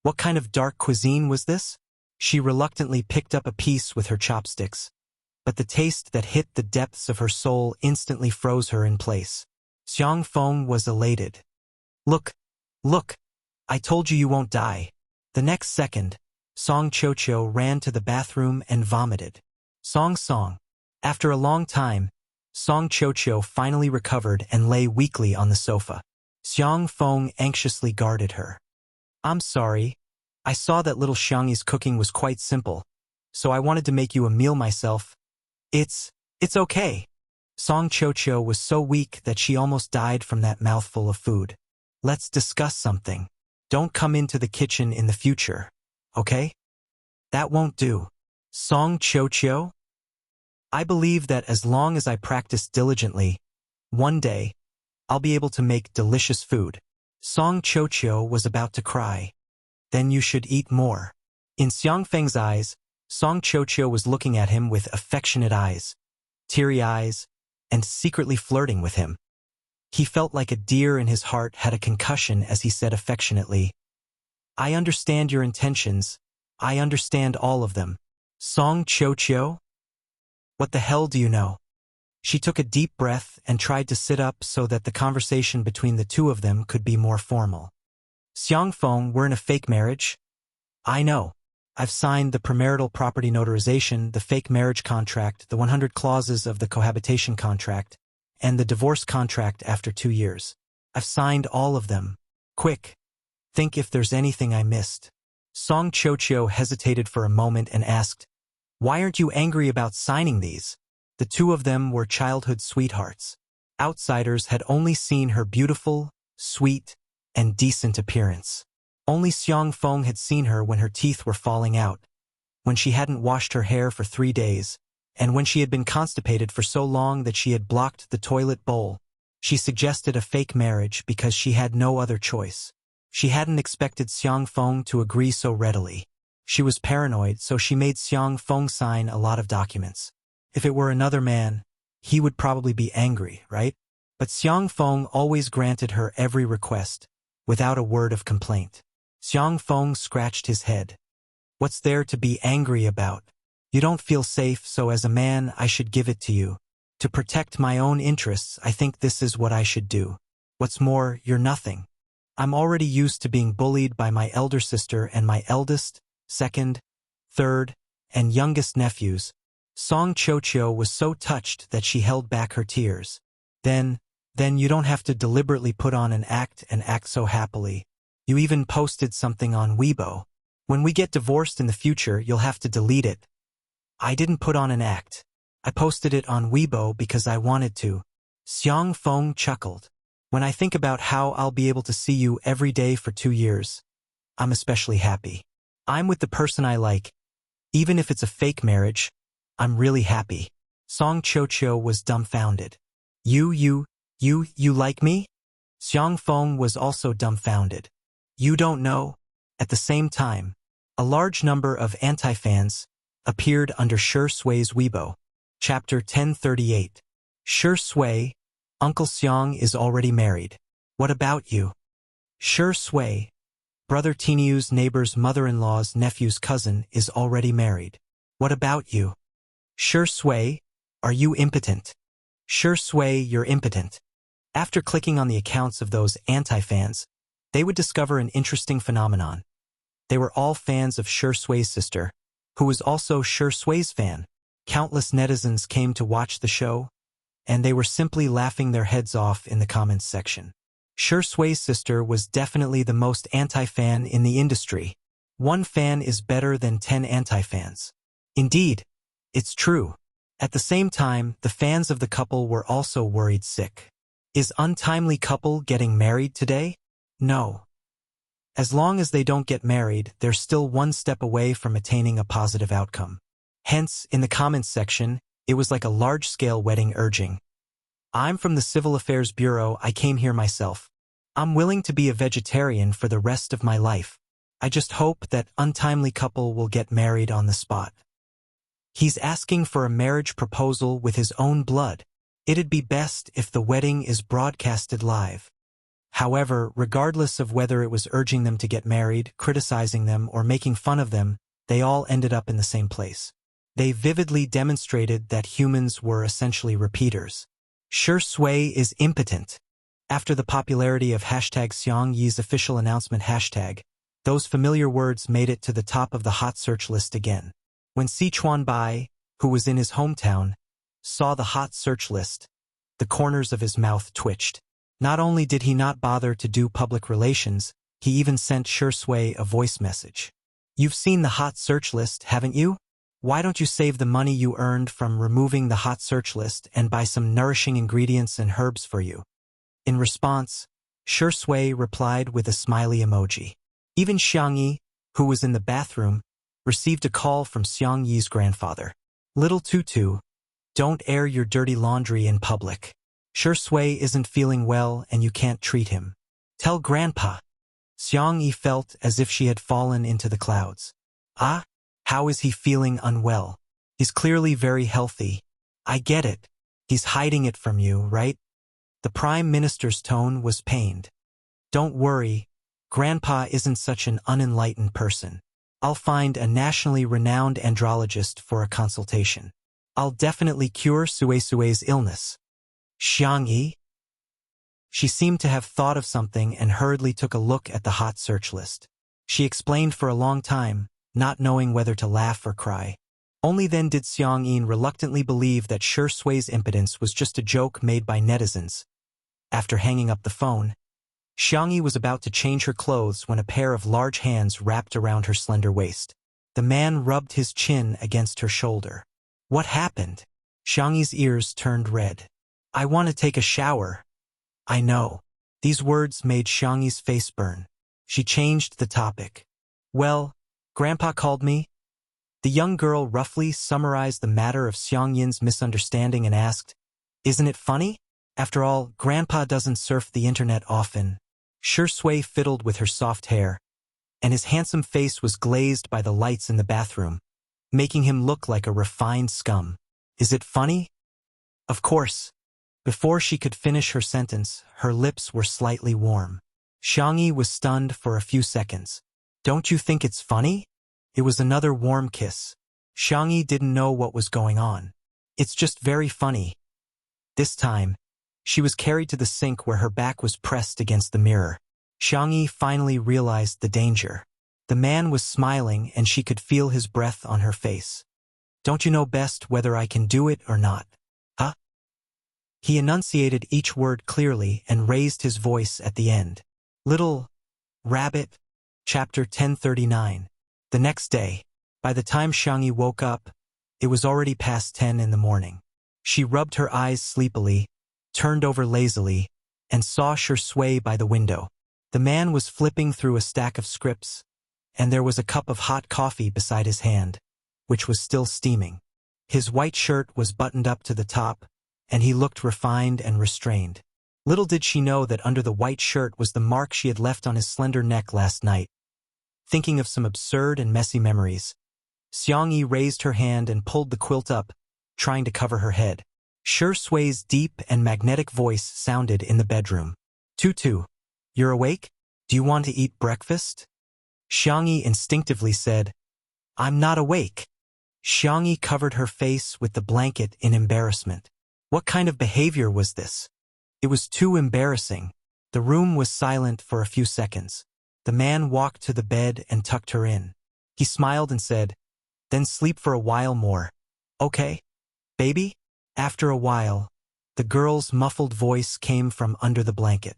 what kind of dark cuisine was this? She reluctantly picked up a piece with her chopsticks, but the taste that hit the depths of her soul instantly froze her in place. Xiangfeng was elated. Look, I told you won't die. The next second, Song Qiuqiu ran to the bathroom and vomited. Song. After a long time, Song Qiuqiu finally recovered and lay weakly on the sofa. Xiangfeng anxiously guarded her. I'm sorry. I saw that little Xiangyi's cooking was quite simple, so I wanted to make you a meal myself. It's okay. Song Qiuqiu was so weak that she almost died from that mouthful of food. Let's discuss something. Don't come into the kitchen in the future, okay? That won't do. Song Qiuqiu? I believe that as long as I practice diligently, one day, I'll be able to make delicious food. Song Qiuqiu was about to cry. Then you should eat more. In Xiangfeng's eyes, Song Qiuqiu was looking at him with affectionate eyes, teary eyes, and secretly flirting with him. He felt like a deer in his heart had a concussion as he said affectionately, I understand your intentions. I understand all of them. Song Qiuqiu? What the hell do you know? She took a deep breath and tried to sit up so that the conversation between the two of them could be more formal. Xiangfeng, we're in a fake marriage? I know. I've signed the premarital property notarization, the fake marriage contract, the 100 clauses of the cohabitation contract, and the divorce contract after 2 years. I've signed all of them. Quick. Think if there's anything I missed. Song Qiuqiu hesitated for a moment and asked, Why aren't you angry about signing these? The two of them were childhood sweethearts. Outsiders had only seen her beautiful, sweet, and decent appearance. Only Xiangfeng had seen her when her teeth were falling out, when she hadn't washed her hair for 3 days, and when she had been constipated for so long that she had blocked the toilet bowl. She suggested a fake marriage because she had no other choice. She hadn't expected Xiangfeng to agree so readily. She was paranoid, so she made Xiangfeng sign a lot of documents. If it were another man, he would probably be angry, right? But Xiangfeng always granted her every request, without a word of complaint. Xiangfeng scratched his head. What's there to be angry about? You don't feel safe, so as a man I should give it to you. To protect my own interests, I think this is what I should do. What's more, you're nothing. I'm already used to being bullied by my elder sister and my eldest, second, third, and youngest nephews. Song Qiuqiu was so touched that she held back her tears. Then Then you don't have to deliberately put on an act and act so happily. You even posted something on Weibo. When we get divorced in the future, you'll have to delete it. I didn't put on an act. I posted it on Weibo because I wanted to. Xiang Feng chuckled. When I think about how I'll be able to see you every day for 2 years, I'm especially happy. I'm with the person I like. Even if it's a fake marriage, I'm really happy. Song Chocho was dumbfounded. You like me? Xiang Feng was also dumbfounded. You don't know? At the same time, a large number of anti-fans appeared under Shi Sui's Weibo. Chapter 1038. Shi Sui, Uncle Xiang is already married. What about you? Shi Sui, Brother Tiniu's neighbor's mother-in-law's nephew's cousin, is already married. What about you? Shi Sui, are you impotent? Shi Sui, you're impotent. After clicking on the accounts of those anti-fans, they would discover an interesting phenomenon. They were all fans of Shi Sui's sister, who was also Shi Sui's fan. Countless netizens came to watch the show, and they were simply laughing their heads off in the comments section. Shi Sui's sister was definitely the most anti-fan in the industry. 1 fan is better than 10 anti-fans. Indeed, it's true. At the same time, the fans of the couple were also worried sick. Is untimely couple getting married today? No. As long as they don't get married, they're still 1 step away from attaining a positive outcome. Hence, in the comments section, it was like a large-scale wedding urging. I'm from the Civil Affairs Bureau, I came here myself. I'm willing to be a vegetarian for the rest of my life. I just hope that untimely couple will get married on the spot. He's asking for a marriage proposal with his own blood. It'd be best if the wedding is broadcasted live. However, regardless of whether it was urging them to get married, criticizing them, or making fun of them, they all ended up in the same place. They vividly demonstrated that humans were essentially repeaters. Shi Sui is impotent. After the popularity of hashtag Xiang Yi's official announcement hashtag, those familiar words made it to the top of the hot search list again. When Sichuan Bai, who was in his hometown, saw the hot search list, the corners of his mouth twitched. Not only did he not bother to do public relations, he even sent Shi Sui a voice message. You've seen the hot search list, haven't you? Why don't you save the money you earned from removing the hot search list and buy some nourishing ingredients and herbs for you? In response, Shi Sui replied with a smiley emoji. Even Xiang Yi, who was in the bathroom, received a call from Xiang Yi's grandfather. Little Tutu, don't air your dirty laundry in public. Shi Sui isn't feeling well and you can't treat him. Tell Grandpa. Xiang Yi felt as if she had fallen into the clouds. Ah? How is he feeling unwell? He's clearly very healthy. I get it. He's hiding it from you, right? The Prime Minister's tone was pained. Don't worry. Grandpa isn't such an unenlightened person. I'll find a nationally renowned andrologist for a consultation. I'll definitely cure Sui's illness. Xiang Yi? She seemed to have thought of something and hurriedly took a look at the hot search list. She explained for a long time, not knowing whether to laugh or cry. Only then did Xiang Yi reluctantly believe that Shi Sui's impotence was just a joke made by netizens. After hanging up the phone, Xiang Yi was about to change her clothes when a pair of large hands wrapped around her slender waist. The man rubbed his chin against her shoulder. What happened? Xiang Yi's ears turned red. I want to take a shower. I know. These words made Xiang Yi's face burn. She changed the topic. Well, Grandpa called me. The young girl roughly summarized the matter of Xiang Yin's misunderstanding and asked, Isn't it funny? After all, Grandpa doesn't surf the internet often. Shi Sui fiddled with her soft hair, and his handsome face was glazed by the lights in the bathroom, making him look like a refined scum. Is it funny? Of course. Before she could finish her sentence, her lips were slightly warm. Xiang Yi was stunned for a few seconds. Don't you think it's funny? It was another warm kiss. Xiang Yi didn't know what was going on. It's just very funny. This time, she was carried to the sink where her back was pressed against the mirror. Xiang Yi finally realized the danger. The man was smiling and she could feel his breath on her face. Don't you know best whether I can do it or not? Huh? He enunciated each word clearly and raised his voice at the end. Little Rabbit, Chapter 1039. The next day, by the time Xiangyi woke up, it was already past 10 in the morning. She rubbed her eyes sleepily, turned over lazily, and saw Shui by the window. The man was flipping through a stack of scripts, and there was a cup of hot coffee beside his hand, which was still steaming. His white shirt was buttoned up to the top, and he looked refined and restrained. Little did she know that under the white shirt was the mark she had left on his slender neck last night. Thinking of some absurd and messy memories, Xiangyi raised her hand and pulled the quilt up, trying to cover her head. Shui's deep and magnetic voice sounded in the bedroom. Tutu, you're awake? Do you want to eat breakfast? Xiangyi instinctively said, I'm not awake. Xiangyi covered her face with the blanket in embarrassment. What kind of behavior was this? It was too embarrassing. The room was silent for a few seconds. The man walked to the bed and tucked her in. He smiled and said, Then sleep for a while more. Okay, baby? After a while, the girl's muffled voice came from under the blanket.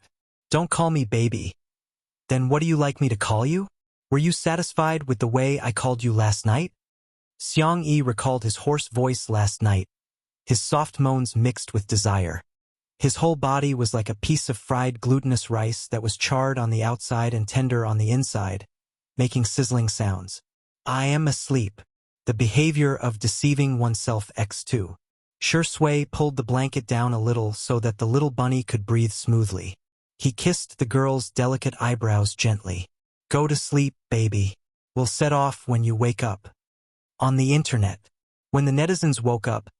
Don't call me baby. Then what do you like me to call you? Were you satisfied with the way I called you last night? Xiangyi recalled his hoarse voice last night, his soft moans mixed with desire. His whole body was like a piece of fried glutinous rice that was charred on the outside and tender on the inside, making sizzling sounds. I am asleep. The behavior of deceiving oneself x2. Shui pulled the blanket down a little so that the little bunny could breathe smoothly. He kissed the girl's delicate eyebrows gently. Go to sleep, baby. We'll set off when you wake up. On the internet, when the netizens woke up,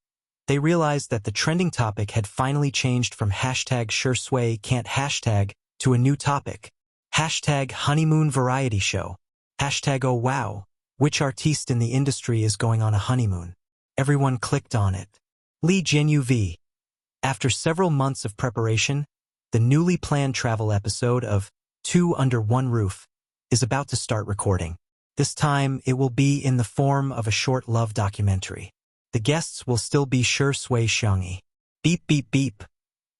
they realized that the trending topic had finally changed from hashtag Shui can't hashtag to a new topic. Hashtag honeymoon variety show. Hashtag oh wow, which artiste in the industry is going on a honeymoon? Everyone clicked on it. Li Jianyu V. After several months of preparation, the newly planned travel episode of Two Under One Roof is about to start recording. This time, it will be in the form of a short love documentary. The guests will still be Shui Xiangyi. Beep beep beep.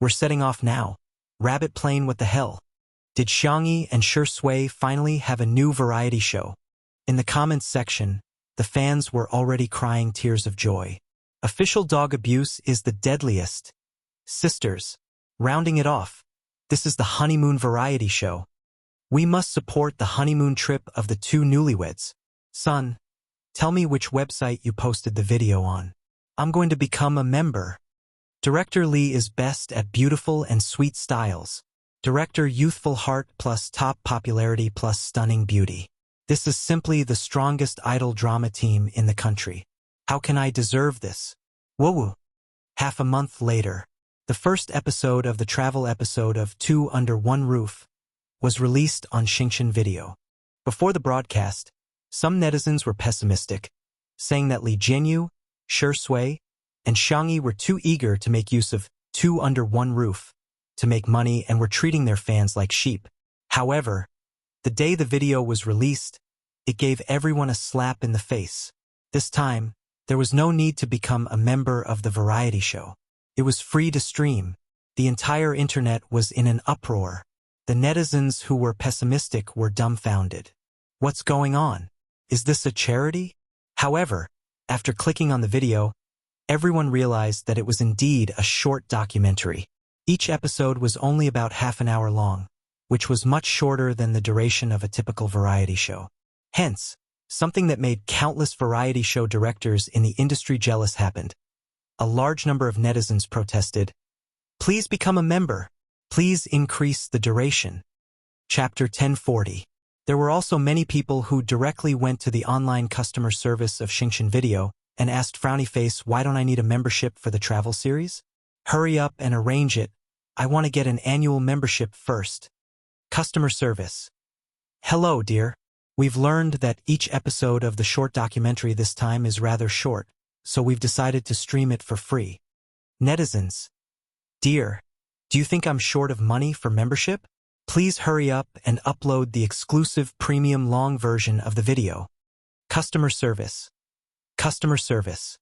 We're setting off now. Rabbit plane, what the hell? Did Xiangyi and Shui finally have a new variety show? In the comments section, the fans were already crying tears of joy. Official dog abuse is the deadliest. Sisters, rounding it off, this is the honeymoon variety show. We must support the honeymoon trip of the two newlyweds. Son, tell me which website you posted the video on. I'm going to become a member. Director Lee is best at beautiful and sweet styles. Director youthful heart plus top popularity plus stunning beauty. This is simply the strongest idol drama team in the country. How can I deserve this? Woo-woo. Half a month later, the first episode of the travel episode of Two Under One Roof was released on Xingchen Video. Before the broadcast, some netizens were pessimistic, saying that Li Jianyu, Shui, and Xiangyi were too eager to make use of Two Under One Roof to make money and were treating their fans like sheep. However, the day the video was released, it gave everyone a slap in the face. This time, there was no need to become a member of the variety show. It was free to stream. The entire internet was in an uproar. The netizens who were pessimistic were dumbfounded. What's going on? Is this a charity? However, after clicking on the video, everyone realized that it was indeed a short documentary. Each episode was only about half an hour long, which was much shorter than the duration of a typical variety show. Hence, something that made countless variety show directors in the industry jealous happened. A large number of netizens protested, "Please become a member. Please increase the duration." Chapter 1040. There were also many people who directly went to the online customer service of Xingchen Video and asked frowny face, "Why don't I need a membership for the travel series? Hurry up and arrange it. I want to get an annual membership first." Customer service. "Hello, dear. We've learned that each episode of the short documentary this time is rather short, so we've decided to stream it for free." Netizens. "Dear, do you think I'm short of money for membership? Please hurry up and upload the exclusive premium long version of the video." Customer service. Customer service.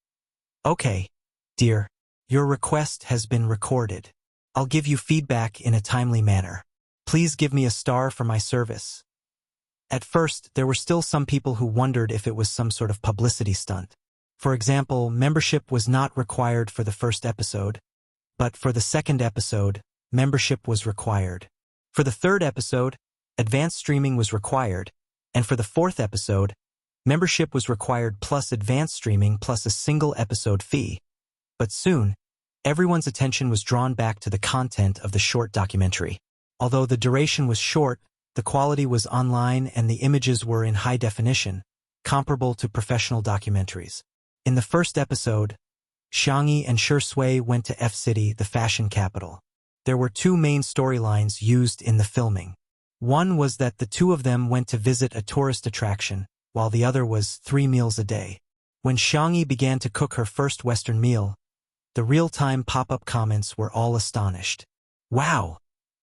"Okay, dear, Your request has been recorded. I'll give you feedback in a timely manner. Please give me a star for my service. At first, there were still some people who wondered if it was some sort of publicity stunt. For example, membership was not required for the first episode, but for the second episode, membership was required. For the third episode, advanced streaming was required, and for the fourth episode, membership was required plus advanced streaming plus a single episode fee. But soon, everyone's attention was drawn back to the content of the short documentary. Although the duration was short, the quality was online and the images were in high definition, comparable to professional documentaries. In the first episode, Xiangyi and Shui went to F-City, the fashion capital. There were two main storylines used in the filming. One was that the two of them went to visit a tourist attraction, while the other was 3 meals a day. When Xiangyi began to cook her first Western meal, the real-time pop-up comments were all astonished. Wow!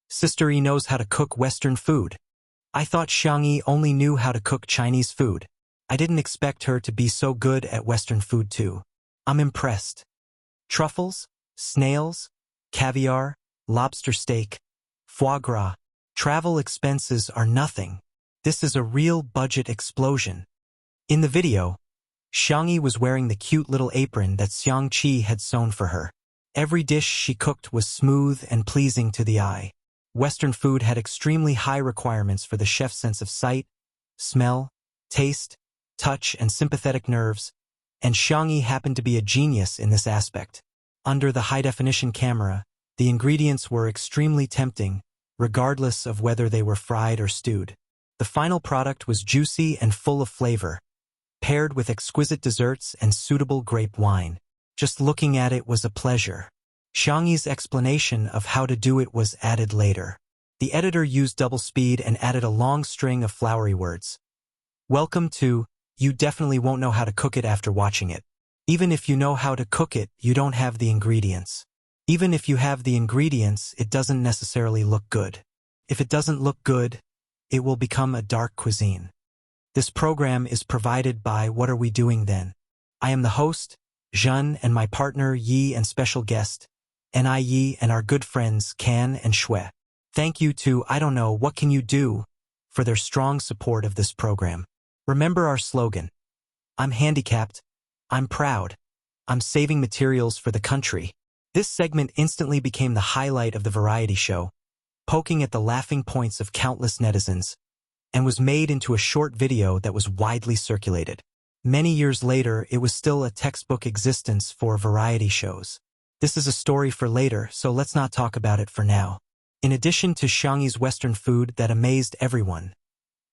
Sister E knows how to cook Western food. I thought Xiangyi only knew how to cook Chinese food. I didn't expect her to be so good at Western food too. I'm impressed. Truffles, snails, caviar, lobster steak, foie gras. Travel expenses are nothing. This is a real budget explosion. In the video, Xiangyi was wearing the cute little apron that Xiangqi had sewn for her. Every dish she cooked was smooth and pleasing to the eye. Western food had extremely high requirements for the chef's sense of sight, smell, taste, touch, and sympathetic nerves, and Xiangyi happened to be a genius in this aspect. Under the high-definition camera, the ingredients were extremely tempting, regardless of whether they were fried or stewed. The final product was juicy and full of flavor, paired with exquisite desserts and suitable grape wine. Just looking at it was a pleasure. Xiangyi's explanation of how to do it was added later. The editor used double speed and added a long string of flowery words. Welcome to, you definitely won't know how to cook it after watching it. Even if you know how to cook it, you don't have the ingredients. Even if you have the ingredients, it doesn't necessarily look good. If it doesn't look good, it will become a dark cuisine. This program is provided by What Are We Doing Then? I am the host, Zhen, and my partner Yi and special guest, Ni Yi, and our good friends Kan and Shui. Thank you to I Don't Know What Can You Do for their strong support of this program. Remember our slogan. I'm handicapped. I'm proud. I'm saving materials for the country. This segment instantly became the highlight of the variety show, poking at the laughing points of countless netizens, and was made into a short video that was widely circulated. Many years later, it was still a textbook existence for variety shows. This is a story for later, so let's not talk about it for now. In addition to Xiangyi's Western food that amazed everyone,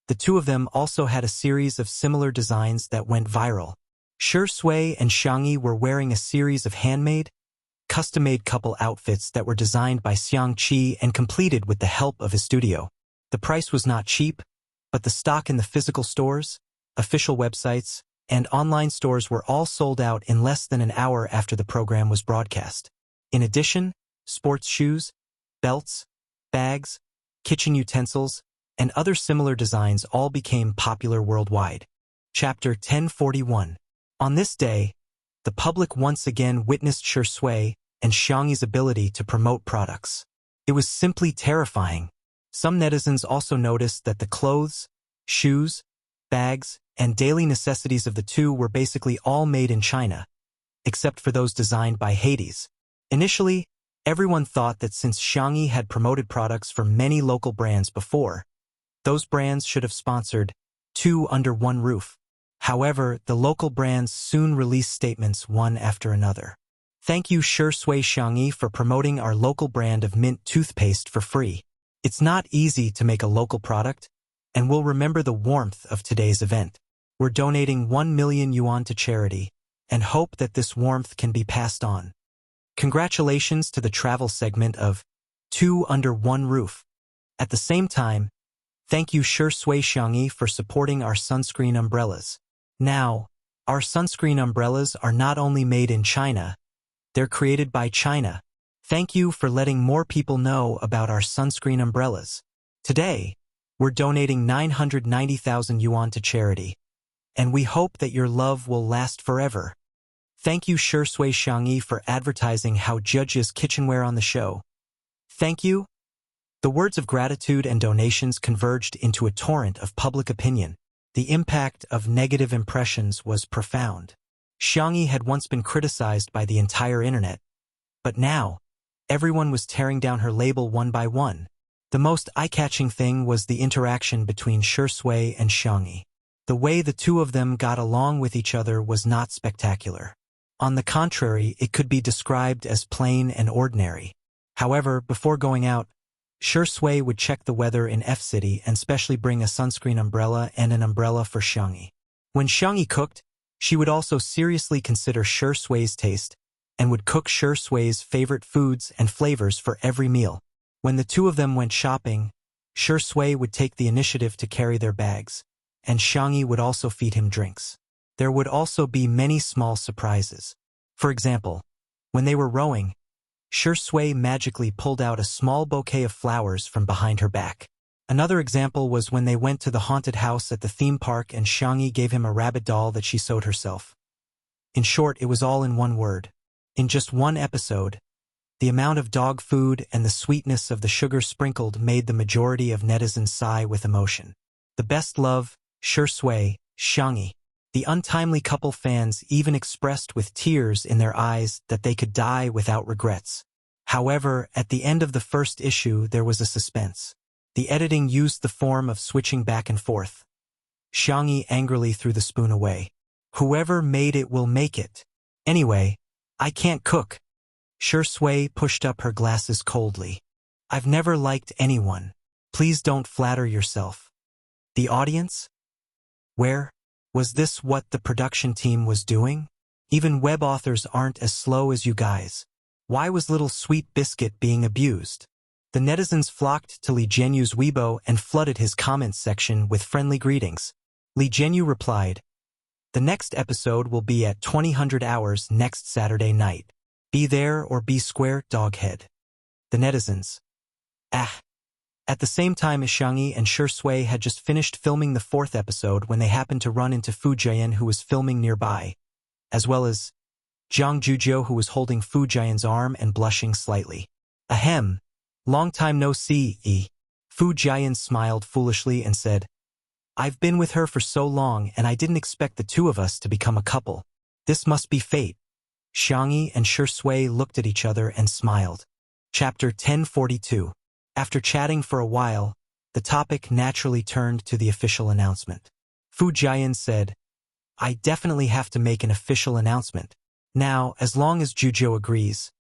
the two of them also had a series of similar designs that went viral. Shui and Xiangyi were wearing a series of handmade, custom-made couple outfits that were designed by Xiangqi and completed with the help of his studio. The price was not cheap, but the stock in the physical stores, official websites, and online stores were all sold out in less than an hour after the program was broadcast. In addition, sports shoes, belts, bags, kitchen utensils, and other similar designs all became popular worldwide. Chapter 1041. On this day, the public once again witnessed Shui and Xiangyi's ability to promote products. It was simply terrifying. Some netizens also noticed that the clothes, shoes, bags, and daily necessities of the two were basically all made in China, except for those designed by Hades. Initially, everyone thought that since Xiangyi had promoted products for many local brands before, those brands should have sponsored two under one roof. However, the local brands soon released statements one after another. Thank you Shui Xiangyi for promoting our local brand of mint toothpaste for free. It's not easy to make a local product, and we'll remember the warmth of today's event. We're donating 1 million yuan to charity, and hope that this warmth can be passed on. Congratulations to the travel segment of Two Under One Roof. At the same time, thank you Shui Xiangyi for supporting our sunscreen umbrellas. Now, our sunscreen umbrellas are not only made in China, they're created by China. Thank you for letting more people know about our sunscreen umbrellas. Today, we're donating 990,000 yuan to charity, and we hope that your love will last forever. Thank you Shui Xiangyi for advertising how judges kitchenware on the show. Thank you. The words of gratitude and donations converged into a torrent of public opinion. The impact of negative impressions was profound. Xiangyi had once been criticized by the entire internet, but now, everyone was tearing down her label one by one. The most eye-catching thing was the interaction between Shui and Xiangyi. The way the two of them got along with each other was not spectacular. On the contrary, it could be described as plain and ordinary. However, before going out, Shui would check the weather in F-City and specially bring a sunscreen umbrella and an umbrella for Xiangyi. When Xiangyi cooked, she would also seriously consider Shui's taste and would cook Shui's favorite foods and flavors for every meal. When the two of them went shopping, Shui would take the initiative to carry their bags, and Xiangyi would also feed him drinks. There would also be many small surprises. For example, when they were rowing, Shui magically pulled out a small bouquet of flowers from behind her back. Another example was when they went to the haunted house at the theme park and Xiangyi gave him a rabbit doll that she sewed herself. In short, it was all in one word. In just one episode, the amount of dog food and the sweetness of the sugar sprinkled made the majority of netizens sigh with emotion. The best love, Shui, Xiangyi. The untimely couple fans even expressed with tears in their eyes that they could die without regrets. However, at the end of the first issue there was a suspense. The editing used the form of switching back and forth. Xiangyi angrily threw the spoon away. Whoever made it will make it. Anyway, I can't cook. Shui pushed up her glasses coldly. I've never liked anyone. Please don't flatter yourself. The audience? Where? Was this what the production team was doing? Even web authors aren't as slow as you guys. Why was little Sweet Biscuit being abused? The netizens flocked to Li Jianyu's Weibo and flooded his comments section with friendly greetings. Li Jianyu replied, "The next episode will be at 2000 hours next Saturday night. Be there or be square, doghead." The netizens. Ah. At the same time, Xiangyi and Shui had just finished filming the 4th episode when they happened to run into Fu Jian, who was filming nearby, as well as Zhang Zhuzhou, who was holding Fu Jian's arm and blushing slightly. Ahem. Long time no see. Fu Jian smiled foolishly and said, "I've been with her for so long and I didn't expect the two of us to become a couple. This must be fate." Xiangyi and Shui looked at each other and smiled. Chapter 1042. After chatting for a while, the topic naturally turned to the official announcement. Fu Jian said, "I definitely have to make an official announcement. Now, as long as Zhuzhou agrees,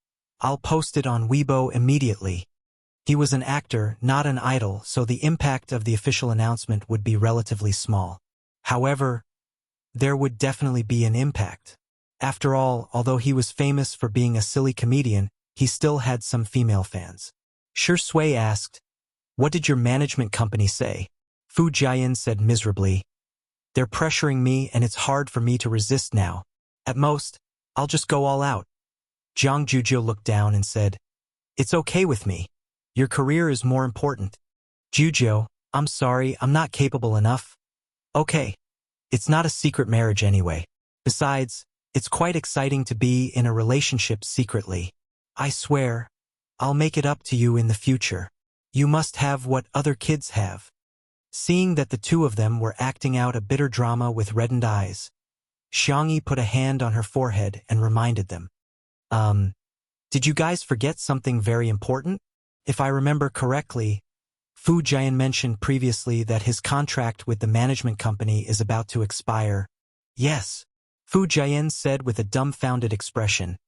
I'll post it on Weibo immediately." He was an actor, not an idol, so the impact of the official announcement would be relatively small. However, there would definitely be an impact. After all, although he was famous for being a silly comedian, he still had some female fans. Shui asked, "What did your management company say?" Fu Jian said miserably, "They're pressuring me and it's hard for me to resist now. At most, I'll just go all out." Zhang Zhuzhou looked down and said, "It's okay with me. Your career is more important." "Zhuzhou, I'm sorry, I'm not capable enough." "Okay. It's not a secret marriage anyway. Besides, it's quite exciting to be in a relationship secretly. I swear, I'll make it up to you in the future. You must have what other kids have." Seeing that the two of them were acting out a bitter drama with reddened eyes, Xiangyi put a hand on her forehead and reminded them. Did you guys forget something very important? If I remember correctly, Fu Jian mentioned previously that his contract with the management company is about to expire." "Yes," Fu Jian said with a dumbfounded expression.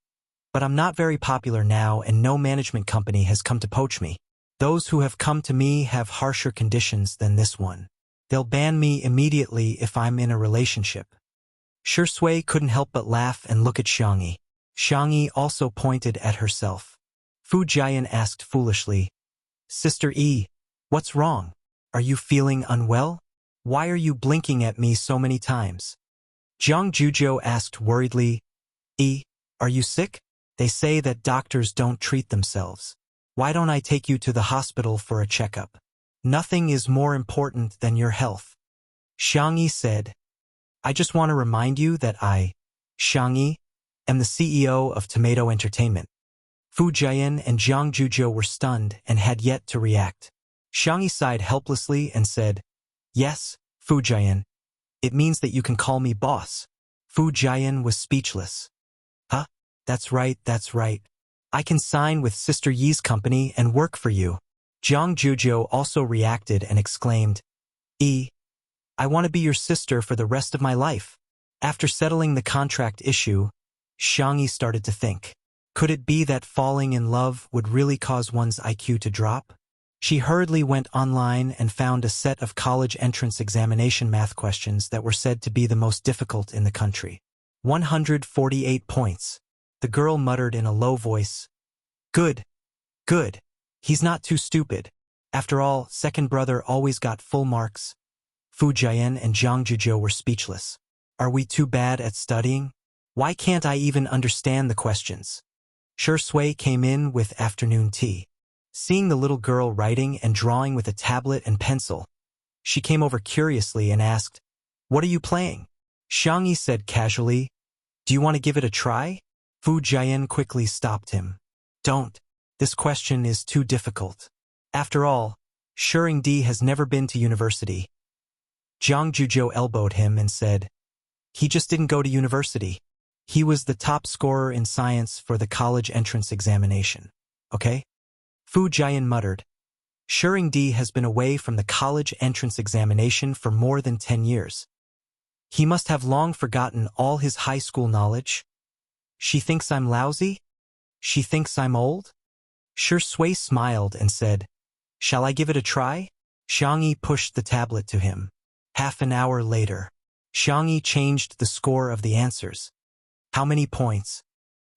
"But I'm not very popular now and no management company has come to poach me. Those who have come to me have harsher conditions than this one. They'll ban me immediately if I'm in a relationship." Shui couldn't help but laugh and look at Xiangyi. Xiangyi also pointed at herself. Fu Jian asked foolishly, "Sister E, what's wrong? Are you feeling unwell? Why are you blinking at me so many times?" Zhang Zhuzhou asked worriedly, "E, are you sick? They say that doctors don't treat themselves. Why don't I take you to the hospital for a checkup? Nothing is more important than your health." Xiangyi said, "I just want to remind you that Xiangyi, am the CEO of Tomato Entertainment. Fu Jian and Zhang Zhuzhou were stunned and had yet to react. Xiang Yi sighed helplessly and said, "Yes, Fu Jian. It means that you can call me boss." Fu Jian was speechless. "Huh? That's right, that's right. I can sign with Sister Yi's company and work for you." Zhang Zhuzhou also reacted and exclaimed, I want to be your sister for the rest of my life." After settling the contract issue, Xiang Yi started to think. Could it be that falling in love would really cause one's IQ to drop? She hurriedly went online and found a set of college entrance examination math questions that were said to be the most difficult in the country. 148 points. The girl muttered in a low voice, Good. He's not too stupid. After all, second brother always got full marks." Fu Jian and Zhang Zhuzhou were speechless. Are we too bad at studying? Why can't I even understand the questions? Shi Sui came in with afternoon tea. Seeing the little girl writing and drawing with a tablet and pencil, she came over curiously and asked, "What are you playing?" Xiang Yi said casually, "Do you want to give it a try?" Fu Jian quickly stopped him. "Don't. This question is too difficult. After all, Shuringdi has never been to university." Zhang Zhuzhou elbowed him and said, "He just didn't go to university. He was the top scorer in science for the college entrance examination. Okay?" Fu Jian muttered, "Shuringdi has been away from the college entrance examination for more than 10 years. He must have long forgotten all his high school knowledge. She thinks I'm lousy? She thinks I'm old?" Shi Sui smiled and said, "Shall I give it a try?" Xiang Yi pushed the tablet to him. Half an hour later, Xiang Yi changed the score of the answers. "How many points?"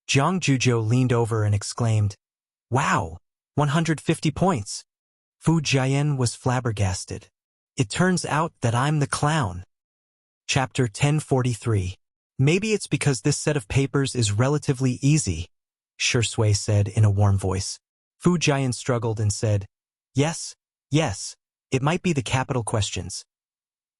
Zhang Zhuzhou leaned over and exclaimed, "Wow, 150 points." Fu Jian was flabbergasted. "It turns out that I'm the clown." Chapter 1043. "Maybe it's because this set of papers is relatively easy," Shi Sui said in a warm voice. Fu Jian struggled and said, Yes, it might be the capital questions."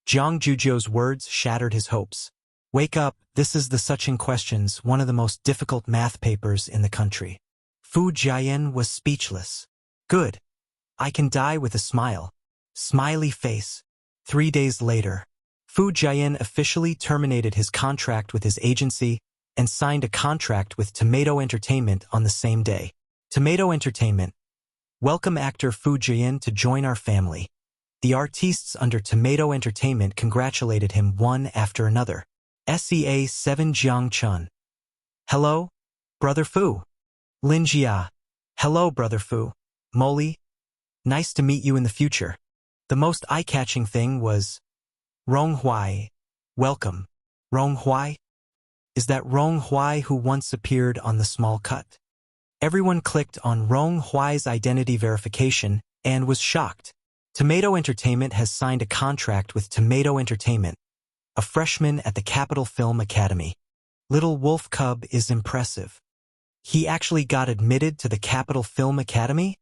Zhang Zhuzhou's words shattered his hopes. "Wake up, this is the Suchin questions, one of the most difficult math papers in the country." Fu Jian was speechless. "Good. I can die with a smile." Smiley face. 3 days later, Fu Jian officially terminated his contract with his agency and signed a contract with Tomato Entertainment on the same day. Tomato Entertainment. Welcome actor Fu Jian to join our family. The artistes under Tomato Entertainment congratulated him one after another. SEA 7 Jiang Chun. "Hello, Brother Fu." Lin Jia. "Hello, Brother Fu." Molly. "Nice to meet you in the future." The most eye-catching thing was Rong Huai. "Welcome." Rong Huai? Is that Rong Huai who once appeared on The Small Cut? Everyone clicked on Rong Huai's identity verification and was shocked. Tomato Entertainment has signed a contract with Tomato Entertainment, a freshman at the Capital Film Academy. Little Wolf Cub is impressive. He actually got admitted to the Capital Film Academy?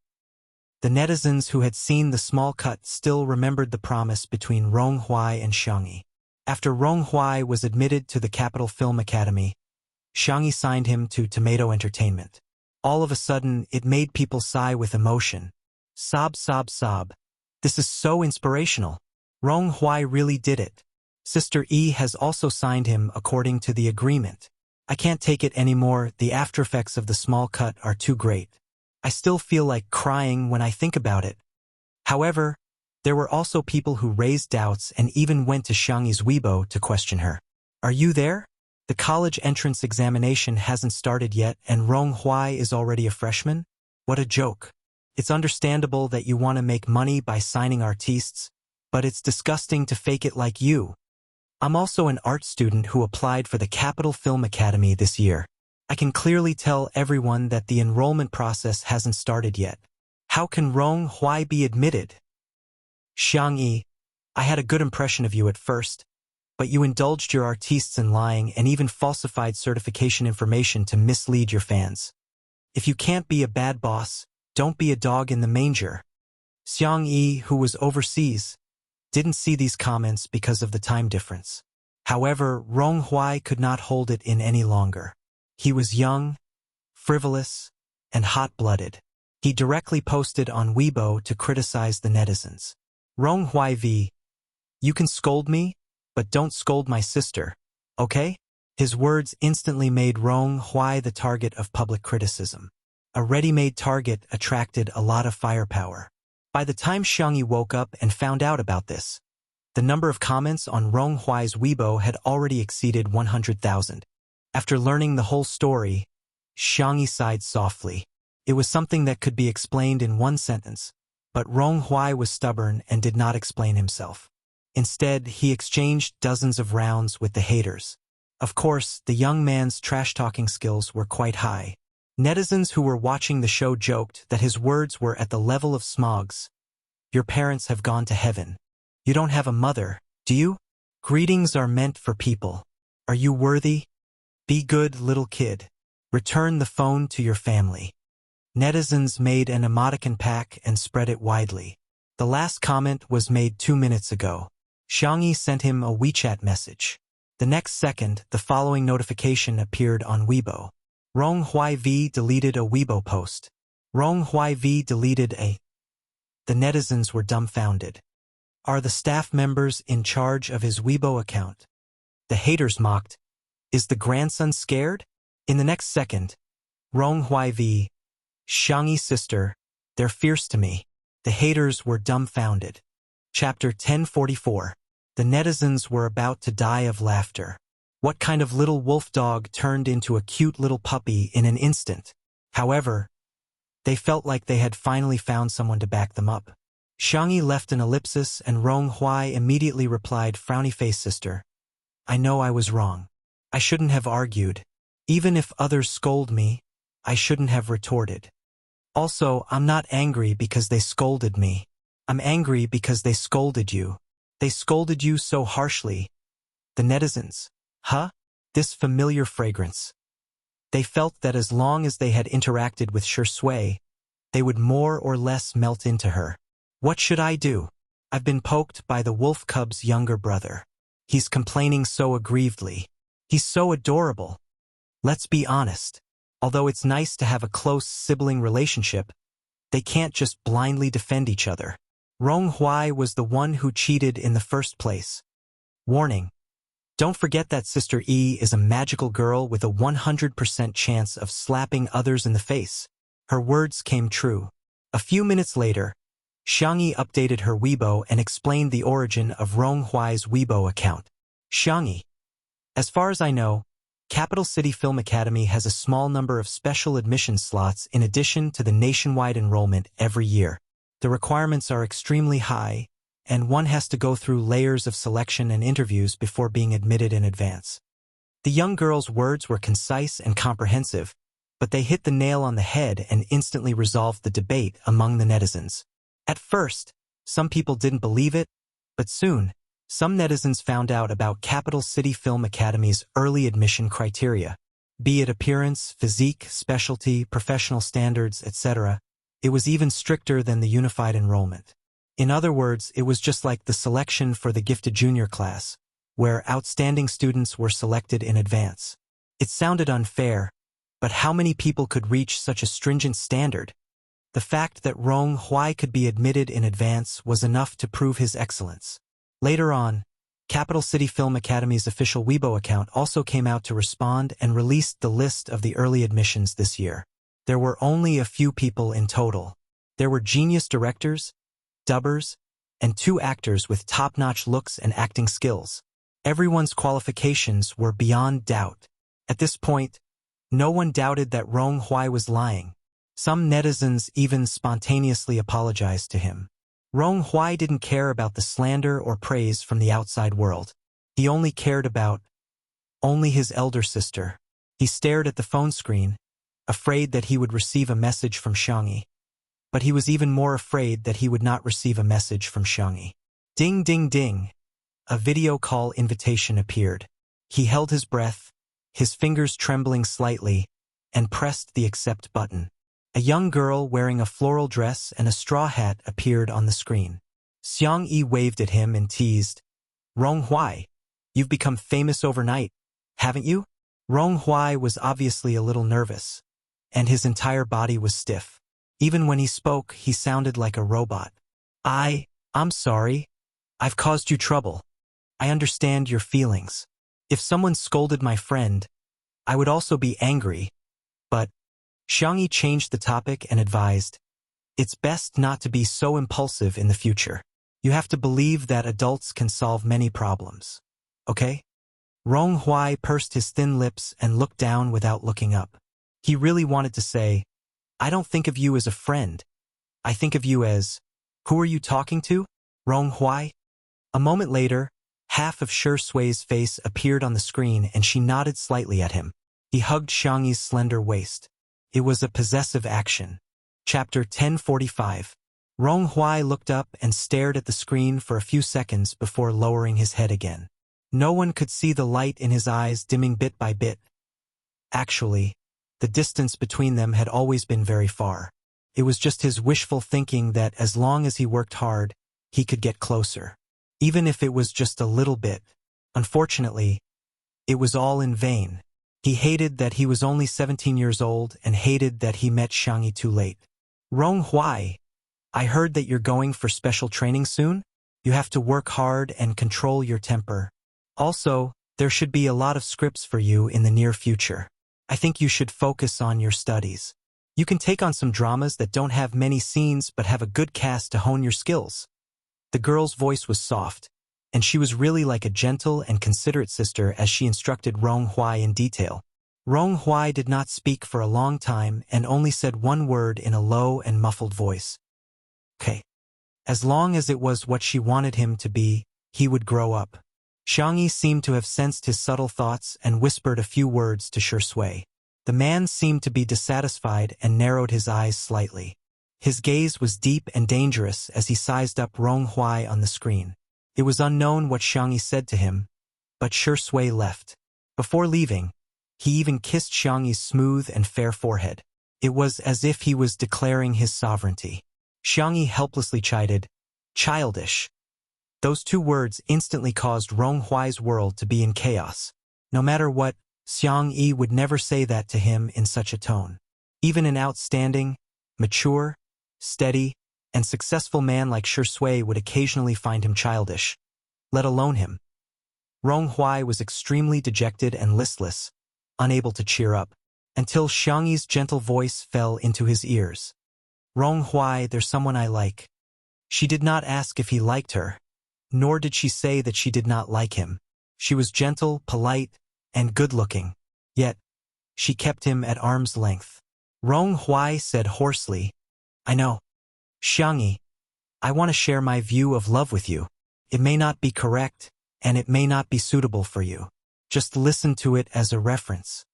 The netizens who had seen The Small Cut still remembered the promise between Rong Huai and Xiang Yi. After Rong Huai was admitted to the Capital Film Academy, Xiang Yi signed him to Tomato Entertainment. All of a sudden, it made people sigh with emotion. Sob, sob, sob. This is so inspirational. Rong Huai really did it. Sister Yi has also signed him according to the agreement. I can't take it anymore. The aftereffects of The Small Cut are too great. I still feel like crying when I think about it. However, there were also people who raised doubts and even went to Xiang Yi's Weibo to question her. Are you there? The college entrance examination hasn't started yet and Rong Huai is already a freshman? What a joke. It's understandable that you want to make money by signing artistes, but it's disgusting to fake it like you. I'm also an art student who applied for the Capital Film Academy this year. I can clearly tell everyone that the enrollment process hasn't started yet. How can Rong Huai be admitted? Xiang Yi, I had a good impression of you at first, but you indulged your artistes in lying and even falsified certification information to mislead your fans. If you can't be a bad boss, don't be a dog in the manger. Xiang Yi, who was overseas, didn't see these comments because of the time difference. However, Rong Huai could not hold it in any longer. He was young, frivolous, and hot-blooded. He directly posted on Weibo to criticize the netizens. Rong Hui V, you can scold me, but don't scold my sister, okay? His words instantly made Rong Hui the target of public criticism. A ready-made target attracted a lot of firepower. By the time Xiangyi woke up and found out about this, the number of comments on Rong Hui's Weibo had already exceeded 100,000. After learning the whole story, Xiangyi sighed softly. It was something that could be explained in one sentence, but Rong Hui was stubborn and did not explain himself. Instead, he exchanged dozens of rounds with the haters. Of course, the young man's trash-talking skills were quite high. Netizens who were watching the show joked that his words were at the level of Smog's. Your parents have gone to heaven. You don't have a mother, do you? Greetings are meant for people. Are you worthy? Be good, little kid. Return the phone to your family. Netizens made an emoticon pack and spread it widely. The last comment was made 2 minutes ago. Xiangyi sent him a WeChat message. The next second, the following notification appeared on Weibo. Rong Hui V deleted a Weibo post. Rong Hui V deleted a... The netizens were dumbfounded. Are the staff members in charge of his Weibo account? The haters mocked. Is the grandson scared? In the next second, Rong Hui V, Xiangyi's sister, they're fierce to me. The haters were dumbfounded. Chapter 1044. The netizens were about to die of laughter. What kind of little wolf dog turned into a cute little puppy in an instant? However, they felt like they had finally found someone to back them up. Xiangyi left an ellipsis and Rong Hui immediately replied, frowny face sister. I know I was wrong. I shouldn't have argued. Even if others scold me, I shouldn't have retorted. Also, I'm not angry because they scolded me. I'm angry because they scolded you. They scolded you so harshly. The netizens. Huh? This familiar fragrance. They felt that as long as they had interacted with Shui, they would more or less melt into her. What should I do? I've been poked by the wolf cub's younger brother. He's complaining so aggrievedly. He's so adorable. Let's be honest. Although it's nice to have a close sibling relationship, they can't just blindly defend each other. Rong Hui was the one who cheated in the first place. Warning. Don't forget that Sister E is a magical girl with a 100% chance of slapping others in the face. Her words came true. A few minutes later, Xiangyi updated her Weibo and explained the origin of Rong Hui's Weibo account. Xiangyi. As far as I know, Capital City Film Academy has a small number of special admission slots in addition to the nationwide enrollment every year. The requirements are extremely high, and one has to go through layers of selection and interviews before being admitted in advance. The young girl's words were concise and comprehensive, but they hit the nail on the head and instantly resolved the debate among the netizens. At first, some people didn't believe it, but soon, some netizens found out about Capital City Film Academy's early admission criteria. Be it appearance, physique, specialty, professional standards, etc., it was even stricter than the unified enrollment. In other words, it was just like the selection for the gifted junior class, where outstanding students were selected in advance. It sounded unfair, but how many people could reach such a stringent standard? The fact that Rong Hui could be admitted in advance was enough to prove his excellence. Later on, Capital City Film Academy's official Weibo account also came out to respond and released the list of the early admissions this year. There were only a few people in total. There were genius directors, dubbers, and 2 actors with top-notch looks and acting skills. Everyone's qualifications were beyond doubt. At this point, no one doubted that Rong Hui was lying. Some netizens even spontaneously apologized to him. Rong Hui didn't care about the slander or praise from the outside world. He only cared about his elder sister. He stared at the phone screen, afraid that he would receive a message from Xiangyi. But he was even more afraid that he would not receive a message from Xiangyi. Ding ding ding. A video call invitation appeared. He held his breath, his fingers trembling slightly, and pressed the accept button. A young girl wearing a floral dress and a straw hat appeared on the screen. Xiangyi waved at him and teased, Rong Hui, you've become famous overnight, haven't you? Rong Huai was obviously a little nervous, and his entire body was stiff. Even when he spoke, he sounded like a robot. I'm sorry. I've caused you trouble. I understand your feelings. If someone scolded my friend, I would also be angry, but Xiangyi changed the topic and advised, it's best not to be so impulsive in the future. You have to believe that adults can solve many problems. Okay? Rong Huai pursed his thin lips and looked down without looking up. He really wanted to say, I don't think of you as a friend. I think of you as, who are you talking to, Rong Huai? A moment later, half of Shi Sui's face appeared on the screen and she nodded slightly at him. He hugged Xiangyi's slender waist. It was a possessive action. Chapter 1045. Rong Huai looked up and stared at the screen for a few seconds before lowering his head again. No one could see the light in his eyes dimming bit by bit. Actually, the distance between them had always been very far. It was just his wishful thinking that as long as he worked hard, he could get closer. Even if it was just a little bit. Unfortunately, it was all in vain. He hated that he was only 17 years old and hated that he met Xiangyi too late. Rong Huai, I heard that you're going for special training soon? You have to work hard and control your temper. Also, there should be a lot of scripts for you in the near future. I think you should focus on your studies. You can take on some dramas that don't have many scenes but have a good cast to hone your skills. The girl's voice was soft, and she was really like a gentle and considerate sister as she instructed Rong Huai in detail. Rong Huai did not speak for a long time and only said one word in a low and muffled voice. Okay. As long as it was what she wanted him to be, he would grow up. Xiangyi seemed to have sensed his subtle thoughts and whispered a few words to Shi Sui. The man seemed to be dissatisfied and narrowed his eyes slightly. His gaze was deep and dangerous as he sized up Rong Huai on the screen. It was unknown what Xiangyi said to him, but Shi Sui left. Before leaving, he even kissed Xiangyi's smooth and fair forehead. It was as if he was declaring his sovereignty. Xiangyi helplessly chided, childish. Those two words instantly caused Rong Huai's world to be in chaos. No matter what, Xiangyi would never say that to him in such a tone. Even an outstanding, mature, steady, and successful man like Shi Sui would occasionally find him childish, let alone him. Rong Huai was extremely dejected and listless, unable to cheer up, until Xiangyi's gentle voice fell into his ears. Rong Huai, there's someone I like. She did not ask if he liked her, nor did she say that she did not like him. She was gentle, polite, and good-looking, yet she kept him at arm's length. Rong Huai said hoarsely, I know. Xiangyi, I want to share my view of love with you. It may not be correct, and it may not be suitable for you. Just listen to it as a reference.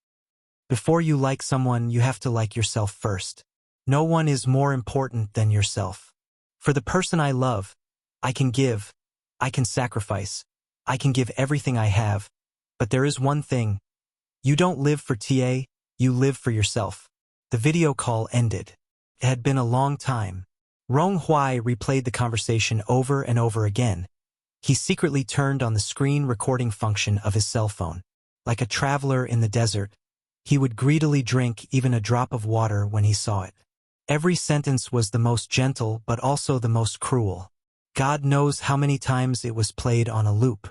Before you like someone, you have to like yourself first. No one is more important than yourself. For the person I love, I can give, I can sacrifice, I can give everything I have. But there is one thing. You don't live for TA, you live for yourself. The video call ended. It had been a long time. Rong Huai replayed the conversation over and over again. He secretly turned on the screen recording function of his cell phone. Like a traveler in the desert, he would greedily drink even a drop of water when he saw it. Every sentence was the most gentle but also the most cruel. God knows how many times it was played on a loop.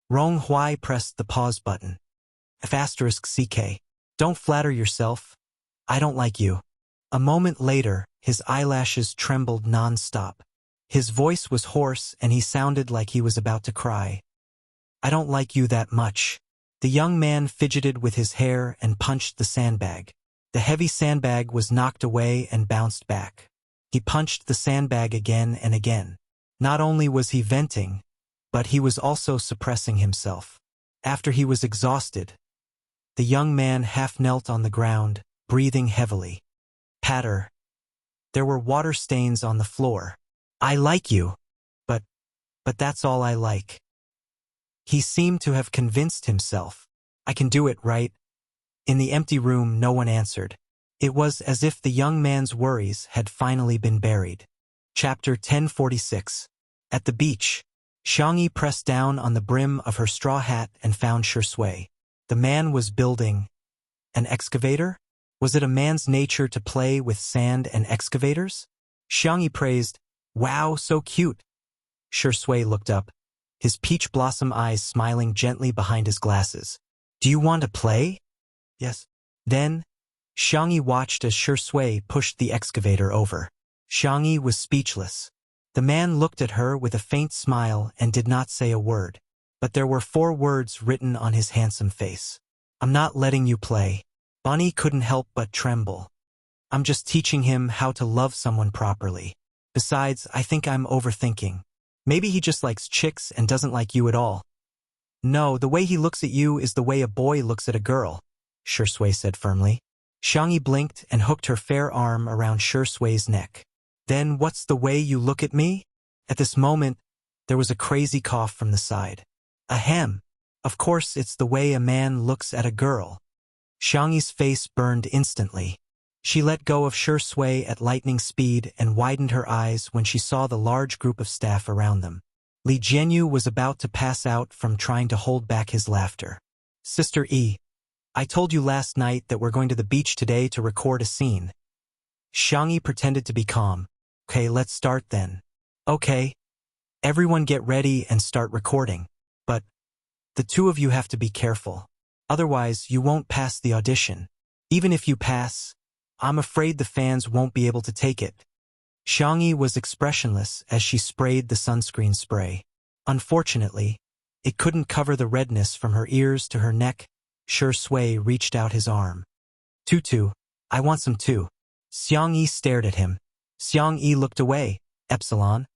Rong Huai pressed the pause button. *CK. Don't flatter yourself. I don't like you. A moment later, his eyelashes trembled non-stop. His voice was hoarse and he sounded like he was about to cry. I don't like you that much. The young man fidgeted with his hair and punched the sandbag. The heavy sandbag was knocked away and bounced back. He punched the sandbag again and again. Not only was he venting, but he was also suppressing himself. After he was exhausted, the young man half knelt on the ground, breathing heavily. Patter. There were water stains on the floor. I like you, but that's all I like. He seemed to have convinced himself. I can do it, right? In the empty room, no one answered. It was as if the young man's worries had finally been buried. Chapter 1046. At the beach, Xiangyi pressed down on the brim of her straw hat and found Shi Sui. The man was building, An excavator? Was it a man's nature to play with sand and excavators? Xiangyi praised, "Wow, so cute." Shui looked up, his peach blossom eyes smiling gently behind his glasses. "Do you want to play?" "Yes." Then, Xiangyi watched as Shui pushed the excavator over. Xiangyi was speechless. The man looked at her with a faint smile and did not say a word. But there were 4 words written on his handsome face. "I'm not letting you play." Bunny couldn't help but tremble. "I'm just teaching him how to love someone properly. Besides, I think I'm overthinking. Maybe he just likes chicks and doesn't like you at all." "No, the way he looks at you is the way a boy looks at a girl," Shui said firmly. Xiangyi blinked and hooked her fair arm around Shui's neck. "Then what's the way you look at me?" At this moment, there was a crazy cough from the side. "Ahem. Of course it's the way a man looks at a girl." Xiangyi's face burned instantly. She let go of Shui at lightning speed and widened her eyes when she saw the large group of staff around them. Li Jianyu was about to pass out from trying to hold back his laughter. "Sister E, I told you last night that we're going to the beach today to record a scene." Xiangyi pretended to be calm. "Okay, let's start then." "Okay. Everyone get ready and start recording. But the 2 of you have to be careful. Otherwise, you won't pass the audition. Even if you pass, I'm afraid the fans won't be able to take it." Xiangyi was expressionless as she sprayed the sunscreen spray. Unfortunately, it couldn't cover the redness from her ears to her neck. Shui reached out his arm. "Tutu, I want some too." Xiangyi stared at him. Xiangyi looked away. "Epsilon,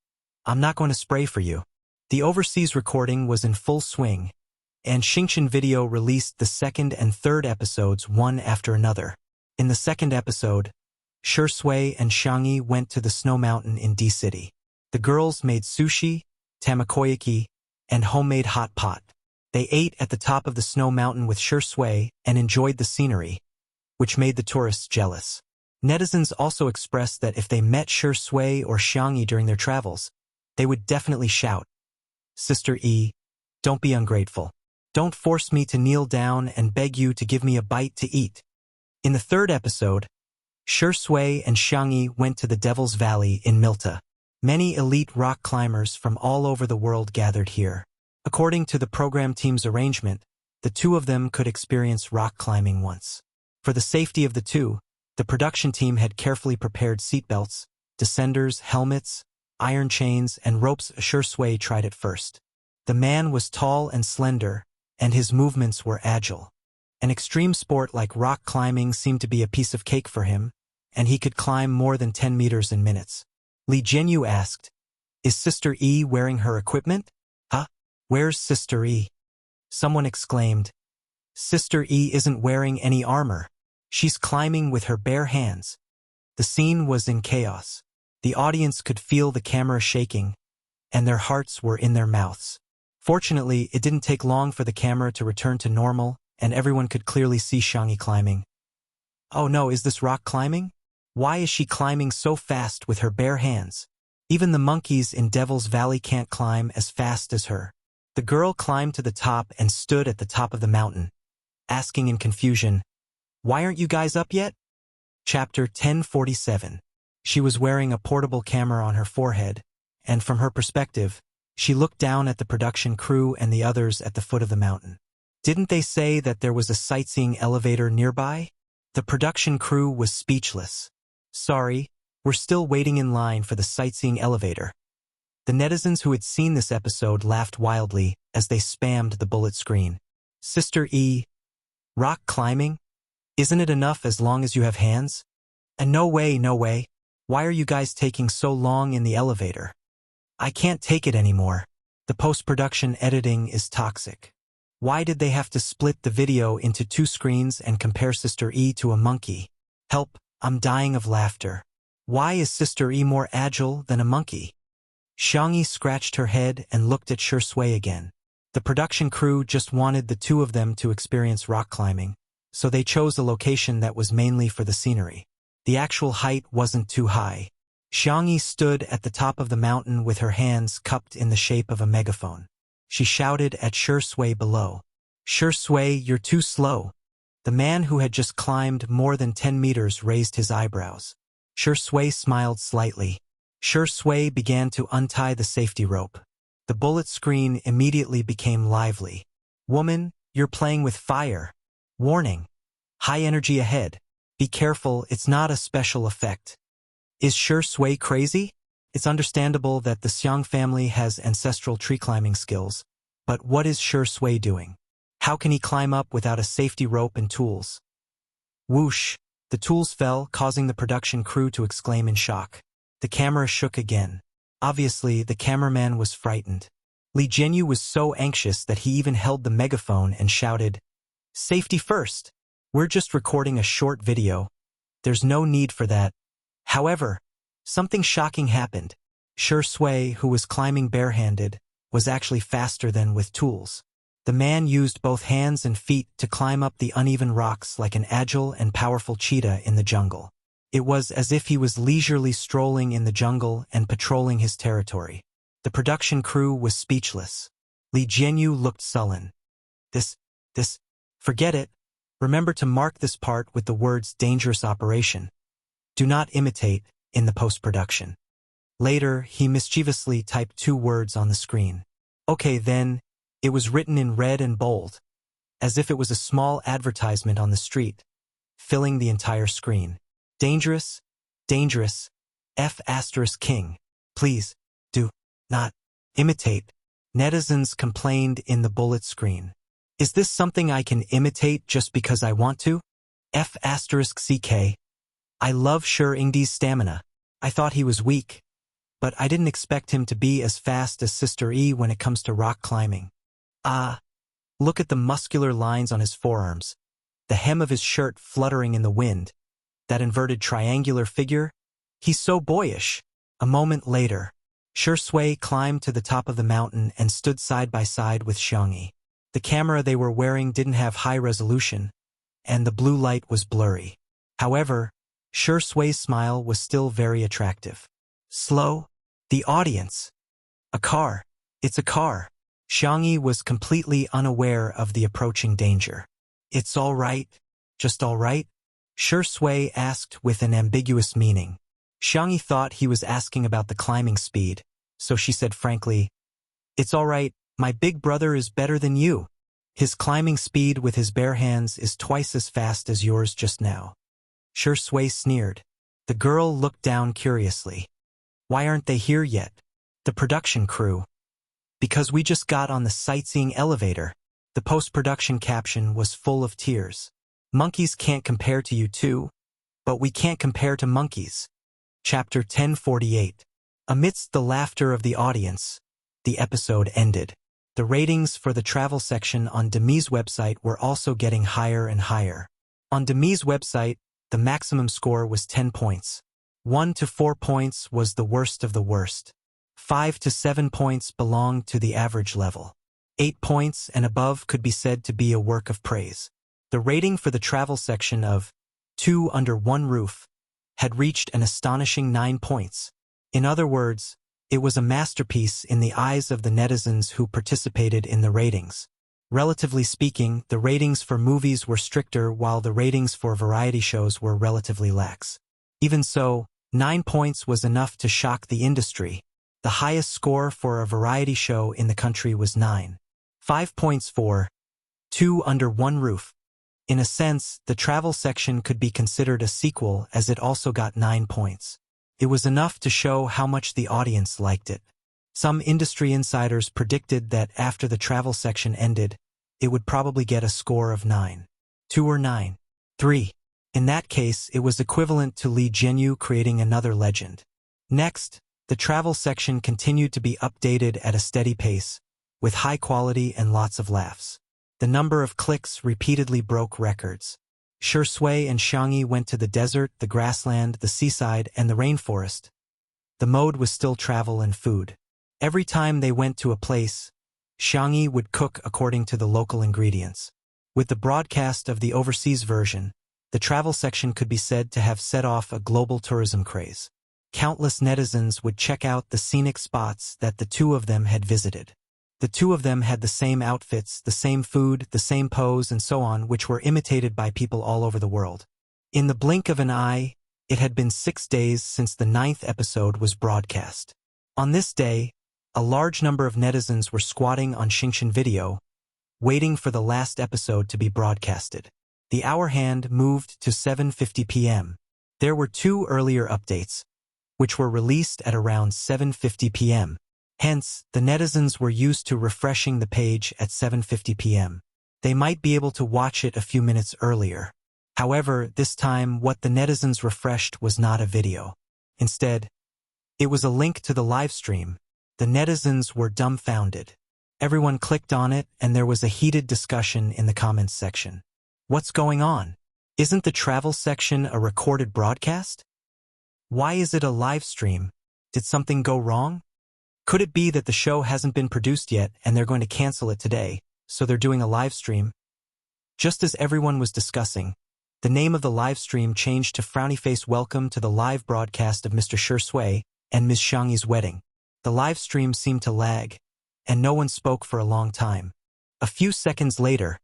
I'm not going to spray for you." The overseas recording was in full swing, and Xingqian Video released the 2nd and 3rd episodes one after another. In the 2nd episode, Shui and Xiangyi went to the snow mountain in D-City. The girls made sushi, tamakoyaki, and homemade hot pot. They ate at the top of the snow mountain with Shui and enjoyed the scenery, which made the tourists jealous. Netizens also expressed that if they met Shui or Xiangyi during their travels, they would definitely shout, "Sister E, don't be ungrateful. Don't force me to kneel down and beg you to give me a bite to eat." In the 3rd episode, Shui and Xiangyi went to the Devil's Valley in Milta. Many elite rock climbers from all over the world gathered here. According to the program team's arrangement, the 2 of them could experience rock climbing once. For the safety of the 2, the production team had carefully prepared seatbelts, descenders, helmets, iron chains, and ropes. Shui tried it first. The man was tall and slender, and his movements were agile. An extreme sport like rock climbing seemed to be a piece of cake for him, and he could climb more than 10 meters in minutes. Li Jianyu asked, "Is Sister E wearing her equipment?" "Huh? Where's Sister E?" Someone exclaimed. "Sister E isn't wearing any armor. She's climbing with her bare hands." The scene was in chaos. The audience could feel the camera shaking, and their hearts were in their mouths. Fortunately, it didn't take long for the camera to return to normal, and everyone could clearly see Xiangyi climbing. "Oh no, is this rock climbing? Why is she climbing so fast with her bare hands? Even the monkeys in Devil's Valley can't climb as fast as her." The girl climbed to the top and stood at the top of the mountain, asking in confusion, "Why aren't you guys up yet?" Chapter 1047. She was wearing a portable camera on her forehead, and from her perspective, she looked down at the production crew and the others at the foot of the mountain. Didn't they say that there was a sightseeing elevator nearby? The production crew was speechless. "Sorry, we're still waiting in line for the sightseeing elevator." The netizens who had seen this episode laughed wildly as they spammed the bullet screen. "Sister E, rock climbing? Isn't it enough as long as you have hands? And no way, no way. Why are you guys taking so long in the elevator? I can't take it anymore. The post-production editing is toxic. Why did they have to split the video into 2 screens and compare Sister E to a monkey? Help, I'm dying of laughter. Why is Sister E more agile than a monkey?" Xiangyi scratched her head and looked at Shui again. The production crew just wanted the 2 of them to experience rock climbing, so they chose a location that was mainly for the scenery. The actual height wasn't too high. Xiangyi stood at the top of the mountain with her hands cupped in the shape of a megaphone. She shouted at Shui below, "Shui, you're too slow." The man who had just climbed more than 10 meters raised his eyebrows. Shui smiled slightly. Shui began to untie the safety rope. The bullet screen immediately became lively. Woman, you're playing with fire. Warning. High energy ahead. Be careful, it's not a special effect. Is Shui crazy? It's understandable that the Xiang family has ancestral tree climbing skills, but what is Shui doing? How can he climb up without a safety rope and tools? Whoosh! The tools fell, causing the production crew to exclaim in shock. The camera shook again. Obviously, the cameraman was frightened. Li Jianyu was so anxious that he even held the megaphone and shouted, "Safety first! We're just recording a short video. There's no need for that." However, something shocking happened. Shui, who was climbing barehanded, was actually faster than with tools. The man used both hands and feet to climb up the uneven rocks like an agile and powerful cheetah in the jungle. It was as if he was leisurely strolling in the jungle and patrolling his territory. The production crew was speechless. Li Jianyu looked sullen. Forget it. Remember to mark this part with the words dangerous operation. Do not imitate in the post-production. Later, he mischievously typed 2 words on the screen. Okay then, it was written in red and bold, as if it was a small advertisement on the street, filling the entire screen. Dangerous, dangerous, F***king. Please, do not imitate. Netizens complained in the bullet screen. Is this something I can imitate just because I want to? F***ck. I love Ingdi's stamina. I thought he was weak, but I didn't expect him to be as fast as Sister E when it comes to rock climbing. Look at the muscular lines on his forearms, the hem of his shirt fluttering in the wind, that inverted triangular figure. He's so boyish. A moment later, Shui climbed to the top of the mountain and stood side by side with Xiangyi. The camera they were wearing didn't have high resolution, and the blue light was blurry. However, Shui's smile was still very attractive. Slow? The audience. A car. It's a car. Xiangyi was completely unaware of the approaching danger. It's all right? Just all right? Shui asked with an ambiguous meaning. Xiangyi thought he was asking about the climbing speed, so she said frankly, "It's all right, my big brother is better than you. His climbing speed with his bare hands is twice as fast as yours just now." Shui sneered. The girl looked down curiously. "Why aren't they here yet?" "The production crew." "Because we just got on the sightseeing elevator." The post-production caption was full of tears. "Monkeys can't compare to you too, but we can't compare to monkeys." Chapter 1048. Amidst the laughter of the audience, the episode ended. The ratings for the travel section on Demi's website were also getting higher and higher. On Demi's website, the maximum score was 10 points. 1 to 4 points was the worst of the worst. 5 to 7 points belonged to the average level. 8 points and above could be said to be a work of praise. The rating for the travel section of 2 Under One Roof had reached an astonishing 9 points. In other words, it was a masterpiece in the eyes of the netizens who participated in the ratings. Relatively speaking, the ratings for movies were stricter while the ratings for variety shows were relatively lax. Even so, 9 points was enough to shock the industry. The highest score for a variety show in the country was 9. 5 points for 2 Under One Roof. In a sense, the travel section could be considered a sequel as it also got 9 points. It was enough to show how much the audience liked it. Some industry insiders predicted that after the travel section ended, it would probably get a score of 9. 2 or 9. 3. In that case, it was equivalent to Li Jianyu creating another legend. Next, the travel section continued to be updated at a steady pace, with high quality and lots of laughs. The number of clicks repeatedly broke records. Shui and Xiangyi went to the desert, the grassland, the seaside, and the rainforest. The mode was still travel and food. Every time they went to a place, Xiangyi would cook according to the local ingredients. With the broadcast of the overseas version, the travel section could be said to have set off a global tourism craze. Countless netizens would check out the scenic spots that the two of them had visited. The two of them had the same outfits, the same food, the same pose, and so on, which were imitated by people all over the world. In the blink of an eye, it had been 6 days since the 9th episode was broadcast. On this day, a large number of netizens were squatting on Xingqian Video, waiting for the last episode to be broadcasted. The hour hand moved to 7:50 p.m. There were 2 earlier updates, which were released at around 7:50 p.m. Hence, the netizens were used to refreshing the page at 7:50 p.m. They might be able to watch it a few minutes earlier. However, this time what the netizens refreshed was not a video. Instead, it was a link to the live stream. The netizens were dumbfounded. Everyone clicked on it, and there was a heated discussion in the comments section. What's going on? Isn't the travel section a recorded broadcast? Why is it a live stream? Did something go wrong? Could it be that the show hasn't been produced yet and they're going to cancel it today, so they're doing a live stream? Just as everyone was discussing, the name of the live stream changed to Frowny Face Welcome to the live broadcast of Mr. Shi Sui and Ms. Shangyi's wedding. The live stream seemed to lag, and no one spoke for a long time. A few seconds later,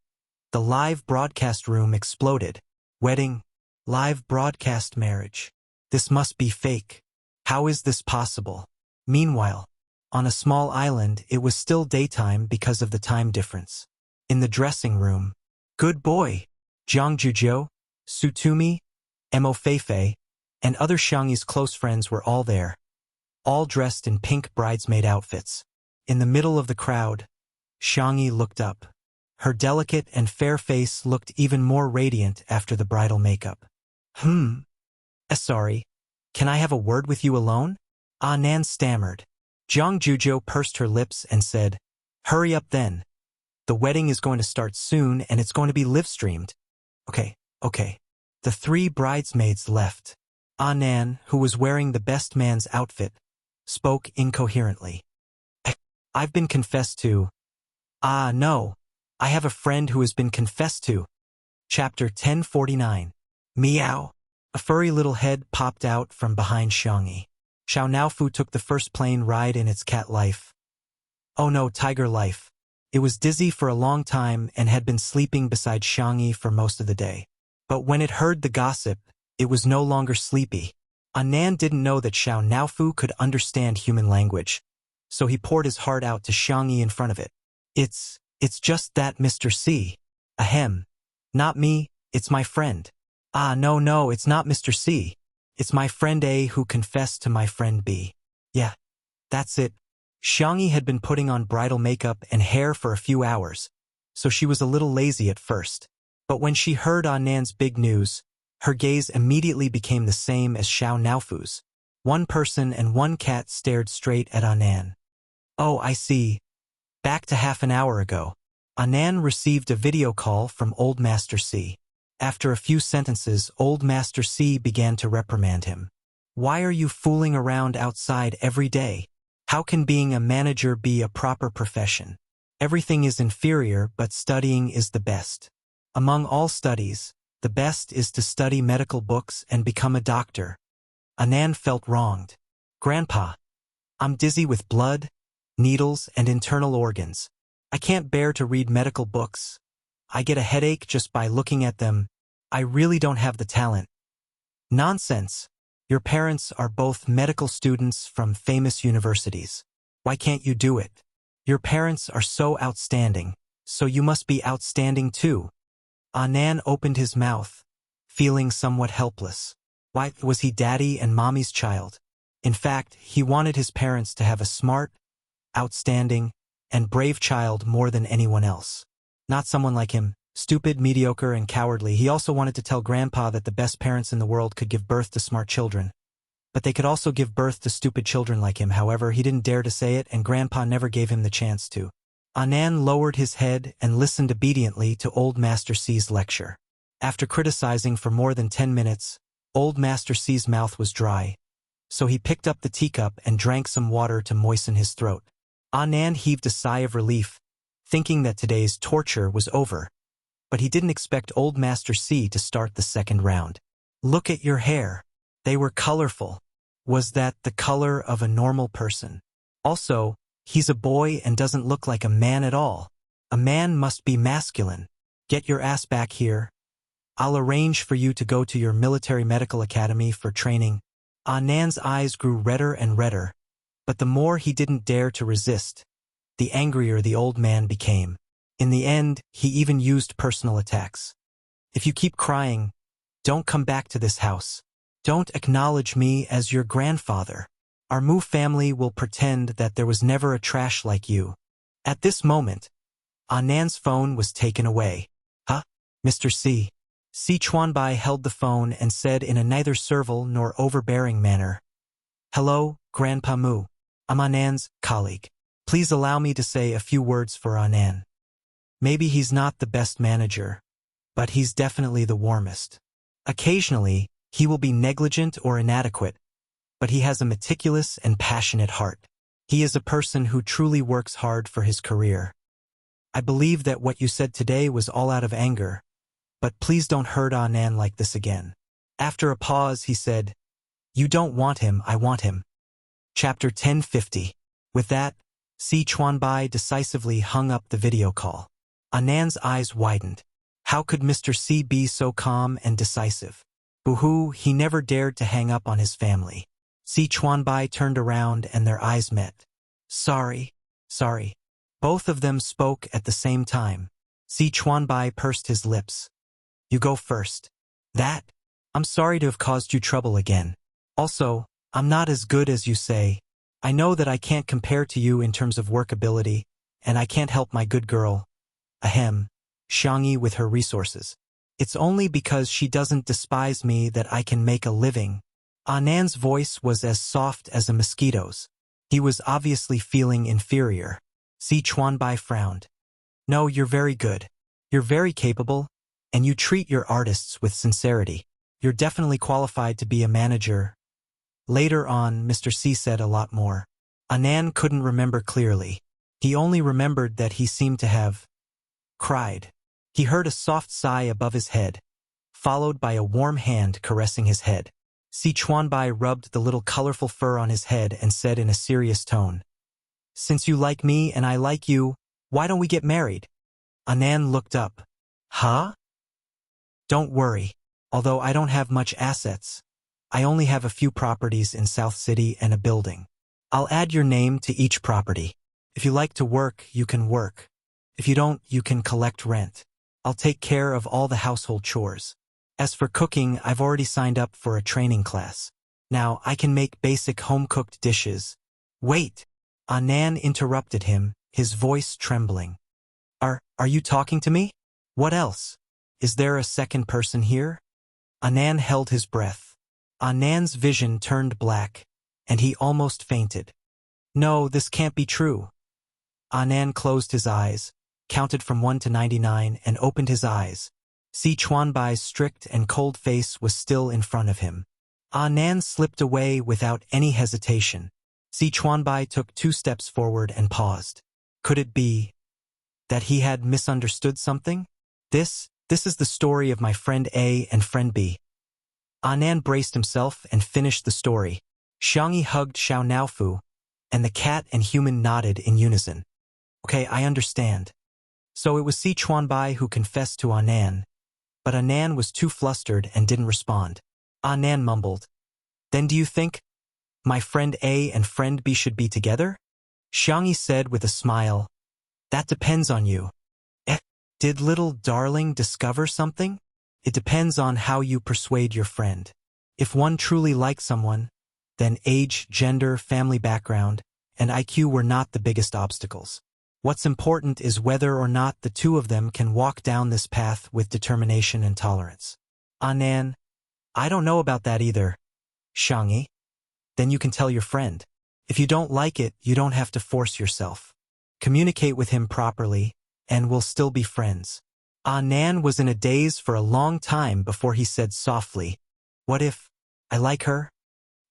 the live broadcast room exploded. Wedding, live broadcast marriage. This must be fake. How is this possible? Meanwhile, on a small island, it was still daytime because of the time difference. In the dressing room, good boy, Jiang Juzhou, Sutumi, Mo Feifei, and other Shangyi's close friends were all there, all dressed in pink bridesmaid outfits. In the middle of the crowd, Shangyi looked up. Her delicate and fair face looked even more radiant after the bridal makeup. Sorry, can I have a word with you alone? Nan stammered. Jiang Juzhou pursed her lips and said, hurry up then. The wedding is going to start soon and it's going to be live-streamed. Okay. The 3 bridesmaids left. Nan, who was wearing the best man's outfit, spoke incoherently. I've been confessed to. No. I have a friend who has been confessed to. Chapter 1049. Meow. A furry little head popped out from behind Shangyi. Xiao Naofu took the first plane ride in its cat life. Oh no, tiger life. It was dizzy for a long time and had been sleeping beside Shangyi for most of the day. But when it heard the gossip, it was no longer sleepy. Nan didn't know that Xiao Naofu could understand human language, so he poured his heart out to Shangyi in front of it. It's just that Mr. C. Ahem. Not me, it's my friend. No, it's not Mr. C. It's my friend A who confessed to my friend B. Yeah, that's it. Shangyi had been putting on bridal makeup and hair for a few hours, so she was a little lazy at first. But when she heard Nan's big news, her gaze immediately became the same as Xiao Naofu's. 1 person and 1 cat stared straight at Nan. Oh, I see. Back to half an hour ago. Nan received a video call from Old Master C. After a few sentences, Old Master C began to reprimand him. Why are you fooling around outside every day? How can being a manager be a proper profession? Everything is inferior, but studying is the best. Among all studies, the best is to study medical books and become a doctor. Nan felt wronged. Grandpa, I'm dizzy with blood, needles, and internal organs. I can't bear to read medical books. I get a headache just by looking at them. I really don't have the talent. Nonsense. Your parents are both medical students from famous universities. Why can't you do it? Your parents are so outstanding, so you must be outstanding too. Nan opened his mouth, feeling somewhat helpless. Why was he daddy and mommy's child? In fact, he wanted his parents to have a smart, outstanding, and brave child more than anyone else. Not someone like him, stupid, mediocre, and cowardly. He also wanted to tell Grandpa that the best parents in the world could give birth to smart children. But they could also give birth to stupid children like him. However, he didn't dare to say it, and Grandpa never gave him the chance to. Nan lowered his head and listened obediently to Old Master C's lecture. After criticizing for more than 10 minutes, Old Master C's mouth was dry, so he picked up the teacup and drank some water to moisten his throat. Nan heaved a sigh of relief, thinking that today's torture was over. But he didn't expect Old Master C to start the second round. Look at your hair. They were colorful. Was that the color of a normal person? Also, He's a boy and doesn't look like a man at all. A man must be masculine. Get your ass back here. I'll arrange for you to go to your military medical academy for training. Anand's eyes grew redder and redder, but the more he didn't dare to resist, the angrier the old man became. In the end, he even used personal attacks. If you keep crying, don't come back to this house. Don't acknowledge me as your grandfather. Our Mu family will pretend that there was never a trash like you. At this moment, Anand's phone was taken away. Huh? Mr. C. Si Chuanbai held the phone and said in a neither servile nor overbearing manner, "Hello, Grandpa Mu. I'm Anand's colleague. Please allow me to say a few words for Anand. Maybe he's not the best manager, but he's definitely the warmest. Occasionally, he will be negligent or inadequate, but he has a meticulous and passionate heart. He is a person who truly works hard for his career. I believe that what you said today was all out of anger, but please don't hurt Anand like this again." After a pause, he said, "You don't want him, I want him." Chapter 1050. With that, Si Chuanbai decisively hung up the video call. Anand's eyes widened. How could Mr. C be so calm and decisive? Boo-hoo, he never dared to hang up on his family. Si Chuanbai turned around and their eyes met. Sorry. Both of them spoke at the same time. Si Chuanbai pursed his lips. You go first. I'm sorry to have caused you trouble again. Also, I'm not as good as you say. I know that I can't compare to you in terms of workability, and I can't help my good girl, Xiangyi, with her resources. It's only because she doesn't despise me that I can make a living. Anand's voice was as soft as a mosquito's. He was obviously feeling inferior. Si Chuanbai frowned. No, you're very good. You're very capable, and you treat your artists with sincerity. You're definitely qualified to be a manager. Later on, Mr. C said a lot more. Anand couldn't remember clearly. He only remembered that he seemed to have cried. He heard a soft sigh above his head, followed by a warm hand caressing his head. Si Chuanbai rubbed the little colorful fur on his head and said in a serious tone, Since you like me and I like you, why don't we get married? Anand looked up. Huh? Don't worry. Although I don't have much assets, I only have a few properties in South City and a building. I'll add your name to each property. If you like to work, you can work. If you don't, you can collect rent. I'll take care of all the household chores. As for cooking, I've already signed up for a training class. Now I can make basic home-cooked dishes. Wait! Anand interrupted him, his voice trembling. Are you talking to me? What else? Is there a second person here? Anand held his breath. Anand's vision turned black, and he almost fainted. No, this can't be true. Anand closed his eyes, counted from 1 to 99, and opened his eyes. Si Chuanbai's strict and cold face was still in front of him. Anand slipped away without any hesitation. Si Chuanbai took 2 steps forward and paused. Could it be that he had misunderstood something? This is the story of my friend A and friend B. Anand braced himself and finished the story. Xiangyi hugged Xiao Naofu, and the cat and human nodded in unison. Okay, I understand. So it was Si Chuanbai who confessed to Anand, but Anand was too flustered and didn't respond. Anand mumbled. Then do you think my friend A and friend B should be together? Xiangyi said with a smile. That depends on you. Did little darling discover something? It depends on how you persuade your friend. If one truly likes someone, then age, gender, family background, and IQ were not the biggest obstacles. What's important is whether or not the two of them can walk down this path with determination and tolerance. Anand, I don't know about that either. Xiangyi, then you can tell your friend. If you don't like it, you don't have to force yourself. Communicate with him properly, and we'll still be friends. Anand was in a daze for a long time before he said softly, What if I like her?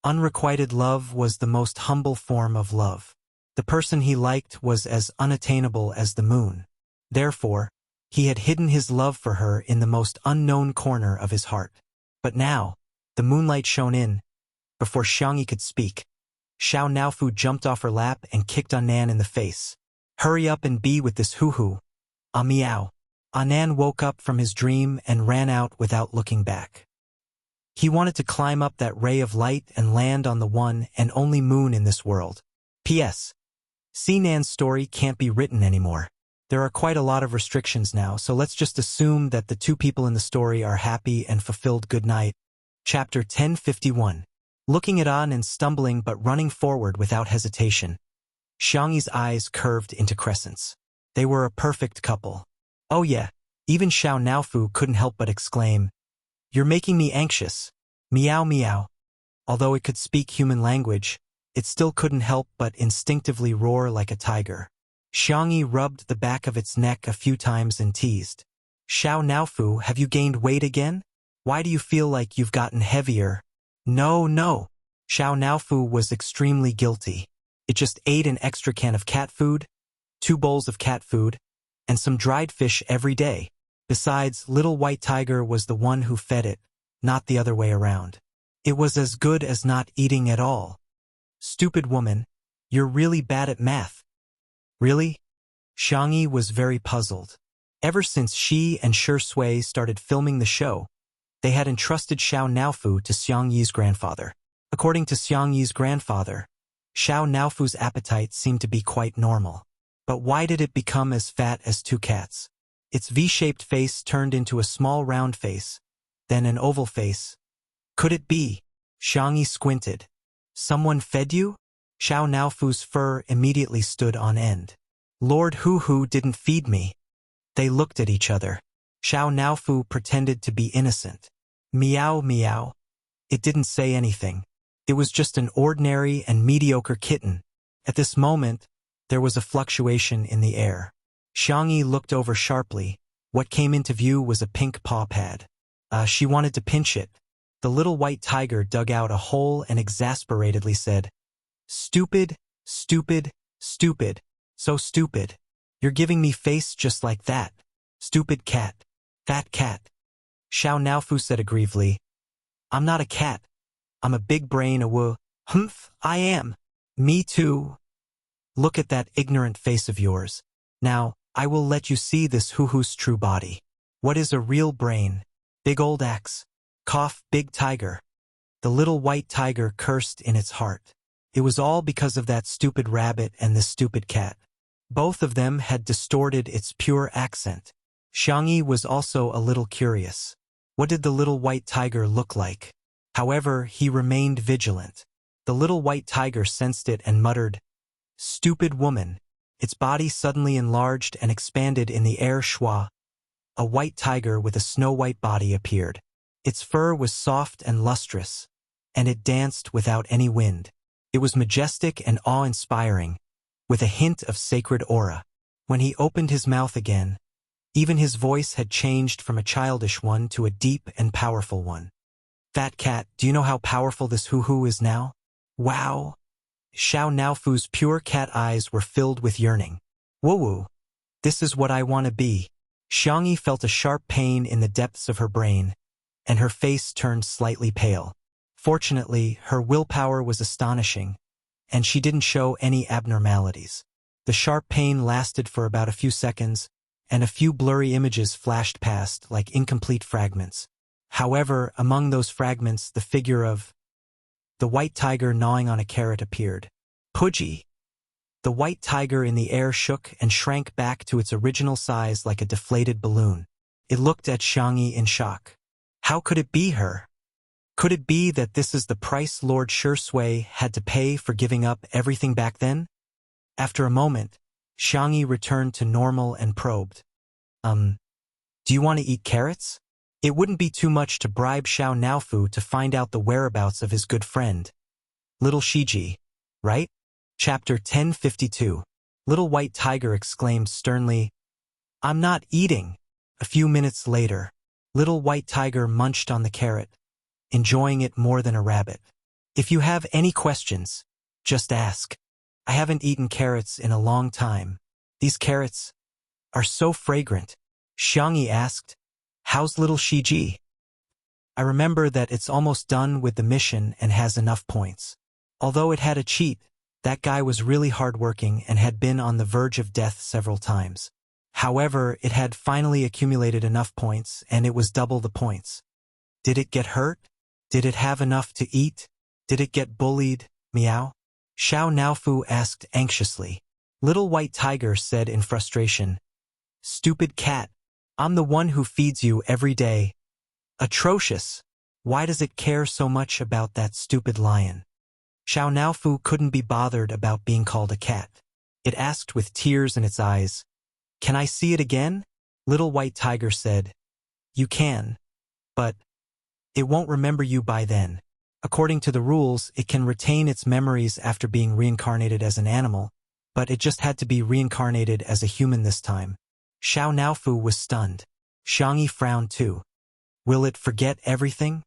Unrequited love was the most humble form of love. The person he liked was as unattainable as the moon. Therefore, he had hidden his love for her in the most unknown corner of his heart. But now, the moonlight shone in. Before Xiangyi could speak, Xiao Naofu jumped off her lap and kicked Anan in the face. Hurry up and be with this hoo-hoo. Ah meow. Anan woke up from his dream and ran out without looking back. He wanted to climb up that ray of light and land on the one and only moon in this world. P.S. Nan's story can't be written anymore. There are quite a lot of restrictions now, so let's just assume that the two people in the story are happy and fulfilled. Good night. Chapter 1051. Looking at An stumbling but running forward without hesitation. Xiangyi's eyes curved into crescents. They were a perfect couple. Oh yeah, even Xiao Naofu couldn't help but exclaim, "You're making me anxious." Meow meow. Although it could speak human language, it still couldn't help but instinctively roar like a tiger. Xiangyi rubbed the back of its neck a few times and teased. "Xiao Naofu, have you gained weight again? Why do you feel like you've gotten heavier?" No. Xiao Naofu was extremely guilty. It just ate an extra can of cat food, 2 bowls of cat food, and some dried fish every day. Besides, Little White Tiger was the one who fed it, not the other way around. It was as good as not eating at all. Stupid woman, you're really bad at math. Really? Xiangyi was very puzzled. Ever since she and Shi Sui started filming the show, they had entrusted Xiao Naofu to Xiangyi's grandfather. According to Xiangyi's grandfather, Xiao Naofu's appetite seemed to be quite normal. But why did it become as fat as 2 cats? Its V-shaped face turned into a small round face, then an oval face. Could it be? Xiangyi squinted. Someone fed you? Xiao Naofu's fur immediately stood on end. Lord Hoo-Hoo didn't feed me. They looked at each other. Xiao Naofu pretended to be innocent. Meow meow. It didn't say anything. It was just an ordinary and mediocre kitten. At this moment, there was a fluctuation in the air. Xiangyi looked over sharply. What came into view was a pink paw pad. She wanted to pinch it. The Little White Tiger dug out a hole and exasperatedly said, "Stupid, stupid, stupid, so stupid. You're giving me face just like that. Stupid cat. Fat cat." Xiao Naofu said aggrievedly, "I'm not a cat. I'm a big brain Humph, I am. Me too. Look at that ignorant face of yours. Now, I will let you see this hoo-hoo's true body. What is a real brain? Big old axe. Cough, big tiger." The Little White Tiger cursed in its heart. It was all because of that stupid rabbit and this stupid cat. Both of them had distorted its pure accent. Xiangyi was also a little curious. What did the Little White Tiger look like? However, he remained vigilant. The Little White Tiger sensed it and muttered, "Stupid woman." Its body suddenly enlarged and expanded in the air. Shua. A white tiger with a snow-white body appeared. Its fur was soft and lustrous, and it danced without any wind. It was majestic and awe-inspiring, with a hint of sacred aura. When he opened his mouth again, even his voice had changed from a childish one to a deep and powerful one. "Fat cat, do you know how powerful this hoo-hoo is now?" Wow! Xiao Naofu's pure cat eyes were filled with yearning. Woo-woo! This is what I want to be. Xiangyi felt a sharp pain in the depths of her brain, and her face turned slightly pale. Fortunately, her willpower was astonishing, and she didn't show any abnormalities. The sharp pain lasted for about a few seconds, and a few blurry images flashed past like incomplete fragments. However, among those fragments, the figure of the white tiger gnawing on a carrot appeared. Pudgy! The white tiger in the air shook and shrank back to its original size like a deflated balloon. It looked at Xiangyi in shock. How could it be her? Could it be that this is the price Lord Shi Sui had to pay for giving up everything back then? After a moment, Xiangyi returned to normal and probed. Do you want to eat carrots? It wouldn't be too much to bribe Xiao Naofu to find out the whereabouts of his good friend, Little Shiji, right? Chapter 1052. Little White Tiger exclaimed sternly, "I'm not eating." A few minutes later, Little White Tiger munched on the carrot, enjoying it more than a rabbit. "If you have any questions, just ask. I haven't eaten carrots in a long time. These carrots are so fragrant." Xiangyi asked, "How's Little Shiji?" "I remember that it's almost done with the mission and has enough points." Although it had a cheat, that guy was really hardworking and had been on the verge of death several times. However, it had finally accumulated enough points, and it was double the points. Did it get hurt? Did it have enough to eat? Did it get bullied? Meow? Xiao Naofu asked anxiously. Little White Tiger said in frustration, "Stupid cat. I'm the one who feeds you every day." Atrocious. Why does it care so much about that stupid lion? Xiao Naofu couldn't be bothered about being called a cat. It asked with tears in its eyes, "Can I see it again?" Little White Tiger said, "You can. But it won't remember you by then. According to the rules, it can retain its memories after being reincarnated as an animal, but it just had to be reincarnated as a human this time." Xiao Naofu was stunned. Xiangyi frowned too. Will it forget everything?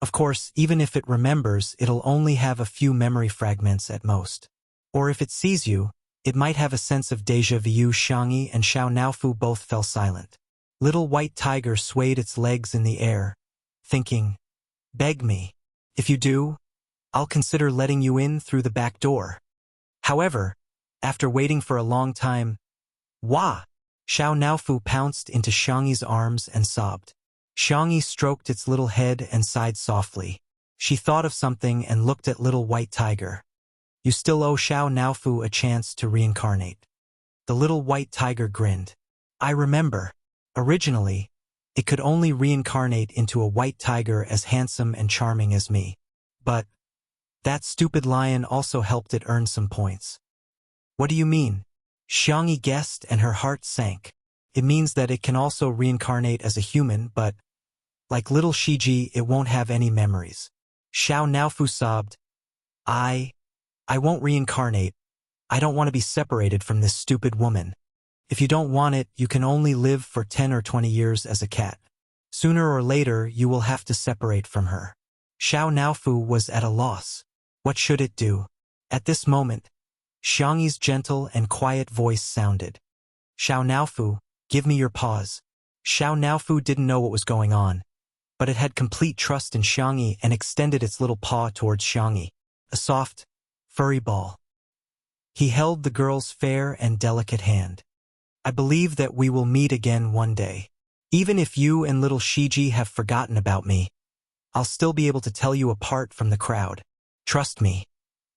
Of course, even if it remembers, it'll only have a few memory fragments at most. Or if it sees you, it might have a sense of déjà vu. Xiangyi and Xiao Naofu both fell silent. Little White Tiger swayed its legs in the air, thinking, "Beg me. If you do, I'll consider letting you in through the back door." However, after waiting for a long time, "Wah!" Xiao Naofu pounced into Xiangyi's arms and sobbed. Xiangyi stroked its little head and sighed softly. She thought of something and looked at Little White Tiger. "You still owe Xiao Naofu a chance to reincarnate." The Little White Tiger grinned. "I remember. Originally, it could only reincarnate into a white tiger as handsome and charming as me. But that stupid lion also helped it earn some points." "What do you mean?" Xiangyi guessed and her heart sank. "It means that it can also reincarnate as a human, but like little Shiji, it won't have any memories." Xiao Naofu sobbed. I won't reincarnate. I don't want to be separated from this stupid woman." "If you don't want it, you can only live for 10 or 20 years as a cat. Sooner or later, you will have to separate from her." Xiao Naofu was at a loss. What should it do? At this moment, Xiangyi's gentle and quiet voice sounded. "Xiao Naofu, give me your paws." Xiao Naofu didn't know what was going on, but it had complete trust in Xiangyi and extended its little paw towards Xiangyi, a soft, furry ball. He held the girl's fair and delicate hand. "I believe that we will meet again one day. Even if you and little Shiji have forgotten about me, I'll still be able to tell you apart from the crowd. Trust me.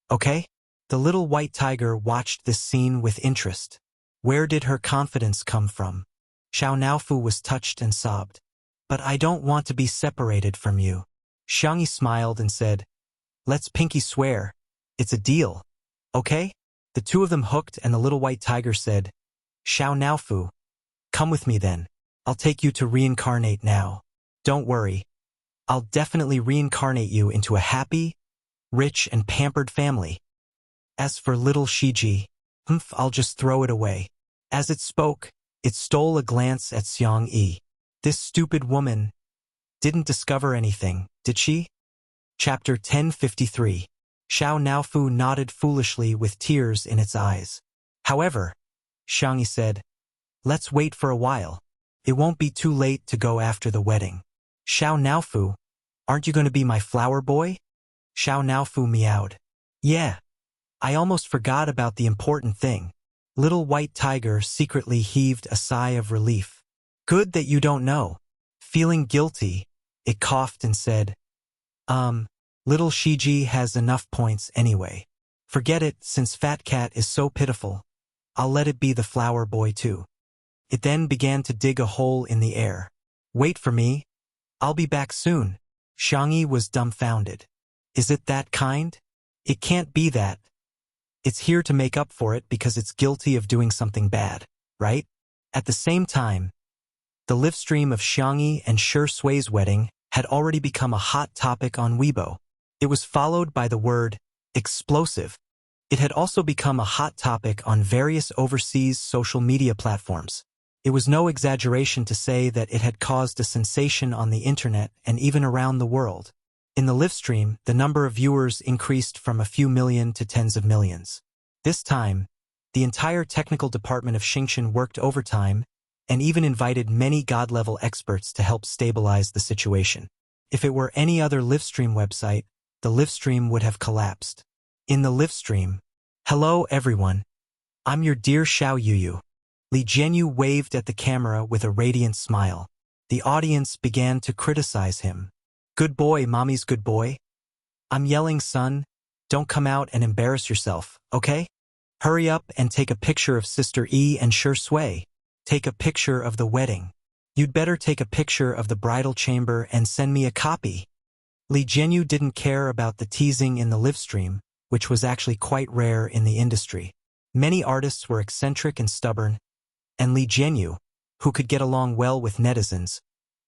Okay?" The Little White Tiger watched this scene with interest. Where did her confidence come from? Xiao Naofu was touched and sobbed. "But I don't want to be separated from you." Xiangyi smiled and said, "Let's pinky swear. It's a deal. Okay?" The two of them hooked and the Little White Tiger said, "Xiao Naofu, come with me then. I'll take you to reincarnate now. Don't worry. I'll definitely reincarnate you into a happy, rich and pampered family. As for little Shiji, I'll just throw it away." As it spoke, it stole a glance at Xiangyi. This stupid woman didn't discover anything, did she? Chapter 1053. Xiao Naofu nodded foolishly with tears in its eyes. "However," Xiangyi said, "let's wait for a while. It won't be too late to go after the wedding." "Xiao Naofu, aren't you going to be my flower boy?" Xiao Naofu meowed. "Yeah. I almost forgot about the important thing." Little White Tiger secretly heaved a sigh of relief. "Good that you don't know." Feeling guilty, it coughed and said, Little Shiji has enough points anyway. Forget it, since Fat Cat is so pitiful. I'll let it be the flower boy too." It then began to dig a hole in the air. "Wait for me. I'll be back soon." Xiangyi was dumbfounded. "Is it that kind? It can't be that. It's here to make up for it because it's guilty of doing something bad, right?" At the same time, the live stream of Xiangyi and Shi Sui's wedding had already become a hot topic on Weibo. It was followed by the word explosive. It had also become a hot topic on various overseas social media platforms. It was no exaggeration to say that it had caused a sensation on the internet and even around the world. In the live stream, the number of viewers increased from a few million to tens of millions. This time, the entire technical department of Xingchen worked overtime and even invited many God-level experts to help stabilize the situation. If it were any other live stream website, the live stream would have collapsed. In the live stream, "Hello everyone, I'm your dear Xiao Yuyu." Li Jianyu waved at the camera with a radiant smile. The audience began to criticize him. "Good boy, mommy's good boy. I'm yelling, son. Don't come out and embarrass yourself, okay? Hurry up and take a picture of Sister E and Shi Sui. Take a picture of the wedding. You'd better take a picture of the bridal chamber and send me a copy." Li Jianyu didn't care about the teasing in the live stream, which was actually quite rare in the industry. Many artists were eccentric and stubborn, and Li Jianyu, who could get along well with netizens,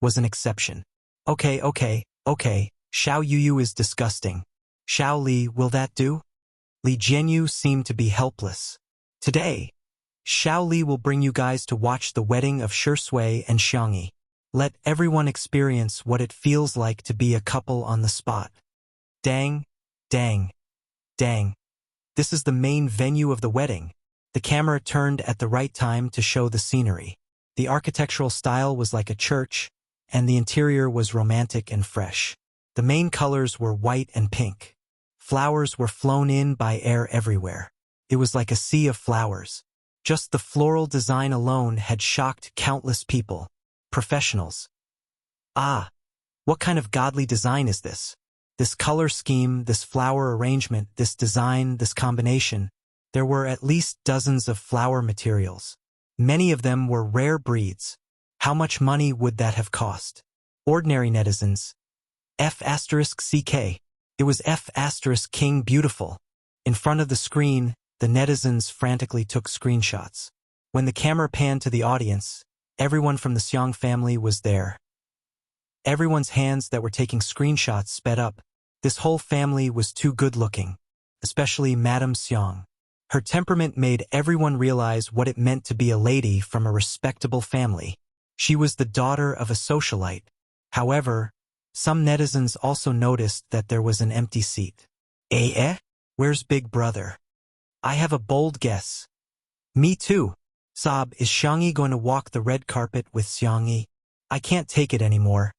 was an exception. Okay, Xiao Yuyu is disgusting. Xiao Li, will that do?" Li Jianyu seemed to be helpless. "Today, Xiao Li will bring you guys to watch the wedding of Shi Sui and Xiangyi. Let everyone experience what it feels like to be a couple on the spot." Dang. This is the main venue of the wedding. The camera turned at the right time to show the scenery. The architectural style was like a church, and the interior was romantic and fresh. The main colors were white and pink. Flowers were flown in by air everywhere. It was like a sea of flowers. Just the floral design alone had shocked countless people. Professionals. "Ah, what kind of godly design is this? This color scheme, this flower arrangement, this design, this combination." There were at least dozens of flower materials. Many of them were rare breeds. How much money would that have cost? Ordinary netizens. F*CK. It was F*King beautiful. In front of the screen, the netizens frantically took screenshots. When the camera panned to the audience, everyone from the Xiang family was there. Everyone's hands that were taking screenshots sped up. This whole family was too good-looking, especially Madame Xiang. Her temperament made everyone realize what it meant to be a lady from a respectable family. She was the daughter of a socialite. However, some netizens also noticed that there was an empty seat. Where's Big Brother? I have a bold guess. Me too. Sob, is Xiangyi going to walk the red carpet with Xiangyi? I can't take it anymore.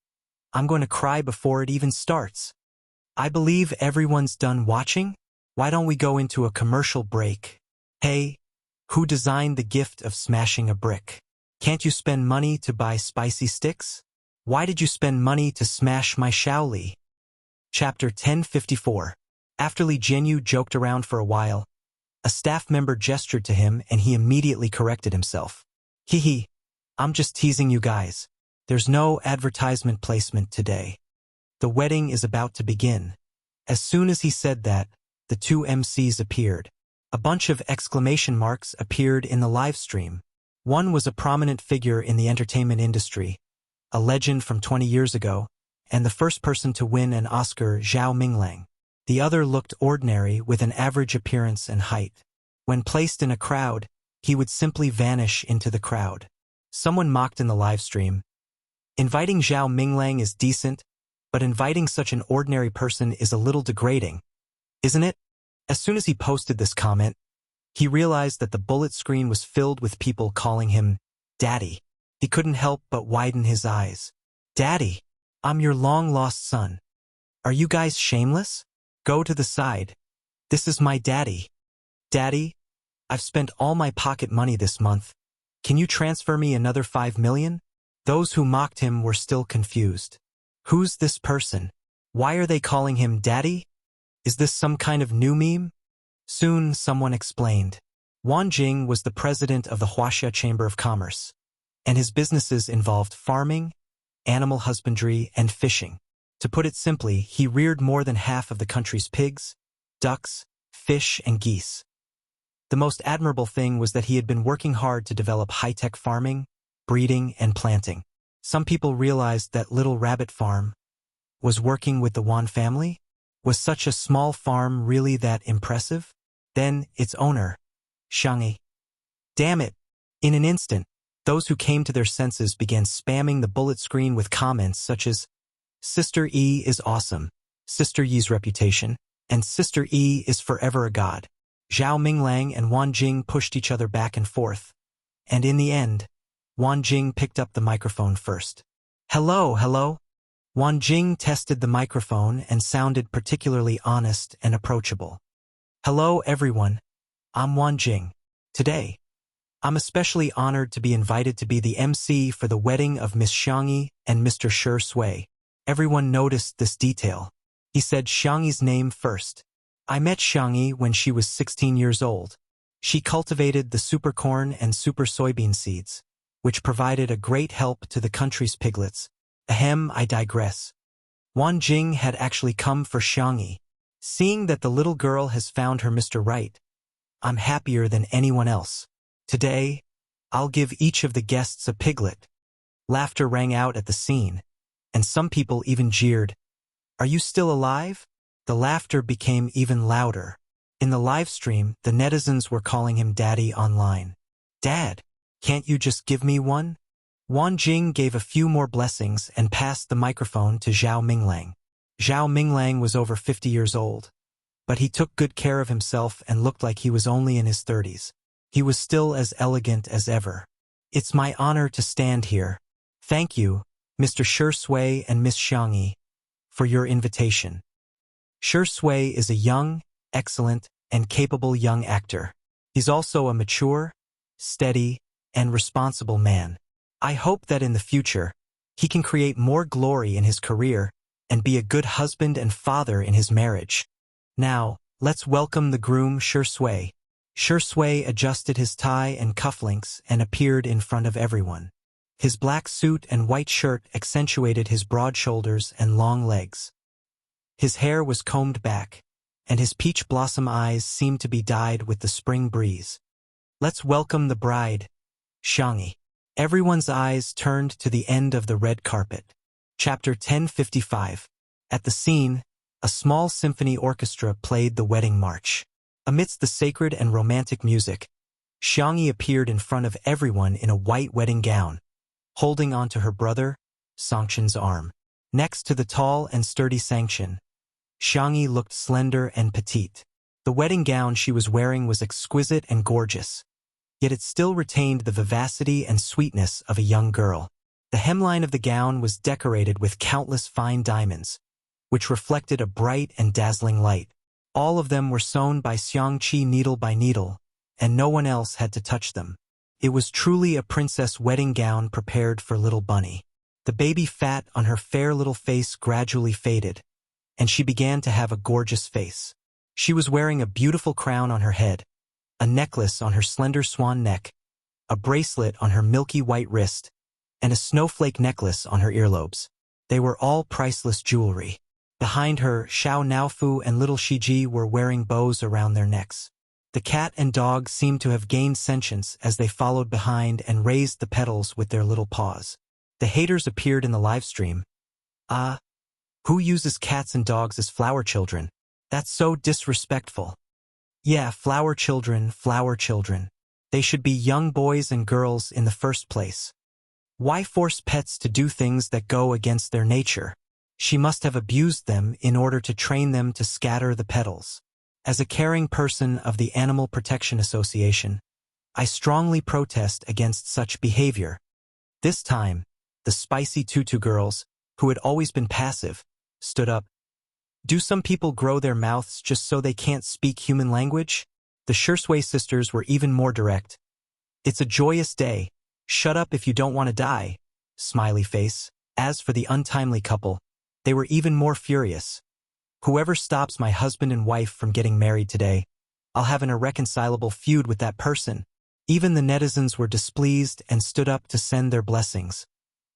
I'm going to cry before it even starts. I believe everyone's done watching. Why don't we go into a commercial break? Hey, who designed the gift of smashing a brick? Can't you spend money to buy spicy sticks? Why did you spend money to smash my Xiao Li? Chapter 1054. After Li Jianyu joked around for a while, a staff member gestured to him and he immediately corrected himself. Hee, I'm just teasing you guys. There's no advertisement placement today. The wedding is about to begin. As soon as he said that, the two MCs appeared. A bunch of exclamation marks appeared in the live stream. One was a prominent figure in the entertainment industry, a legend from 20 years ago, and the first person to win an Oscar, Zhao Minglang. The other looked ordinary with an average appearance and height. When placed in a crowd, he would simply vanish into the crowd. Someone mocked in the live stream. Inviting Zhao Minglang is decent, but inviting such an ordinary person is a little degrading, isn't it? As soon as he posted this comment, he realized that the bullet screen was filled with people calling him Daddy. He couldn't help but widen his eyes. Daddy, I'm your long-lost son. Are you guys shameless? Go to the side. This is my daddy. Daddy, I've spent all my pocket money this month. Can you transfer me another 5 million? Those who mocked him were still confused. Who's this person? Why are they calling him Daddy? Is this some kind of new meme? Soon someone explained. Wang Jing was the president of the Wuxia Chamber of Commerce, and his businesses involved farming, animal husbandry, and fishing. To put it simply, he reared more than half of the country's pigs, ducks, fish, and geese. The most admirable thing was that he had been working hard to develop high-tech farming, breeding, and planting. Some people realized that Little Rabbit Farm was working with the Wan family. Was such a small farm really that impressive? Then its owner, Xiangyi. Damn it! In an instant, those who came to their senses began spamming the bullet screen with comments such as, Sister E is awesome, Sister Yi's reputation, and Sister E is forever a god. Zhao Minglang and Wang Jing pushed each other back and forth, and in the end, Wang Jing picked up the microphone first. Hello. Wang Jing tested the microphone and sounded particularly honest and approachable. Hello everyone, I'm Wan Jing. Today, I'm especially honored to be invited to be the MC for the wedding of Miss Xiangyi and Mr. Shi Sui. Everyone noticed this detail. He said Xiangyi's name first. I met Xiangyi when she was 16 years old. She cultivated the super corn and super soybean seeds, which provided a great help to the country's piglets. Ahem, I digress. Wan Jing had actually come for Xiangyi. Seeing that the little girl has found her Mr. Right, I'm happier than anyone else. Today, I'll give each of the guests a piglet. Laughter rang out at the scene, and some people even jeered. Are you still alive? The laughter became even louder. In the live stream, the netizens were calling him Daddy online. Dad, can't you just give me one? Wan Jing gave a few more blessings and passed the microphone to Zhao Minglang. Zhao Minglang was over 50 years old, but he took good care of himself and looked like he was only in his 30s. He was still as elegant as ever. It's my honor to stand here. Thank you, Mr. Shi Sui and Miss Xiangyi, for your invitation. Shi Sui is a young, excellent, and capable young actor. He's also a mature, steady, and responsible man. I hope that in the future, he can create more glory in his career and be a good husband and father in his marriage. Now, let's welcome the groom Shi Sui. Shi Sui adjusted his tie and cufflinks and appeared in front of everyone. His black suit and white shirt accentuated his broad shoulders and long legs. His hair was combed back, and his peach blossom eyes seemed to be dyed with the spring breeze. Let's welcome the bride, Xiangyi. Everyone's eyes turned to the end of the red carpet. Chapter 1055. At the scene, a small symphony orchestra played the wedding march. Amidst the sacred and romantic music, Xiangyi appeared in front of everyone in a white wedding gown, holding onto her brother, Sangchen's arm. Next to the tall and sturdy Sangchen, Xiangyi looked slender and petite. The wedding gown she was wearing was exquisite and gorgeous, yet it still retained the vivacity and sweetness of a young girl. The hemline of the gown was decorated with countless fine diamonds, which reflected a bright and dazzling light. All of them were sewn by Xiangqi needle by needle, and no one else had to touch them. It was truly a princess wedding gown prepared for little Bunny. The baby fat on her fair little face gradually faded, and she began to have a gorgeous face. She was wearing a beautiful crown on her head, a necklace on her slender swan neck, a bracelet on her milky white wrist, and a snowflake necklace on her earlobes. They were all priceless jewelry. Behind her, Xiao Naofu and little Shiji were wearing bows around their necks. The cat and dog seemed to have gained sentience as they followed behind and raised the petals with their little paws. The haters appeared in the live stream. Who uses cats and dogs as flower children? That's so disrespectful. Yeah, flower children. They should be young boys and girls in the first place. Why force pets to do things that go against their nature? She must have abused them in order to train them to scatter the petals. As a caring person of the Animal Protection Association, I strongly protest against such behavior. This time, the spicy tutu girls, who had always been passive, stood up. Do some people grow their mouths just so they can't speak human language? The Shi Sui sisters were even more direct. It's a joyous day. Shut up if you don't want to die. Smiley face. As for the untimely couple, they were even more furious. Whoever stops my husband and wife from getting married today, I'll have an irreconcilable feud with that person. Even the netizens were displeased and stood up to send their blessings,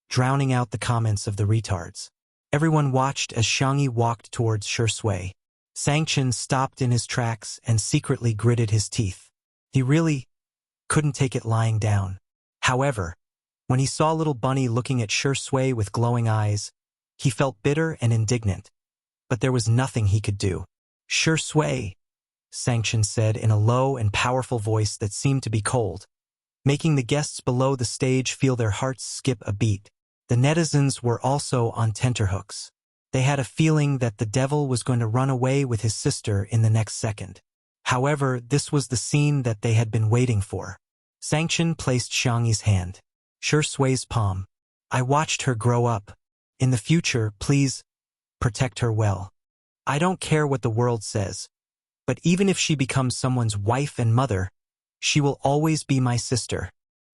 drowning out the comments of the retards. Everyone watched as Xiangyi walked towards Shi Sui. Sangchen stopped in his tracks and secretly gritted his teeth. He really couldn't take it lying down. However, when he saw little Bunny looking at Shi Sui with glowing eyes, he felt bitter and indignant. But there was nothing he could do. Shi Sui, Sangchen said in a low and powerful voice that seemed to be cold, making the guests below the stage feel their hearts skip a beat. The netizens were also on tenterhooks. They had a feeling that the devil was going to run away with his sister in the next second. However, this was the scene that they had been waiting for. Sangchen placed Xiangyi's hand, Shi Sui's palm. I watched her grow up. In the future, please, protect her well. I don't care what the world says, But even if she becomes someone's wife and mother, she will always be my sister.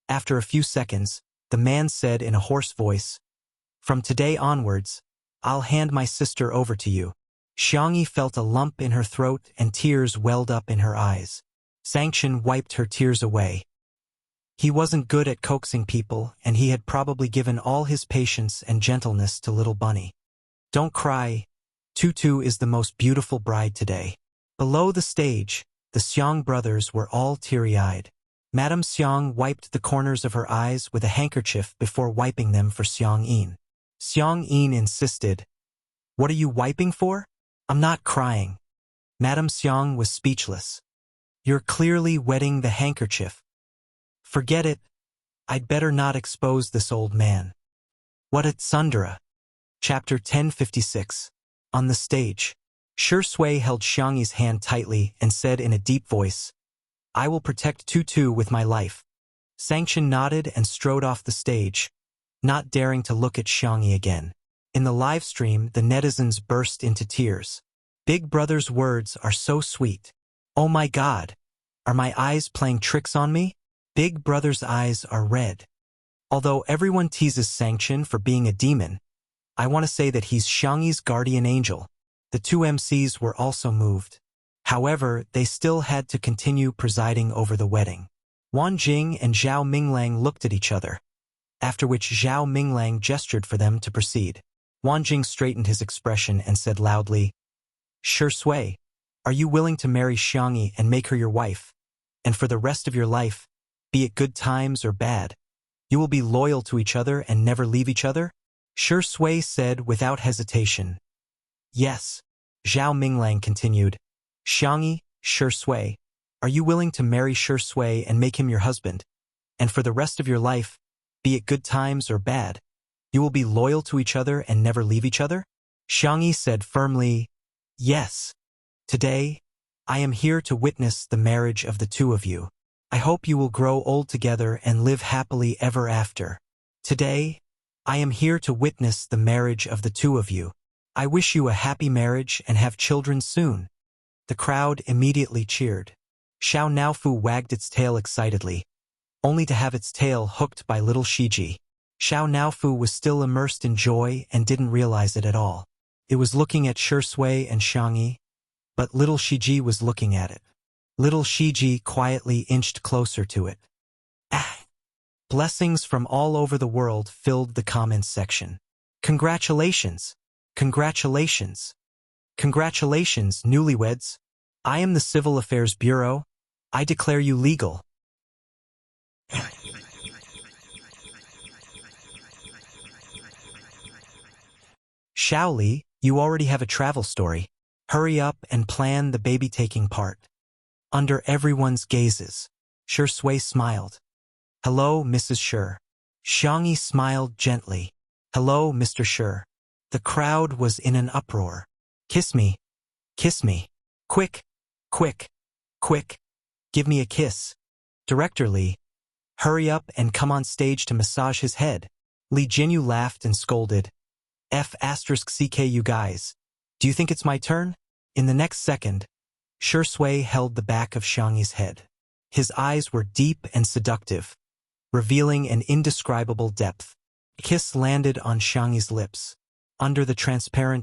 After a few seconds, the man said in a hoarse voice, "From today onwards, I'll hand my sister over to you." Xiangyi felt a lump in her throat and tears welled up in her eyes. Sanction wiped her tears away. He wasn't good at coaxing people, and he had probably given all his patience and gentleness to little Bunny. "Don't cry. Tutu is the most beautiful bride today." Below the stage, the Xiang brothers were all teary-eyed. Madame Xiang wiped the corners of her eyes with a handkerchief before wiping them for Xiang Yin. Xiang Yin insisted, "What are you wiping for?" "I'm not crying." Madame Xiang was speechless. "You're clearly wetting the handkerchief." "Forget it. I'd better not expose this old man." What at Sundara? Chapter 1056. On the stage, Shi Sui held Xiangyi's hand tightly and said in a deep voice, "I will protect Tutu with my life." Sanction nodded and strode off the stage, not daring to look at Xiangyi again. In the live stream, the netizens burst into tears. Big Brother's words are so sweet. Oh my God! Are my eyes playing tricks on me? Big Brother's eyes are red. Although everyone teases Sanction for being a demon, I want to say that he's Xiangyi's guardian angel. The two MCs were also moved. However, they still had to continue presiding over the wedding. Wan Jing and Zhao Minglang looked at each other, after which Zhao Minglang gestured for them to proceed. Wan Jing straightened his expression and said loudly, "Shi Sui, are you willing to marry Xiangyi and make her your wife? And for the rest of your life, be it good times or bad, you will be loyal to each other and never leave each other?" Shi Sui said without hesitation. "Yes." Zhao Minglang continued, "Xiangyi, Shi Sui, are you willing to marry Shi Sui and make him your husband? And for the rest of your life, be it good times or bad, you will be loyal to each other and never leave each other?" Xiangyi said firmly, "Yes. Today, I am here to witness the marriage of the two of you. I hope you will grow old together and live happily ever after. Today, I am here to witness the marriage of the two of you. I wish you a happy marriage and have children soon." The crowd immediately cheered. Xiao Naofu wagged its tail excitedly, only to have its tail hooked by little Shiji. Xiao Naofu was still immersed in joy and didn't realize it at all. It was looking at Shi Sui and Xiangyi, but little Shiji was looking at it. Little Shiji quietly inched closer to it. Ah! Blessings from all over the world filled the comments section. "Congratulations! Congratulations! Congratulations, newlyweds! I am the Civil Affairs Bureau. I declare you legal." Shaoli, you already have a travel story. Hurry up and plan the baby-taking part. Under everyone's gazes, Shi Sui smiled. "Hello, Mrs. Shi." Xiangyi smiled gently. "Hello, Mr. Shi." The crowd was in an uproar. "Kiss me. Kiss me. Quick, quick, quick. Give me a kiss." "Director Li, hurry up and come on stage to massage his head." Li Jinyu laughed and scolded. "F***ck you guys. Do you think it's my turn?" In the next second, Shi Sui held the back of Xiangyi's head. His eyes were deep and seductive, revealing an indescribable depth. A kiss landed on Xiangyi's lips. Under the transparent